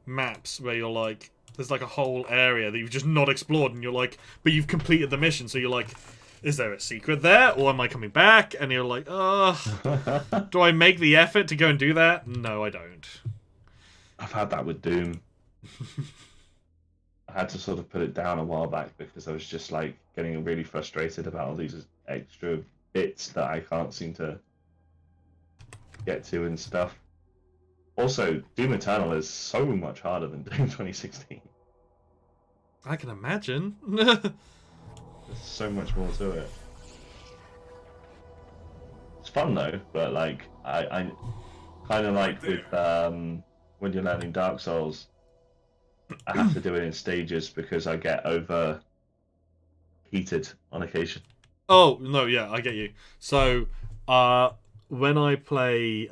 maps where you're like... There's like a whole area that you've just not explored, and you're like... But you've completed the mission, so you're like... Is there a secret there, or am I coming back? And you're like, do I make the effort to go and do that? No, I don't. I've had that with Doom. I had to sort of put it down a while back because I was just like getting really frustrated about all these extra bits that I can't seem to get to and stuff. Also, Doom Eternal is so much harder than Doom 2016. I can imagine. There's so much more to it. It's fun though, but like I kind of like with when you're learning Dark Souls, I have to do it in stages because I get overheated on occasion. Oh no, yeah, I get you. So when I play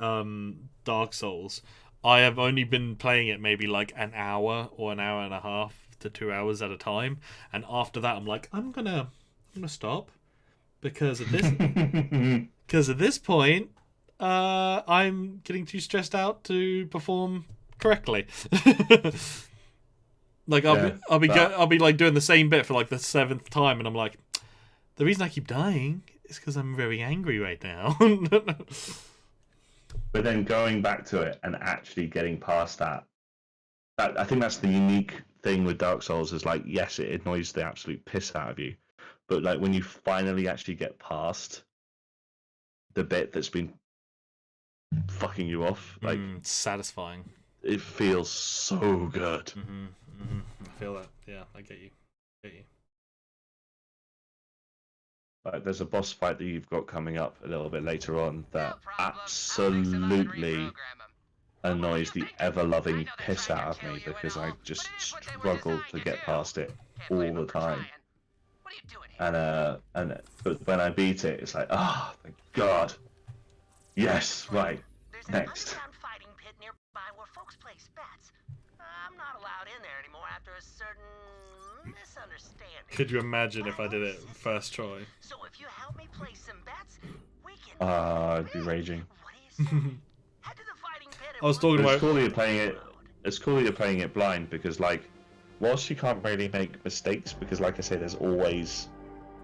Dark Souls, I have only been playing it maybe like an hour or an hour and a half to 2 hours at a time, and after that I'm like, I'm gonna stop because at this point I'm getting too stressed out to perform correctly. Like I'll be like doing the same bit for like the 7th time, and I'm like, the reason I keep dying is because I'm very angry right now. But then going back to it and actually getting past that I think that's the unique thing with Dark Souls is like, yes, it annoys the absolute piss out of you, but like when you finally actually get past the bit that's been fucking you off, like it's satisfying. It feels so good. I feel that. Yeah, I get you. Like, there's a boss fight that you've got coming up a little bit later on that absolutely annoys the ever-loving piss out of me because I just struggle to get past it all the time. But when I beat it, it's like, thank God. Yes, right. Next. I'm not allowed in there anymore after a certain misunderstanding. Could you imagine if I did it first try? So if you help me place some bets, we can I'd be raging. I was talking about. It's cool that you're playing it blind because, like, whilst you can't really make mistakes, because, like I say, there's always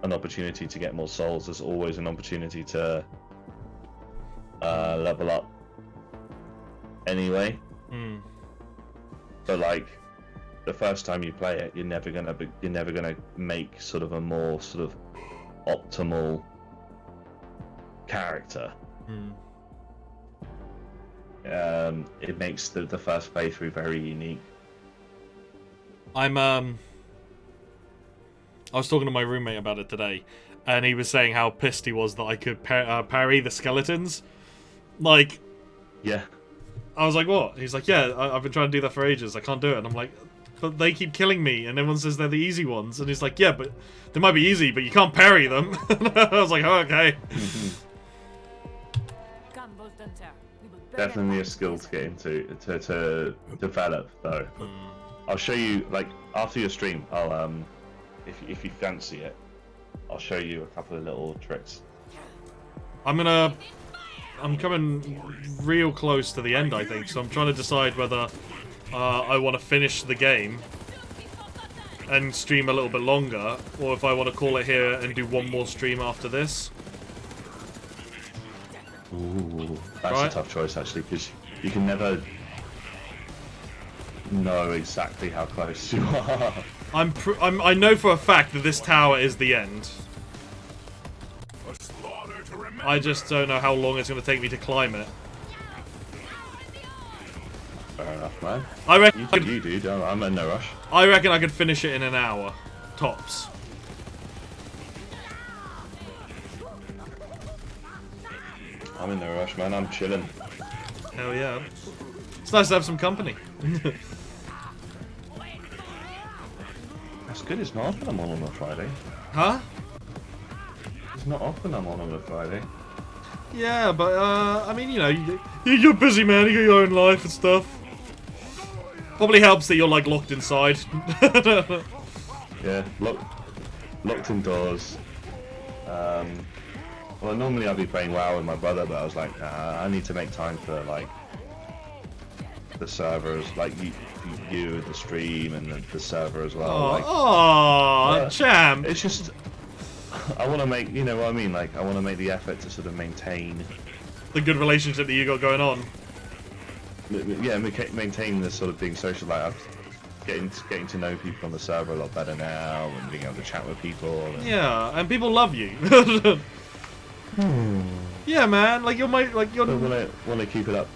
an opportunity to get more souls. There's always an opportunity to level up. Anyway. But like, the first time you play it, you're never gonna make sort of a more sort of optimal character. It makes the first playthrough very unique. I was talking to my roommate about it today, and he was saying how pissed he was that I could parry the skeletons. Like, yeah. I was like, what? He's like, yeah, I've been trying to do that for ages. I can't do it. And I'm like, but they keep killing me, and everyone says they're the easy ones. And he's like, yeah, but they might be easy, but you can't parry them. I was like, oh, okay. Definitely a skill to get into, to develop, though. I'll show you, like, after your stream, I'll, if you fancy it, I'll show you a couple of little tricks. I'm coming real close to the end, I think, so I'm trying to decide whether I want to finish the game and stream a little bit longer, or if I want to call it here and do one more stream after this. Ooh, that's a tough choice, actually, because you can never know exactly how close you are. I know for a fact that this tower is the end. I just don't know how long it's going to take me to climb it. Fair enough, man. I reckon you do. I'm in no rush. I reckon I could finish it in an hour, tops. I'm in no rush, man. I'm chilling. Hell yeah. It's nice to have some company. That's good. It's not often I'm on a Friday. Huh? It's not often I'm on a Friday. Yeah, but I mean, you know, you're busy, man. You got your own life and stuff. Probably helps that you're like locked inside. Yeah, locked indoors. Well, normally I'd be playing WoW with my brother, but I was like, nah, I need to make time for like the servers, like you the stream, and the server as well. Champ. It's just I want to make, you know what I mean? Like I want to make the effort to sort of maintain the good relationship that you got going on. Yeah, maintain this sort of being social. Like I'm getting to know people on the server a lot better now, and being able to chat with people. And... Yeah, and people love you. Yeah, man. Like you're my you're. I want to keep it up.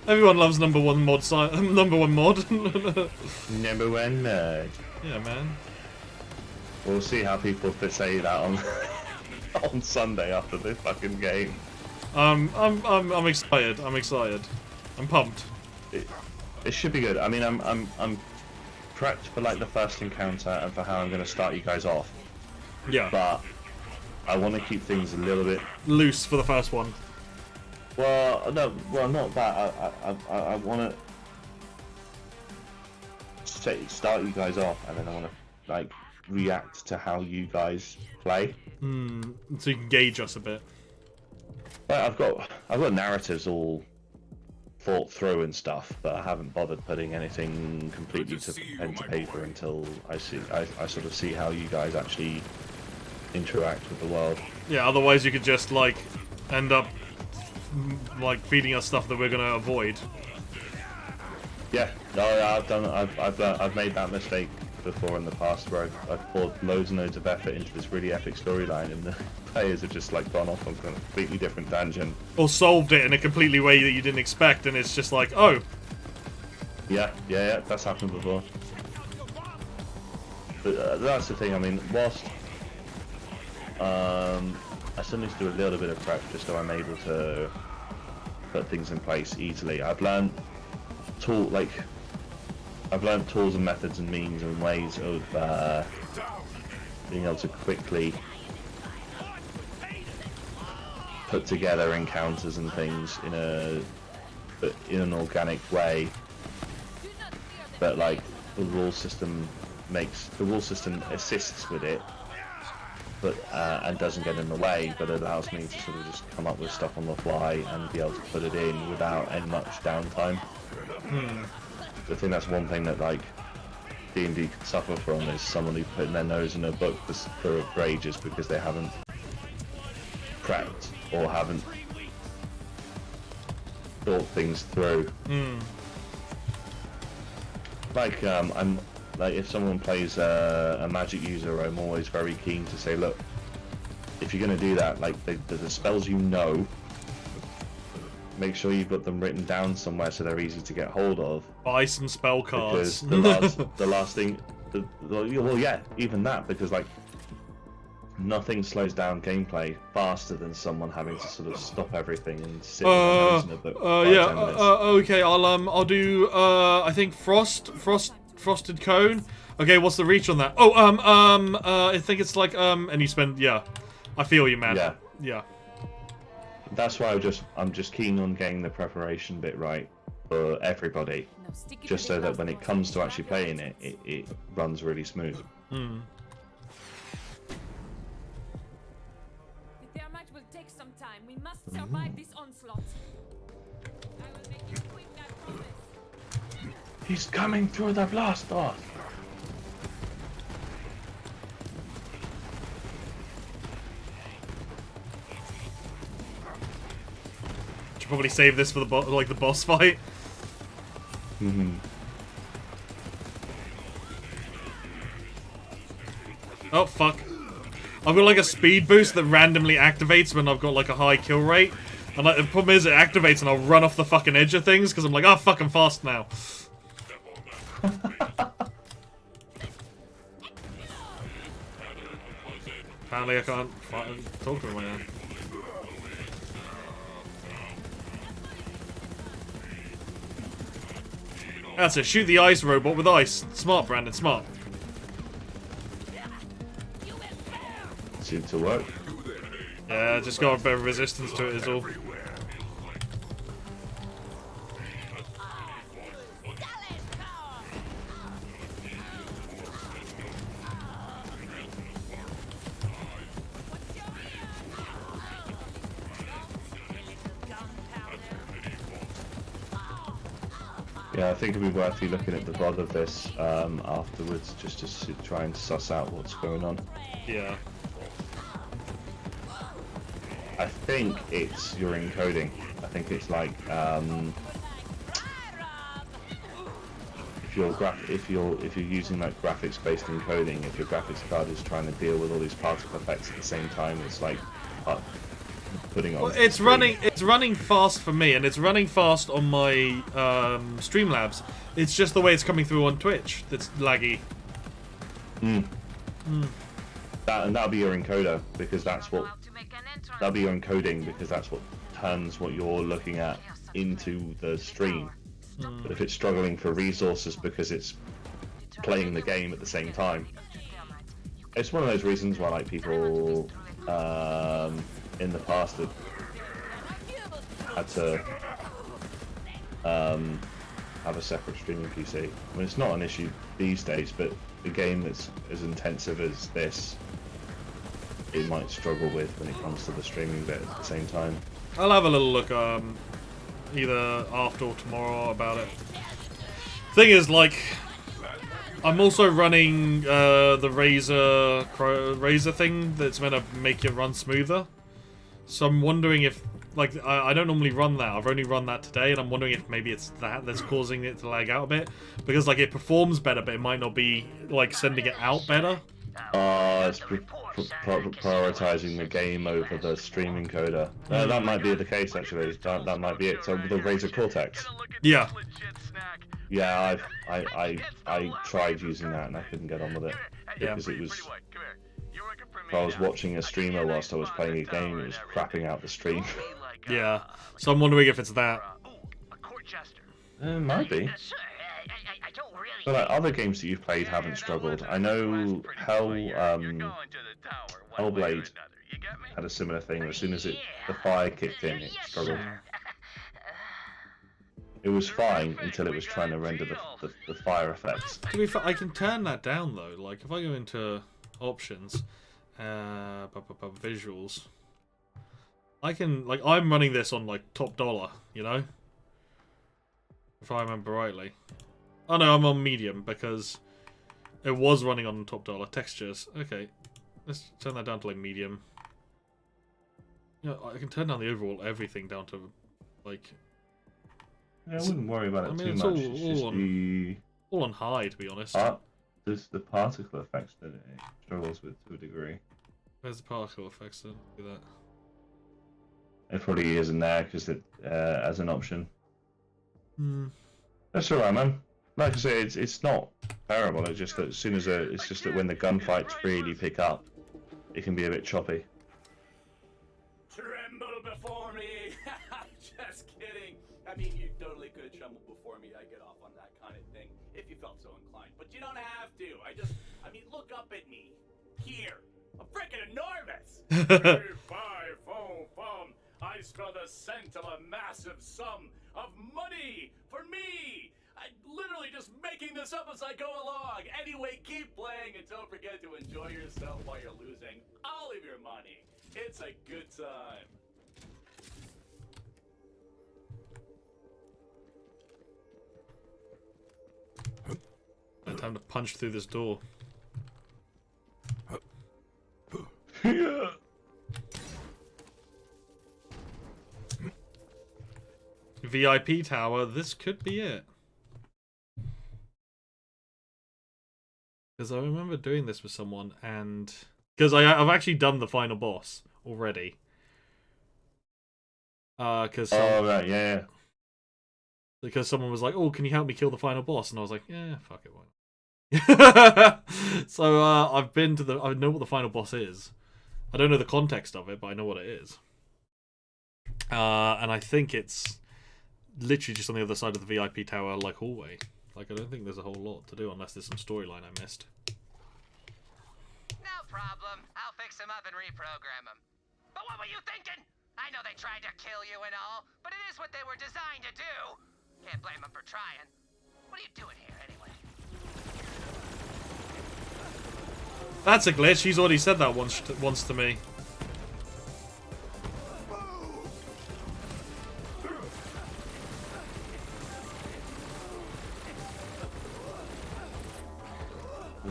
Everyone loves number one mod. Number one mod. Number one nerd. Yeah, man. We'll see how people say that on on Sunday after this fucking game. I'm excited. I'm excited. I'm pumped. It should be good. I mean, I'm prepped for like the first encounter and for how I'm going to start you guys off. Yeah. But I want to keep things a little bit loose for the first one. Well, no, well, not that. I want to start you guys off, and then I want to like react to how you guys play. So you can gauge us a bit. I've got narratives all thought through and stuff, but I haven't bothered putting anything completely to pen to paper until I sort of see how you guys actually interact with the world. Yeah, otherwise you could just like end up like feeding us stuff that we're gonna avoid. Yeah, no, I've made that mistake before in the past, where I've poured loads and loads of effort into this really epic storyline, and the players have just like gone off on a completely different tangent, or solved it in a completely way that you didn't expect, and it's just like, oh. Yeah, that's happened before. But that's the thing. I mean, whilst I still need to do a little bit of prep just so I'm able to put things in place easily. I've learned tools and methods and means and ways of being able to quickly put together encounters and things in an organic way. But like the rule system assists with it, but and doesn't get in the way, but it allows me to sort of just come up with stuff on the fly and be able to put it in without any much downtime. I think that's one thing that like D&D can suffer from, is someone who's putting their nose in a book for ages because they haven't prepped or haven't thought things through. Like I'm like, if someone plays a magic user, I'm always very keen to say, look, if you're going to do that, like the spells you know, make sure you've got them written down somewhere so they're easy to get hold of. Buy some spell cards. Because the last thing, well, yeah, even that, because like nothing slows down gameplay faster than someone having to sort of stop everything and sit with their nose in a book. Okay, I'll do I think frosted cone. Okay, what's the reach on that? I think it's like and you spend, yeah, I feel you, man. Yeah. That's why I'm just keen on getting the preparation bit right for everybody, just so that when it comes to actually playing it, it runs really smooth. The thermite will take some time. We must survive this onslaught. I will make you quick, I promise. He's coming through the blast door. Should probably save this for the the boss fight. Oh fuck! I've got like a speed boost that randomly activates when I've got like a high kill rate, and like, the problem is it activates and I'll run off the fucking edge of things because I'm like, oh fuck, I'm fast now. Apparently I can't talk to him right now. That's it, shoot the ice robot with ice. Smart, Brandon, smart. Seemed to work. Yeah, just got a bit of resistance to it is all. Yeah, I think it'd be worth you looking at the VOD of this afterwards, just to try and suss out what's going on. Yeah. I think it's your encoding. I think it's like if you're using like graphics-based encoding, if your graphics card is trying to deal with all these particle effects at the same time, it's like putting on. Well, it's running fast for me, and it's running fast on my Streamlabs. It's just the way it's coming through on Twitch that's laggy. That'll be your encoder, because that's what. That'll be your encoding, because that's what turns what you're looking at into the stream. But if it's struggling for resources because it's playing the game at the same time, it's one of those reasons why like people in the past have had to have a separate streaming PC. I mean, it's not an issue these days, but a game that's as intensive as this, it might struggle with when it comes to the streaming bit at the same time. I'll have a little look either after or tomorrow about it. Thing is, like, I'm also running the Razer thing that's meant to make it run smoother. So I'm wondering if, like, I don't normally run that. I've only run that today, and I'm wondering if maybe it's that's causing it to lag out a bit. Because, like, it performs better, but it might not be, like, sending it out better. It's prioritizing the game over the stream encoder. That might be the case, actually. That might be it. So the Razer Cortex. Yeah. Yeah, I tried using that and I couldn't get on with it because it was. If I was watching a streamer whilst I was playing a game, it was crapping out the stream. Yeah. So I'm wondering if it's that. It might be. But like, other games that you've played haven't struggled. I know Hellblade had a similar thing. As soon as the fire kicked in, it struggled. It was fine until it was trying to render the fire effects. To be fair, I can turn that down though. Like if I go into options, visuals, I can I'm running this on like top dollar, you know, if I remember rightly. Oh no, I'm on medium because it was running on top dollar. Textures. Okay, let's turn that down to like medium. Yeah, I can turn down the overall everything down to like. Yeah, I wouldn't worry about it too much. It's just all on high, to be honest. There's the particle effects that it struggles with to a degree. Where's the particle effects then? Look at that. It probably isn't there because it as an option. That's alright, man. Like I say, it's not terrible. It's just that as soon as it's just that when the gunfights really pick up, it can be a bit choppy. Tremble before me! Just kidding. I mean, you totally could tremble before me. I get off on that kind of thing if you felt so inclined, but you don't have to. I mean, look up at me. Here, I'm freaking enormous. 5, 4, 5. I smell the scent of a massive sum of money for me. I'm literally just making this up as I go along. Anyway, keep playing and don't forget to enjoy yourself while you're losing all of your money. It's a good time. Time to punch through this door. Yeah. VIP tower, this could be it. Because I remember doing this with someone, and because I've actually done the final boss already. Because right, yeah. Because someone was like, "Oh, can you help me kill the final boss?" And I was like, "Yeah, fuck it, why?" So I've been to I know what the final boss is. I don't know the context of it, but I know what it is. And I think it's literally just on the other side of the VIP tower, like hallway. Like, I don't think there's a whole lot to do unless there's some storyline I missed. No problem. I'll fix him up and reprogram him. But what were you thinking? I know they tried to kill you and all, but it is what they were designed to do. Can't blame them for trying. What are you doing here, anyway? That's a glitch. He's already said that once to me.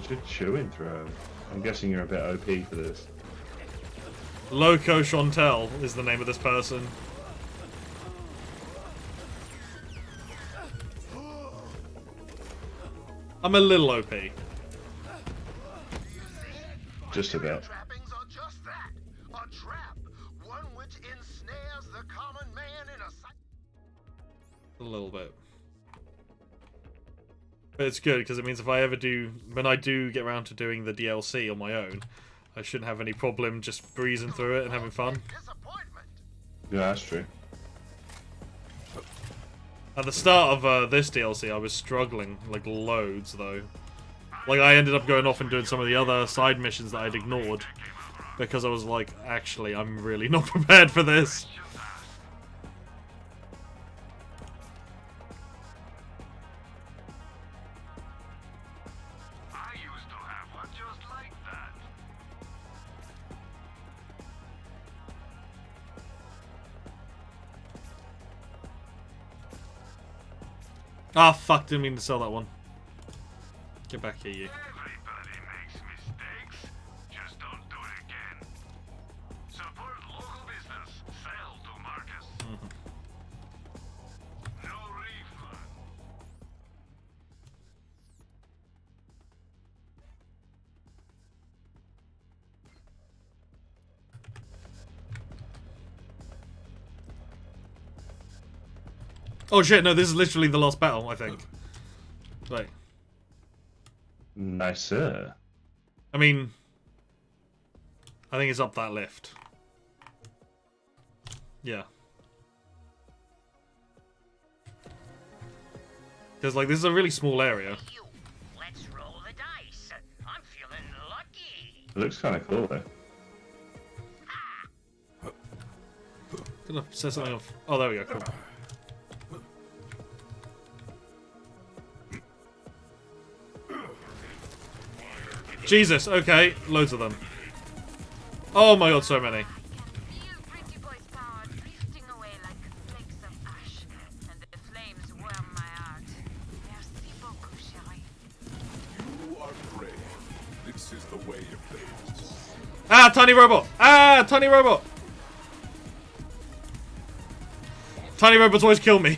Such a chewing throw. I'm guessing you're a bit OP for this. Loco Chantel is the name of this person. I'm a little OP. Just a bit. Trappings are just that. A trap. One which ensnares the common man in a A little bit. But it's good, because it means if I ever do... When I do get around to doing the DLC on my own, I shouldn't have any problem just breezing through it and having fun. Yeah, that's true. At the start of this DLC, I was struggling, like, loads, though. Like, I ended up going off and doing some of the other side missions that I'd ignored. Because I was like, actually, I'm really not prepared for this. I used to have one just like that. Ah, fuck, didn't mean to sell that one. Get back here, you. Everybody makes mistakes. Just don't do it again. Support local business. Sell to Marcus. No refund. Oh shit, no, this is literally the last battle, I think. Wait. Nice, sir. I mean... I think it's up that lift. Yeah. Because, like, this is a really small area. Let's roll the dice. I'm feeling lucky. It looks kind of cool, though. Gonna set something off. Oh, there we go, cool. Jesus, okay, loads of them. Oh my god, so many. You are brave. This is the way of things. Ah, tiny robot! Ah, tiny robot! Tiny robots always kill me.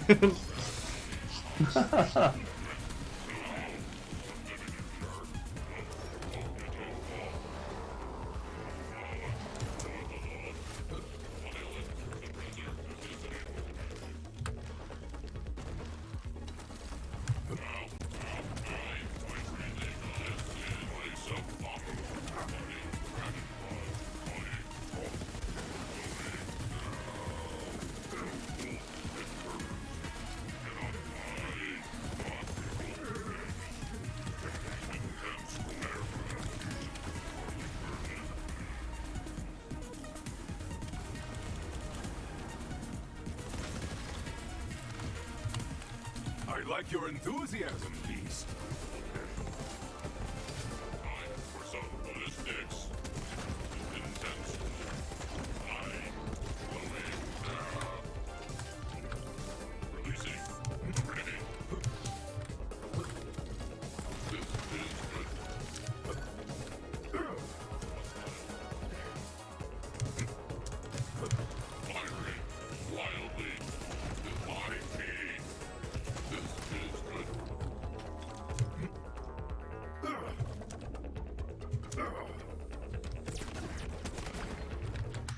I like your enthusiasm, Beast. Time for some ballistics. Intense. Releasing. Ready. Firing wildly. My pain.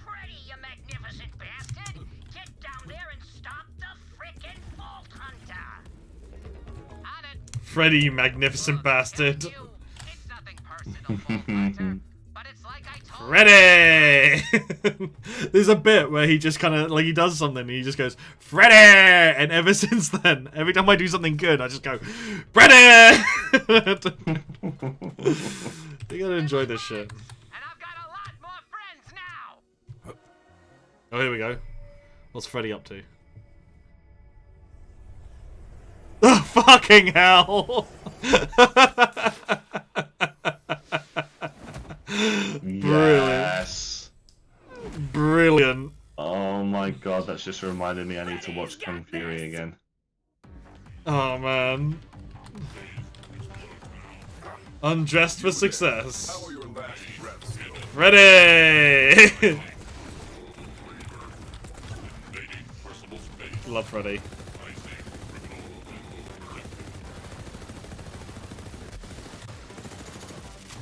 Freddy, you magnificent bastard! Get down there and stop the frickin' Vault Hunter! On it. Freddy, you magnificent bastard. It's nothing personal, Vault Hunter, but it's like I told Freddy! There's a bit where he just kind of, like, he does something and he just goes, Freddy! And ever since then, every time I do something good, I just go, Freddy! You gotta enjoy this shit. and I've got a lot more friends now. Oh, here we go. What's Freddy up to? Oh, fucking hell! Yes. Brilliant. Oh my god, that's just reminded me I need to watch Kung Fury again. Oh, man. Undressed for success. How are your last reps going? Ready! Love Freddy.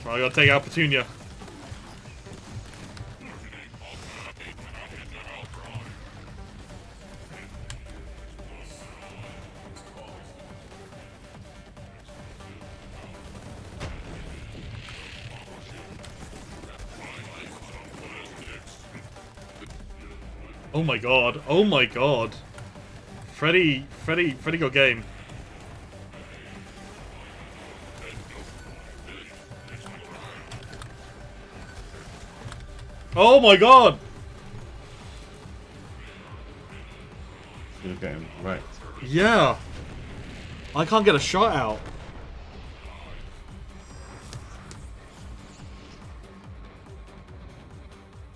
I gotta take out Petunia. Oh my god. Oh my god. Freddy got game. Oh my god! You're getting wrecked. Yeah. I can't get a shot out.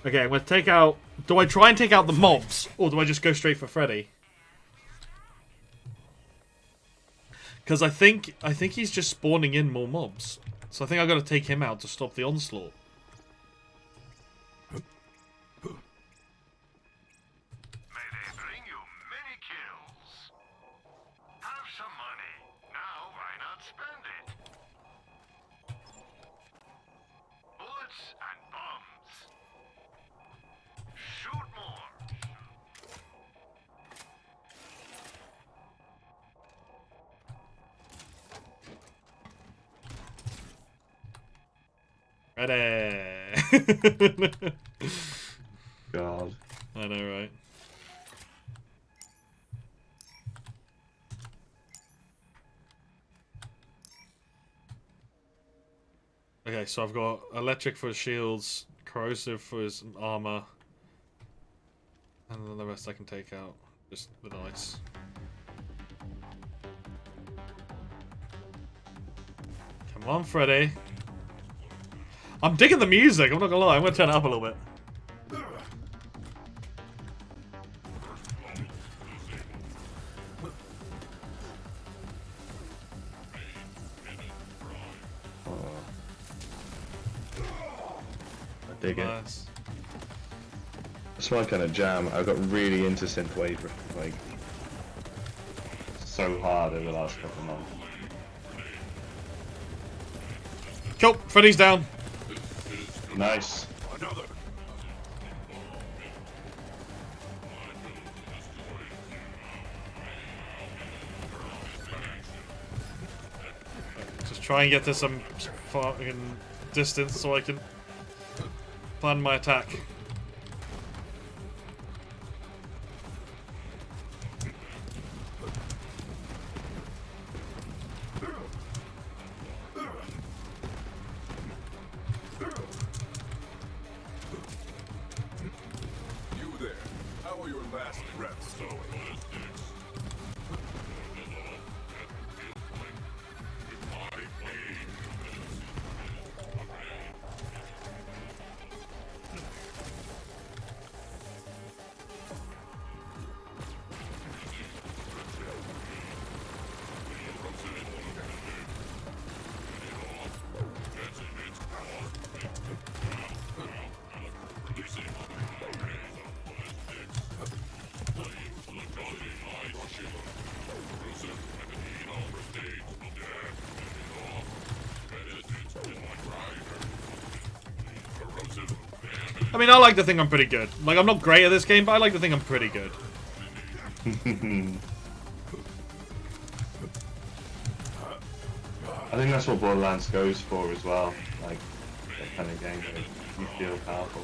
Okay, I'm gonna take out... Do I try and take out the mobs? Or do I just go straight for Freddy? Because I think he's just spawning in more mobs. So I think I gotta take him out to stop the onslaught. Ready. God. I know, right? Okay, so I've got electric for his shields, corrosive for his armor, and then the rest I can take out just with ice. Come on, Freddy. I'm digging the music, I'm not gonna lie, I'm gonna turn it up a little bit. I dig Nice. it. That's my kind of jam. I got really into synthwave, like, so hard over the last couple of months. Cool, Freddy's down. Nice. Just try and get to some fucking distance so I can plan my attack. You there. How are your last reps going? I mean, I like to think I'm pretty good. Like, I'm not great at this game, but I like to think I'm pretty good. I think that's what Borderlands goes for as well. Like, that kind of game where you feel powerful.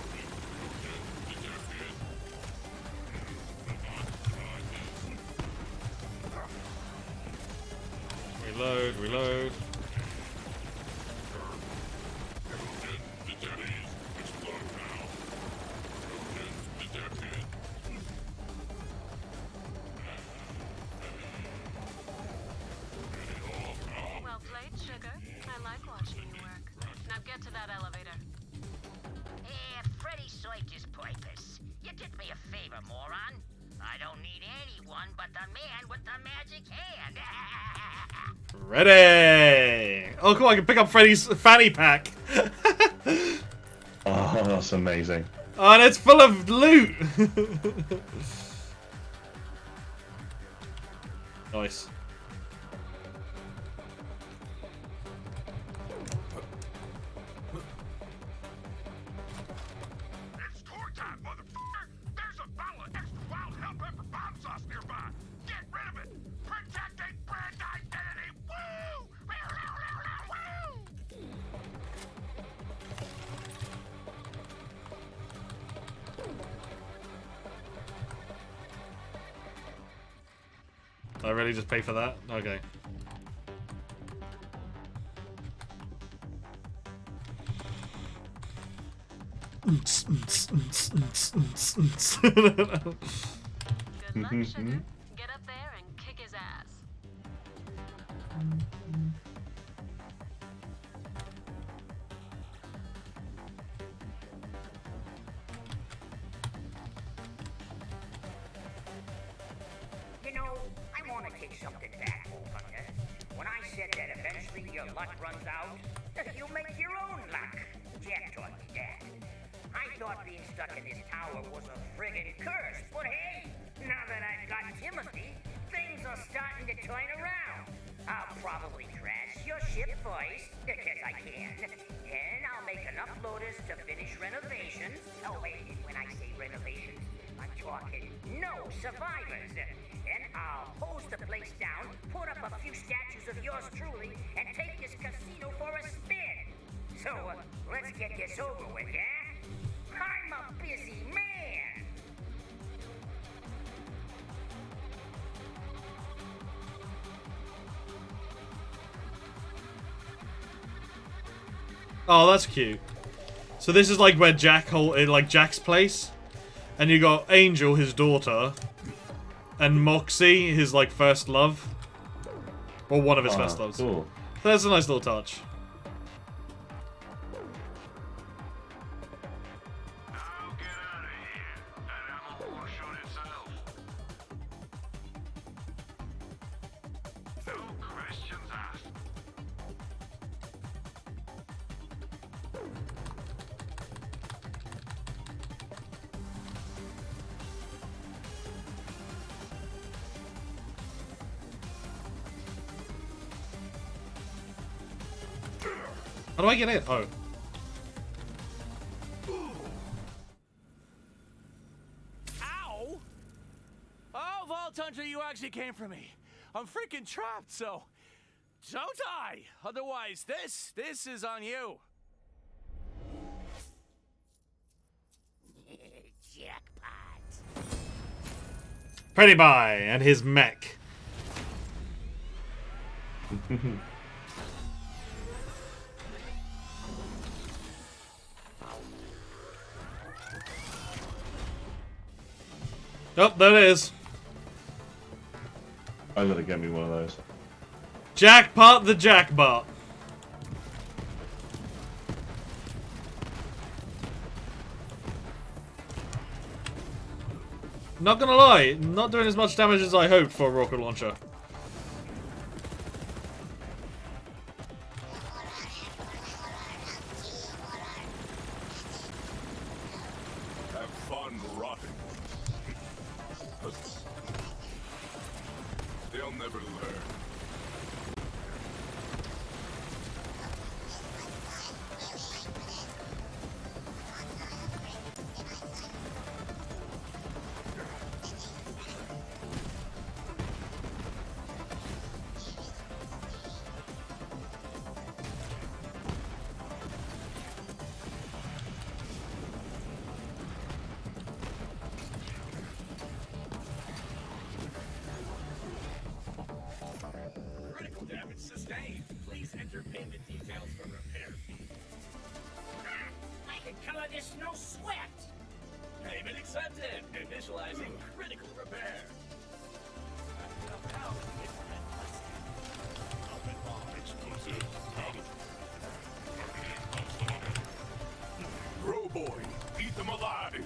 Reload, reload. Well played, Sugar. I like watching you work. Now get to that elevator. Freddy served his purpose. You did me a favor, moron. I don't need anyone but the man with the magic hand. Ready! Oh, cool, I can pick up Freddy's fanny pack. Oh, that's amazing. Oh, and it's full of loot. Nice. It's tour time, motherfucker! There's a bottle of extra wild hell pepper bomb sauce nearby. Get rid of it. Protecting brand identity. Woo! Woo! I really just pay for that? Okay. Good luck, sugar. Get up there and kick his ass. You know, I want to take something back, old hunter. When I said that eventually your luck runs out, you make your own luck. Jack taught me that. I thought being stuck in this tower was a friggin' curse, but hey, now that I've got Timothy, things are starting to turn around. I'll probably crash your ship first, because I can. Then I'll make enough loaders to finish renovations. Oh wait, when I say renovations, I'm talking no survivors. Then I'll hose the place down, put up a few statues of yours truly, and take this casino for a spin. So, let's get this over with, yeah? I'm a busy man. Oh, that's cute. So this is like where Jack's place, and you got Angel, his daughter, and Moxie, his like first love, or one of his first loves. Cool. So that's a nice little touch. How do I get in? Oh. Ow! Oh, Vault Hunter, you actually came for me. I'm freaking trapped, so don't die. Otherwise, this is on you. Jackpot. Pretty Boy and his mech. Oh, there it is. I gotta get me one of those. Jackpot the Jackbot. Not gonna lie, not doing as much damage as I hoped for a rocket launcher. Have fun rotting. They'll never learn. Critical damage sustained. Please enter payment details for repair fee. I can color this no sweat. Payment accepted. Initializing critical repair. Grow boy, eat them alive.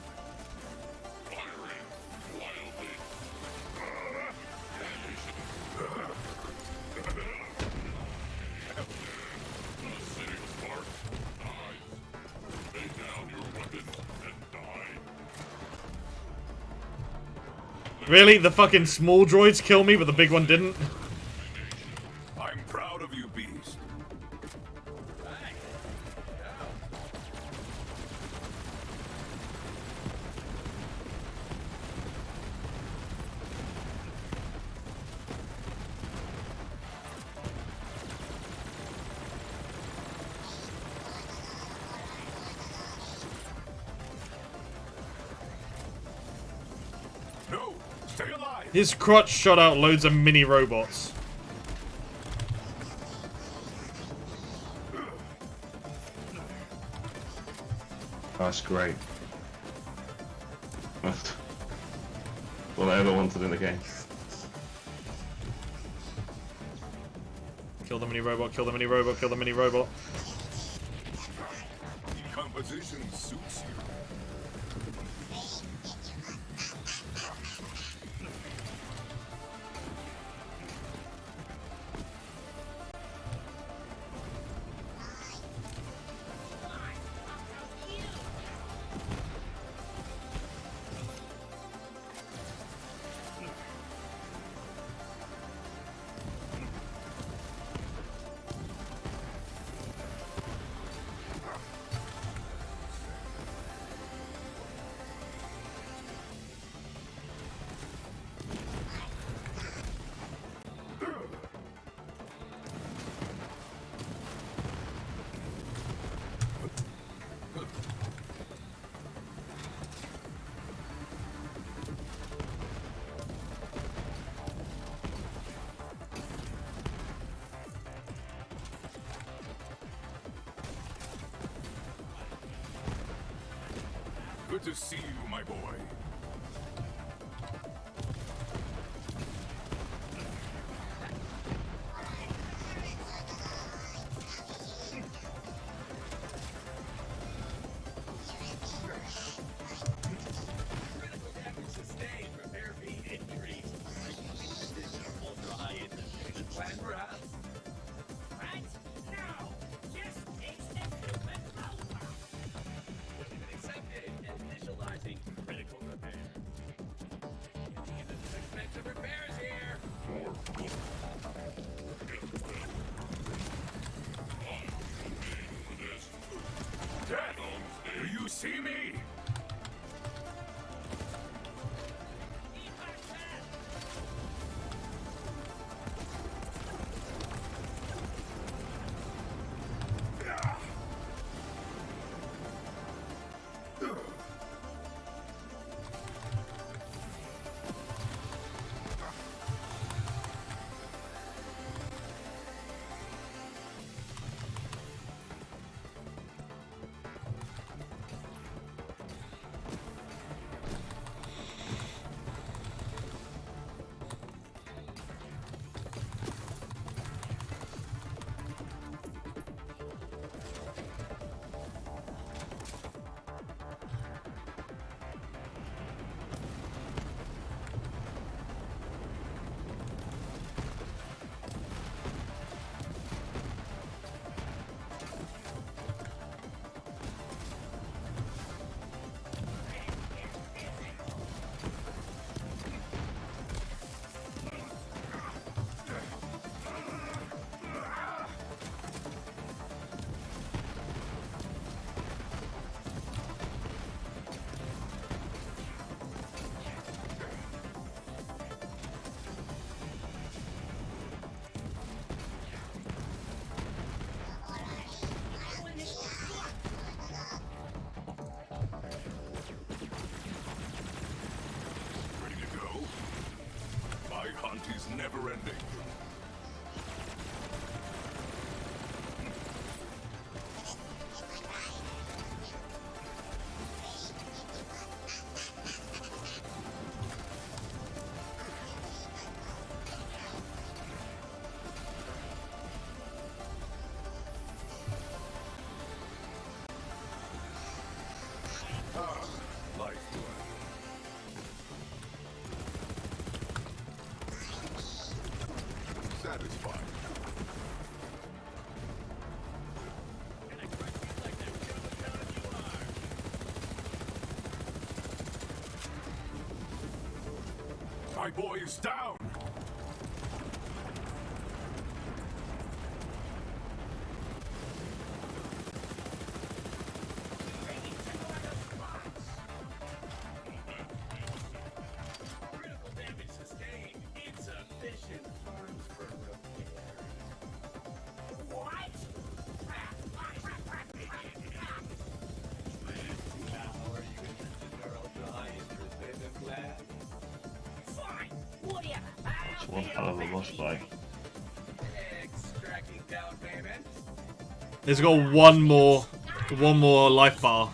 Really? The fucking small droids kill me, but the big one didn't? I'm proud of you, Beast. No, stay alive. His crotch shot out loads of mini robots. That's great. What I ever wanted in the game. Kill the mini robot, kill the mini robot, kill the mini robot. Composition suits you. Good to see you, my boy. Do you see me? Is never ending. Satisfied. my boys down! Critical damage sustained. Insufficient funds for repair. What? Now, are you interested in our ultra-high interest payment plan? Fine, whatever. That's one hell of a boss fight. Extracting down payment. He's got one more life bar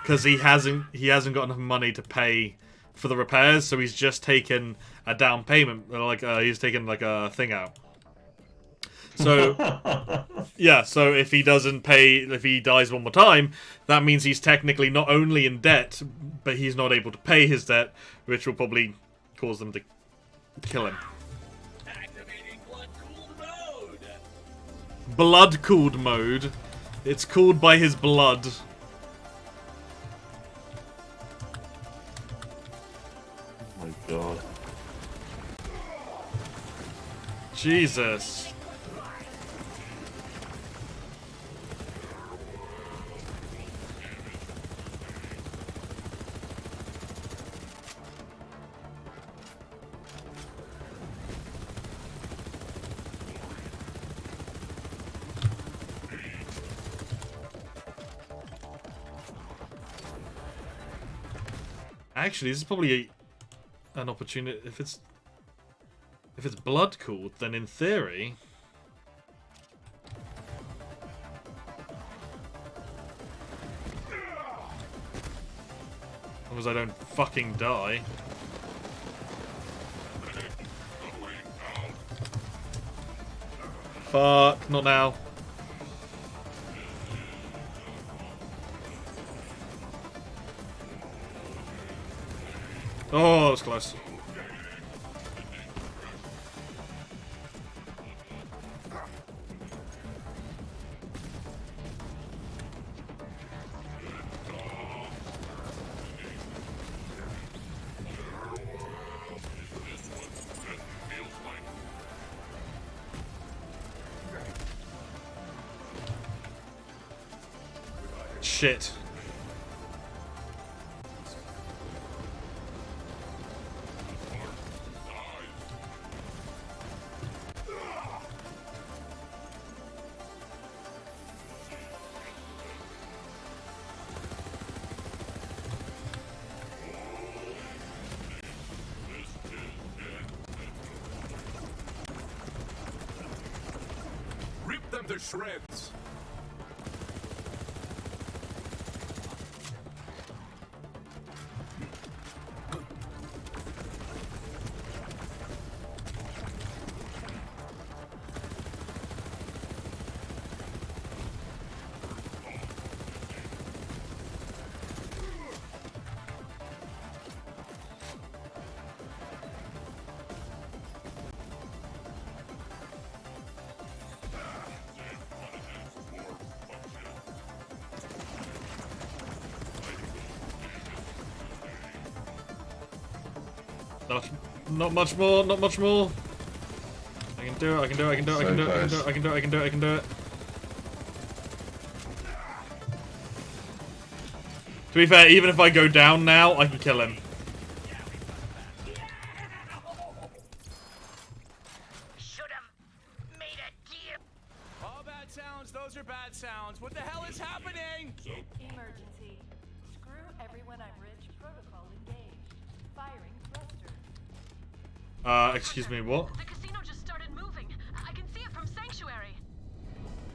because he hasn't got enough money to pay for the repairs, so he's just taken a down payment, like he's taken like a thing out. So yeah, so if he doesn't pay, if he dies one more time, that means he's technically not only in debt, but he's not able to pay his debt, which will probably cause them to kill him. Activating blood-cooled mode. Blood-cooled mode. It's cooled by his blood. Oh my god. Jesus. Actually, this is probably an opportunity. If it's blood cooled, then in theory, as long as I don't fucking die. Fuck, not now. Oh, that was close. Shit. Rip them to shreds! Not much more, not much more. I can do it, I can do it, I can do it, I can do it, I can do it, I can do it, I can do it, I can do it. To be fair, even if I go down now, I can kill him. All bad sounds, those are bad sounds. What the hell is happening? Emergency. Screw everyone I'm rich. Protocol engaged. Firing thruster. Excuse me, what? The casino just started moving. I can see it from Sanctuary.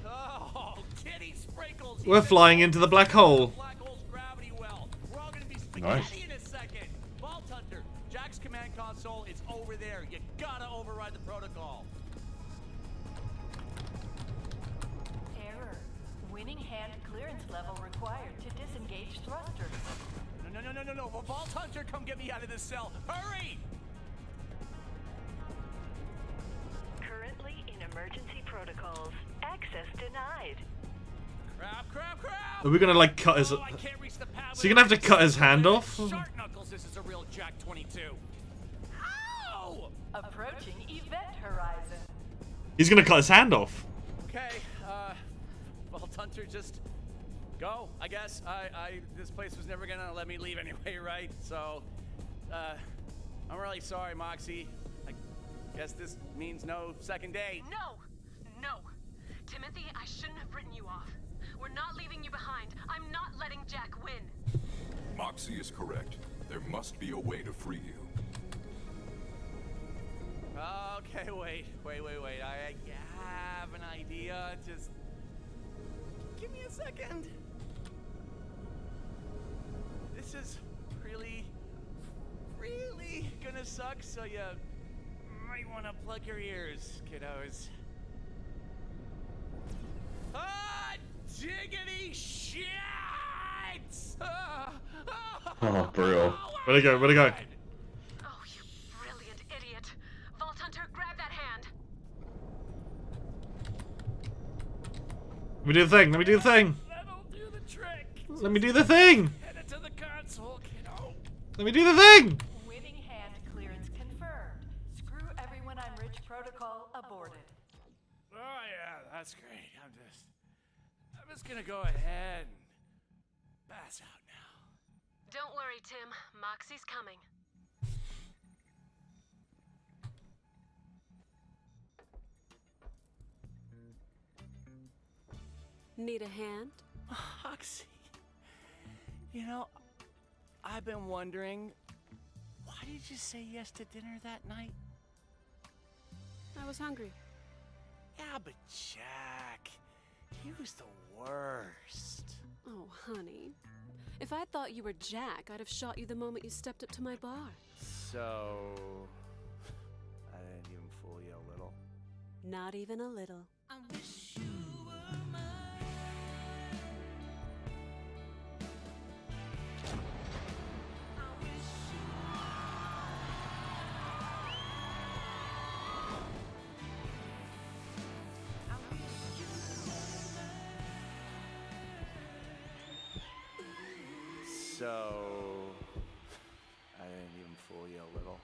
Oh, kitty sprinkles. We're flying into the black hole. Black hole's gravity well. We're all gonna be spaghetti Nice. in a second. Vault Hunter, Jack's command console is over there. You gotta override the protocol. Error. Winning hand clearance level required to disengage thruster. No. Vault Hunter, come get me out of this cell. Hurry! Currently in emergency protocols. Access denied. Crap. Are we gonna like cut his? Oh, I can't reach the pad Is he gonna have to cut his hand off? Shark knuckles, this is a real Jack 22. Ow! Approaching event horizon. He's gonna cut his hand off. Okay, Vault Hunter, just go, I guess. This place was never gonna let me leave anyway, right? So, I'm really sorry, Moxie. I guess this means no second date. No! No! Timothy, I shouldn't have written you off. We're not leaving you behind. I'm not letting Jack win. Moxie is correct. There must be a way to free you. Okay, wait. I have an idea. Just give me a second. This is really gonna suck, so you might want to plug your ears, kiddos. Ah, jiggity shit! Oh, brutal. Where'd it go? Oh, you brilliant idiot. Vault Hunter, grab that hand. Let me do the thing. That'll do the trick. Let me do the thing. Head it to the console, kiddo. Let me do the thing. Winning hand clearance confirmed. Screw everyone I'm rich protocol aborted. Oh yeah, that's great. I'm just gonna go ahead and pass out now. Don't worry, Tim. Moxie's coming. Need a hand? Moxie, you know, I've been wondering, why did you say yes to dinner that night? I was hungry. Yeah, but Jack, he was the worst. Oh, honey. If I thought you were Jack, I'd have shot you the moment you stepped up to my bar. So, I didn't even fool you a little. Not even a little. I wish you were mine. So, I didn't even fool you a little.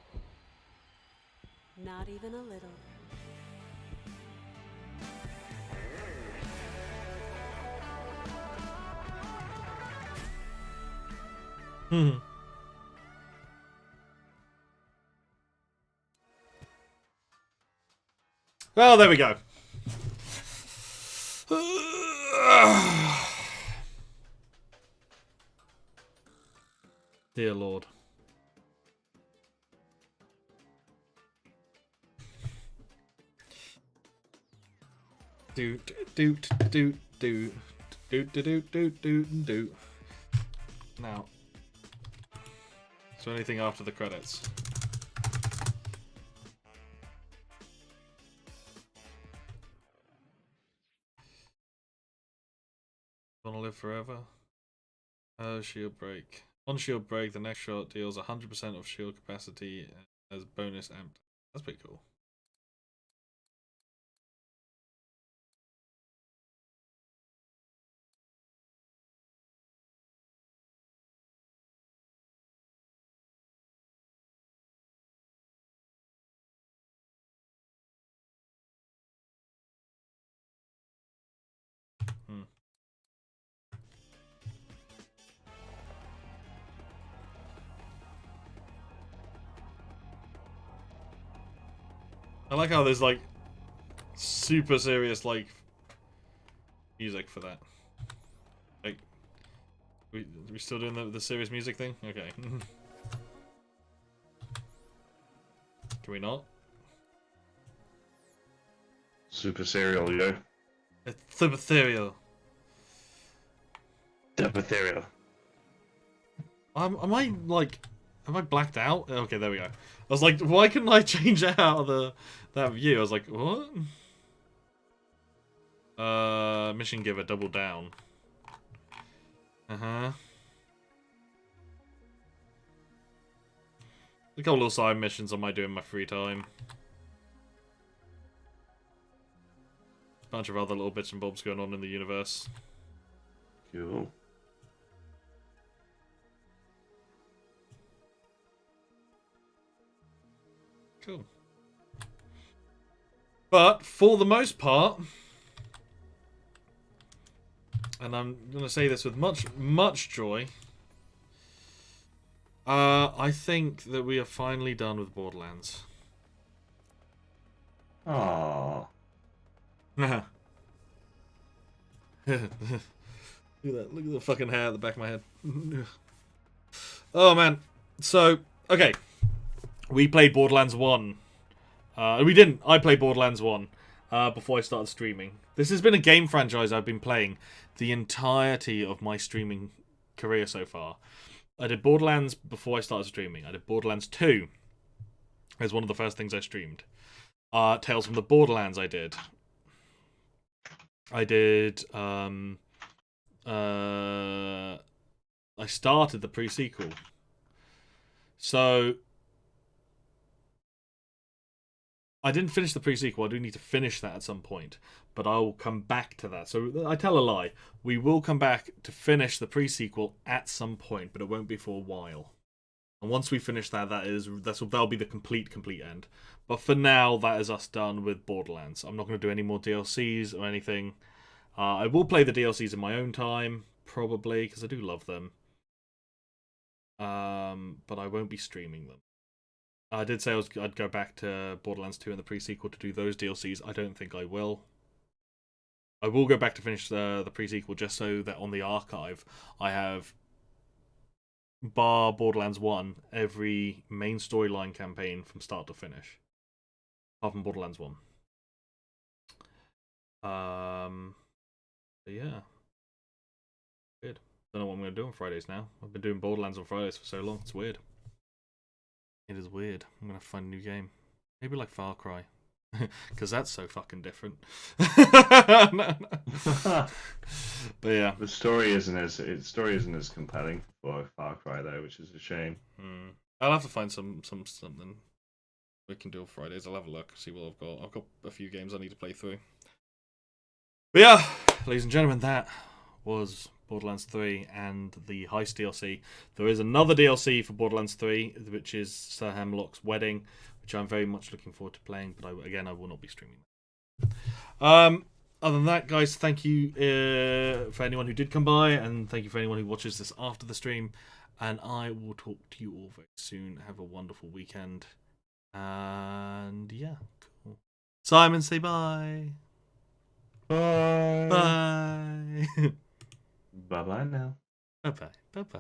Not even a little. Well, there we go. Dear Lord. Do. Now. Is there anything after the credits? Wanna live forever? Shield break. On shield break, the next shot deals 100% of shield capacity as bonus amped. That's pretty cool. I like how there's like super serious like music for that. Like, we still doing the serious music thing? Okay. Can we not? Super serial, yo. It's super serial. Ethereal. Am I like? Am I blacked out? Okay, there we go. I was like, why couldn't I change out of that view? I was like, what? Mission giver, double down. Uh-huh. A couple little side missions I might do in my free time. Bunch of other little bits and bobs going on in the universe. Cool. Cool. But for the most part, and I'm going to say this with much joy, I think that we are finally done with Borderlands. Aww. Look at that. Look at the fucking hair at the back of my head. Oh, man. So, okay. We played Borderlands 1. We didn't. I played Borderlands 1 before I started streaming. This has been a game franchise I've been playing the entirety of my streaming career so far. I did Borderlands before I started streaming. I did Borderlands 2 as one of the first things I streamed. Tales from the Borderlands I did. I started the pre-sequel. So I didn't finish the pre-sequel. I do need to finish that at some point, but I will come back to that. So I tell a lie. We will come back to finish the pre-sequel at some point, but it won't be for a while. And once we finish that, that'll be the complete end. But for now, that is us done with Borderlands. I'm not going to do any more DLCs or anything. I will play the DLCs in my own time, probably, because I do love them. But I won't be streaming them. I did say I'd go back to Borderlands 2 and the pre-sequel to do those DLCs. I don't think I will. I will go back to finish the pre-sequel just so that on the archive I have, bar Borderlands 1, every main storyline campaign from start to finish. Apart from Borderlands 1. But yeah. Weird. Don't know what I'm going to do on Fridays now. I've been doing Borderlands on Fridays for so long. It's weird. It is weird. I'm going to find a new game. Maybe like Far Cry. Because that's so fucking different. But yeah. The story isn't as compelling for Far Cry though, which is a shame. I'll have to find something we can do on Fridays. I'll have a look, see what I've got. I've got a few games I need to play through. But yeah, ladies and gentlemen, that was Borderlands 3 and the Heist DLC. There is another DLC for Borderlands 3, which is Sir Hemlock's Wedding, which I'm very much looking forward to playing, but I will not be streaming. Other than that, guys, thank you for anyone who did come by, and thank you for anyone who watches this after the stream, and I will talk to you all very soon. Have a wonderful weekend, and yeah, cool. Simon, say bye. Bye. Bye. Bye-bye now. Bye-bye. Bye-bye.